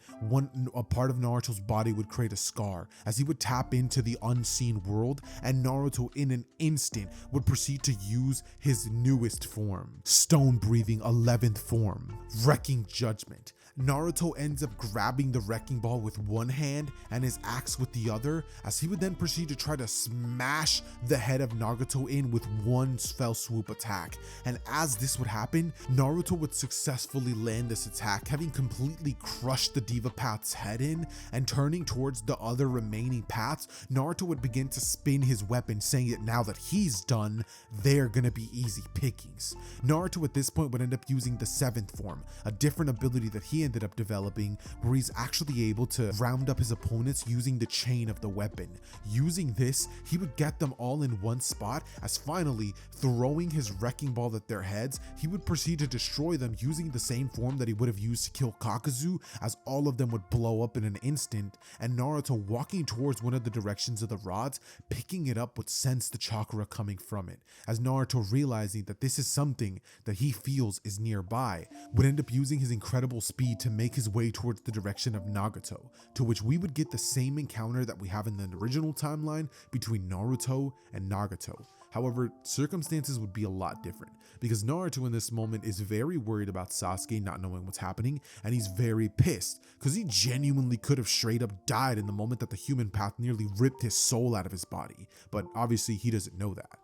a part of Naruto's body would create a scar, as he would tap into the unseen world, and Naruto in an instant would proceed to use his newest form, Stone Breathing 11th form, Wrecking Judgment. Naruto ends up grabbing the wrecking ball with one hand and his axe with the other, as he would then proceed to try to smash the head of Nagato in with one fell swoop attack. And as this would happen, Naruto would successfully land this attack, having completely crushed the Diva Path's head in, and turning towards the other remaining paths, Naruto would begin to spin his weapon, saying that now that he's done, they're gonna be easy pickings. Naruto at this point would end up using the 7th form, a different ability that he ended up developing, where he's actually able to round up his opponents using the chain of the weapon. Using this, he would get them all in one spot, as finally, throwing his wrecking ball at their heads, he would proceed to destroy them using the same form that he would have used to kill Kakuzu, as all of them would blow up in an instant, and Naruto walking towards one of the directions of the rods, picking it up would sense the chakra coming from it, as Naruto, realizing that this is something that he feels is nearby, would end up using his incredible speed to make his way towards the direction of Nagato, to which we would get the same encounter that we have in the original timeline between Naruto and Nagato. However, circumstances would be a lot different, because Naruto in this moment is very worried about Sasuke not knowing what's happening, and he's very pissed, because he genuinely could have straight up died in the moment that the human path nearly ripped his soul out of his body, but obviously he doesn't know that.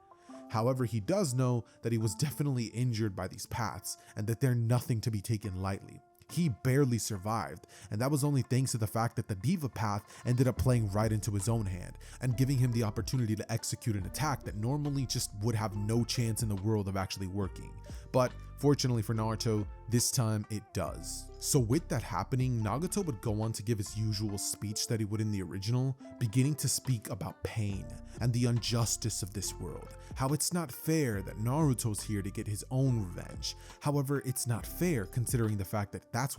However, he does know that he was definitely injured by these paths, and that they're nothing to be taken lightly. He barely survived, and that was only thanks to the fact that the Diva Path ended up playing right into his own hand and giving him the opportunity to execute an attack that normally just would have no chance in the world of actually working. But fortunately for Naruto, this time it does. So with that happening, Nagato would go on to give his usual speech that he would in the original, beginning to speak about pain and the injustice of this world, how it's not fair that Naruto's here to get his own revenge. However, it's not fair considering the fact that that's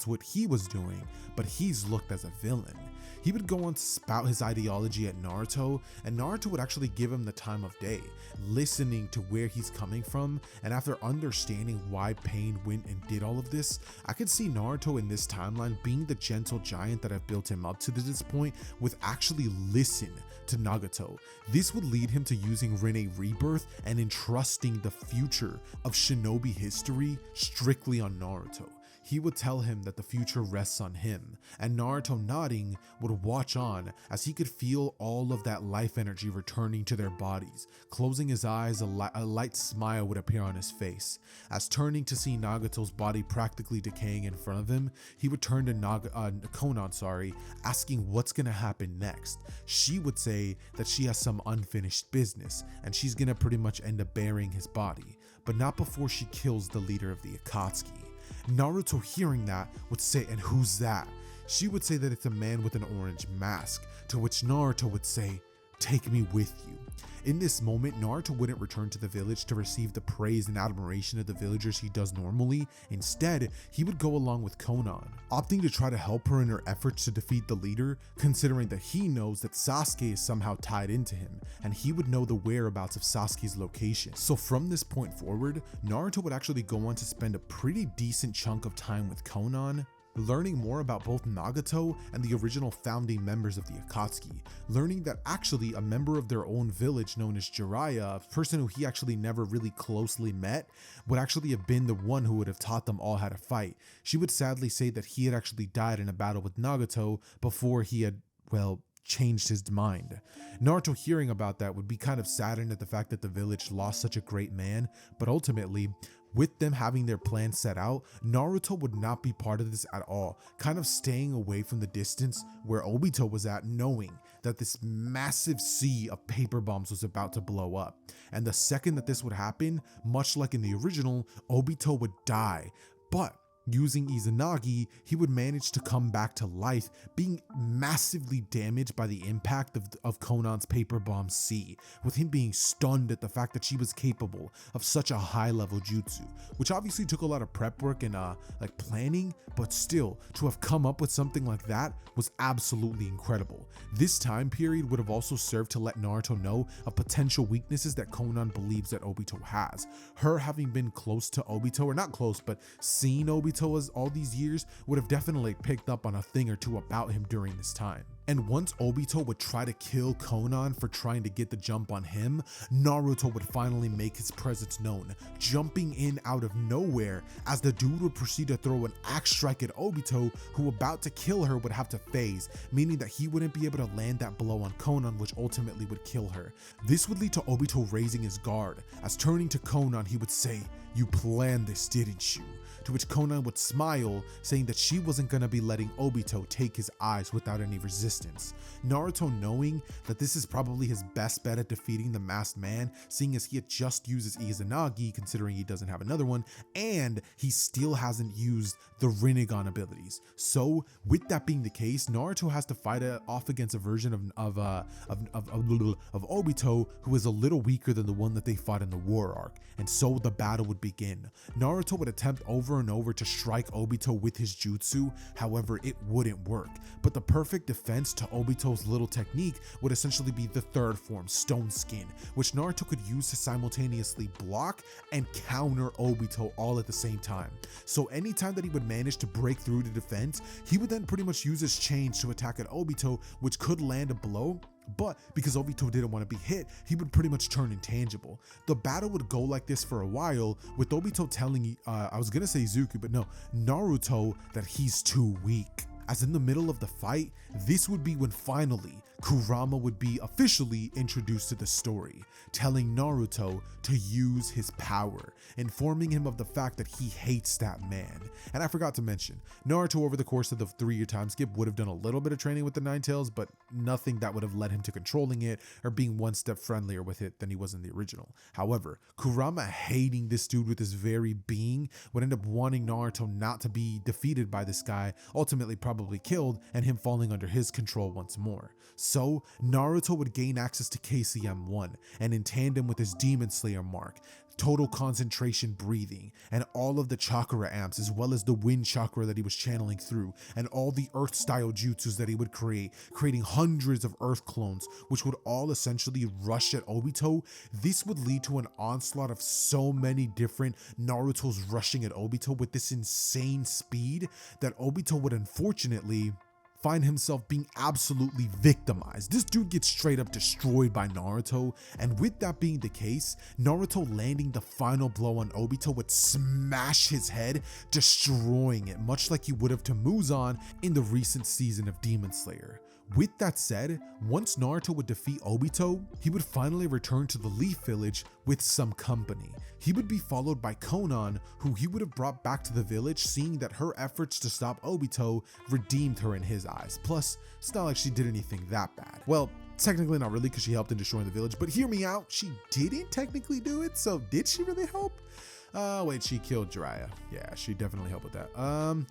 what he was doing, but he's looked as a villain. He would go on to spout his ideology at Naruto, and Naruto would actually give him the time of day, listening to where he's coming from, and after understanding why Pain went and did all of this, I could see Naruto in this timeline being the gentle giant that I've built him up to this point, with actually listen to Nagato. This would lead him to using Rinne Rebirth and entrusting the future of shinobi history strictly on Naruto. He would tell him that the future rests on him, and Naruto, nodding, would watch on as he could feel all of that life energy returning to their bodies. Closing his eyes, a light smile would appear on his face. As turning to see Nagato's body practically decaying in front of him, he would turn to Konan, asking what's gonna happen next. She would say that she has some unfinished business, and she's gonna pretty much end up burying his body, but not before she kills the leader of the Akatsuki. Naruto, hearing that, would say, "And who's that?" She would say that it's a man with an orange mask, to which Naruto would say, "Take me with you." In this moment, Naruto wouldn't return to the village to receive the praise and admiration of the villagers he does normally. Instead, he would go along with Konan, opting to try to help her in her efforts to defeat the leader, considering that he knows that Sasuke is somehow tied into him, and he would know the whereabouts of Sasuke's location. So from this point forward, Naruto would actually go on to spend a pretty decent chunk of time with Konan, learning more about both Nagato and the original founding members of the Akatsuki, learning that actually a member of their own village known as Jiraiya, a person who he actually never really closely met, would actually have been the one who would have taught them all how to fight. She would sadly say that he had actually died in a battle with Nagato before he had, well, changed his mind. Naruto, hearing about that, would be kind of saddened at the fact that the village lost such a great man, but ultimately, with them having their plan set out, Naruto would not be part of this at all, kind of staying away from the distance where Obito was at, knowing that this massive sea of paper bombs was about to blow up. And the second that this would happen, much like in the original, Obito would die. But using Izanagi, he would manage to come back to life, being massively damaged by the impact of Konan's paper bomb sea, with him being stunned at the fact that she was capable of such a high level jutsu, which obviously took a lot of prep work and like planning, but still, to have come up with something like that was absolutely incredible. This time period would have also served to let Naruto know of potential weaknesses that Konan believes that Obito has. Her having been close to Obito, or not close, but seen Obito as all these years, would have definitely picked up on a thing or two about him during this time. And once Obito would try to kill Conan for trying to get the jump on him, Naruto would finally make his presence known, jumping in out of nowhere as the dude would proceed to throw an axe strike at Obito, who about to kill her would have to phase, meaning that he wouldn't be able to land that blow on Conan, which ultimately would kill her. This would lead to Obito raising his guard, as turning to Conan he would say, "You planned this, didn't you?" To which Conan would smile, saying that she wasn't gonna be letting Obito take his eyes without any resistance. Naruto, knowing that this is probably his best bet at defeating the masked man, seeing as he had just used his Izanagi, considering he doesn't have another one, and he still hasn't used the Rinnegan abilities. So with that being the case, Naruto has to fight off against a version of Obito who is a little weaker than the one that they fought in the war arc, and so the battle would begin. Naruto would attempt over and over to strike Obito with his jutsu, however it wouldn't work, but the perfect defense to Obito's little technique would essentially be the third form, Stone Skin, which Naruto could use to simultaneously block and counter Obito all at the same time. So anytime that he would manage to break through the defense, he would then pretty much use his chains to attack at Obito, which could land a blow, but because Obito didn't want to be hit, he would pretty much turn intangible. The battle would go like this for a while, with Obito telling, I was gonna say Izuku, but no, Naruto, that he's too weak. As in the middle of the fight, this would be when finally Kurama would be officially introduced to the story, telling Naruto to use his power, informing him of the fact that he hates that man. And I forgot to mention, Naruto over the course of the 3-year time skip would have done a little bit of training with the Nine Tails, but nothing that would have led him to controlling it or being one step friendlier with it than he was in the original. However, Kurama hating this dude with his very being would end up wanting Naruto not to be defeated by this guy, ultimately probably killed, and him falling under his control once more. So Naruto would gain access to KCM1, and in tandem with his Demon Slayer mark, total concentration breathing, and all of the chakra amps, as well as the wind chakra that he was channeling through, and all the earth style jutsus that he would create, creating hundreds of earth clones, which would all essentially rush at Obito. This would lead to an onslaught of so many different Naruto's rushing at Obito with this insane speed that Obito would unfortunately find himself being absolutely victimized. This dude gets straight up destroyed by Naruto, and with that being the case, Naruto landing the final blow on Obito would smash his head, destroying it, much like he would have to Muzan in the recent season of Demon Slayer. With that said, once Naruto would defeat Obito, he would finally return to the Leaf Village with some company. He would be followed by Conan, who he would have brought back to the village, seeing that her efforts to stop Obito redeemed her in his eyes. Plus, it's not like she did anything that bad. Well, technically not really, because she helped in destroying the village, but hear me out, she didn't technically do it, so did she really help? Wait, she killed Jiraiya. Yeah, she definitely helped with that.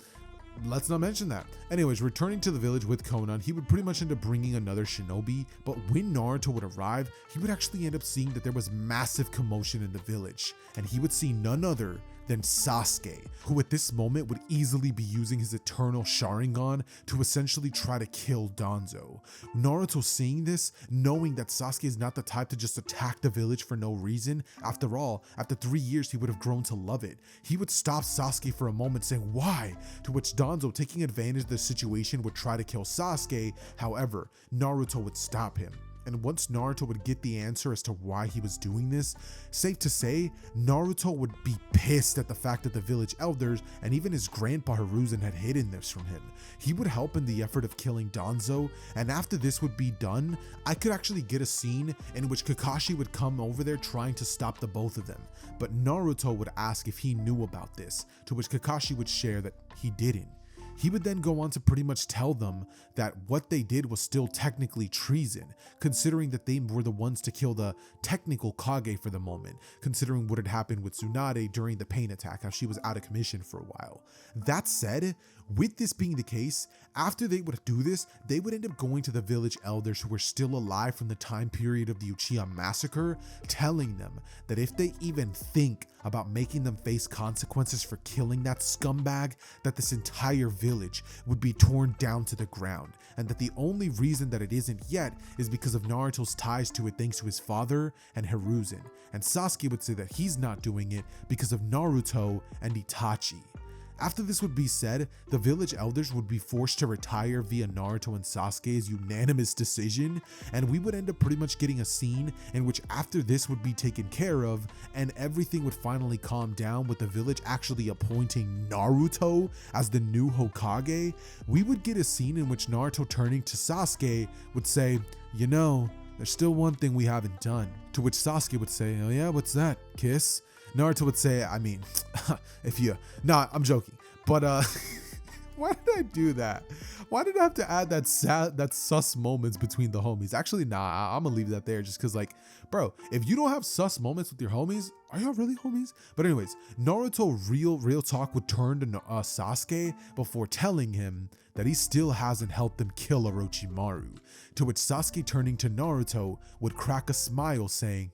Let's not mention that. Anyways, returning to the village with Conan, he would pretty much end up bringing another shinobi, but when Naruto would arrive, he would actually end up seeing that there was massive commotion in the village, and he would see none other than Sasuke, who at this moment would easily be using his eternal Sharingan to essentially try to kill Danzo. Naruto seeing this, knowing that Sasuke is not the type to just attack the village for no reason, after all, after 3 years he would have grown to love it. He would stop Sasuke for a moment saying, "Why?" To which Danzo, taking advantage of the situation, would try to kill Sasuke. However, Naruto would stop him. And once Naruto would get the answer as to why he was doing this, safe to say, Naruto would be pissed at the fact that the village elders and even his grandpa Hiruzen had hidden this from him. He would help in the effort of killing Danzo, and after this would be done, I could actually get a scene in which Kakashi would come over there trying to stop the both of them. But Naruto would ask if he knew about this, to which Kakashi would share that he didn't. He would then go on to pretty much tell them that what they did was still technically treason, considering that they were the ones to kill the technical Kage for the moment, considering what had happened with Tsunade during the pain attack, how she was out of commission for a while. That said, with this being the case, after they would do this, they would end up going to the village elders who were still alive from the time period of the Uchiha massacre, telling them that if they even think about making them face consequences for killing that scumbag, that this entire village would be torn down to the ground, and that the only reason that it isn't yet is because of Naruto's ties to it thanks to his father and Hiruzen, and Sasuke would say that he's not doing it because of Naruto and Itachi. After this would be said, the village elders would be forced to retire via Naruto and Sasuke's unanimous decision, and we would end up pretty much getting a scene in which after this would be taken care of and everything would finally calm down with the village actually appointing Naruto as the new Hokage. We would get a scene in which Naruto turning to Sasuke would say, you know, there's still one thing we haven't done. To which Sasuke would say, oh yeah, what's that, kiss? Naruto would say, I mean, nah, I'm joking. But why did I do that? Why did I have to add that sus moments between the homies? Actually, nah, I'm gonna leave that there just cause like, bro, if you don't have sus moments with your homies, are y'all really homies? But anyways, Naruto real talk would turn to Sasuke before telling him that he still hasn't helped them kill Orochimaru. To which Sasuke turning to Naruto would crack a smile saying,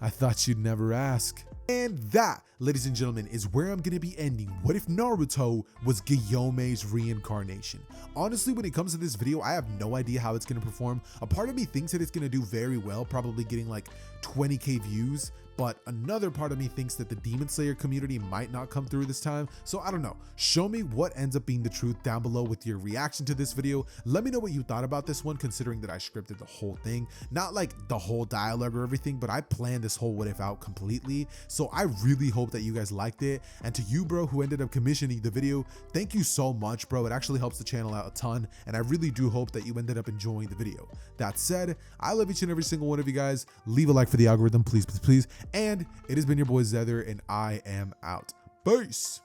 I thought you'd never ask. And that, ladies and gentlemen, is where I'm gonna be ending What If Naruto Was Guillaume's reincarnation. Honestly, when it comes to this video, I have no idea how it's gonna perform. A part of me thinks that it's gonna do very well, probably getting like 20k views, but another part of me thinks that the Demon Slayer community might not come through this time. So I don't know. Show me what ends up being the truth down below with your reaction to this video. Let me know what you thought about this one, considering that I scripted the whole thing. Not like the whole dialogue or everything, but I planned this whole what if out completely. So I really hope that you guys liked it. And to you, bro, who ended up commissioning the video, thank you so much, bro. It actually helps the channel out a ton. And I really do hope that you ended up enjoying the video. That said, I love each and every single one of you guys. Leave a like for the algorithm, please, please, please. And it has been your boy Xehther, and I am out. Peace.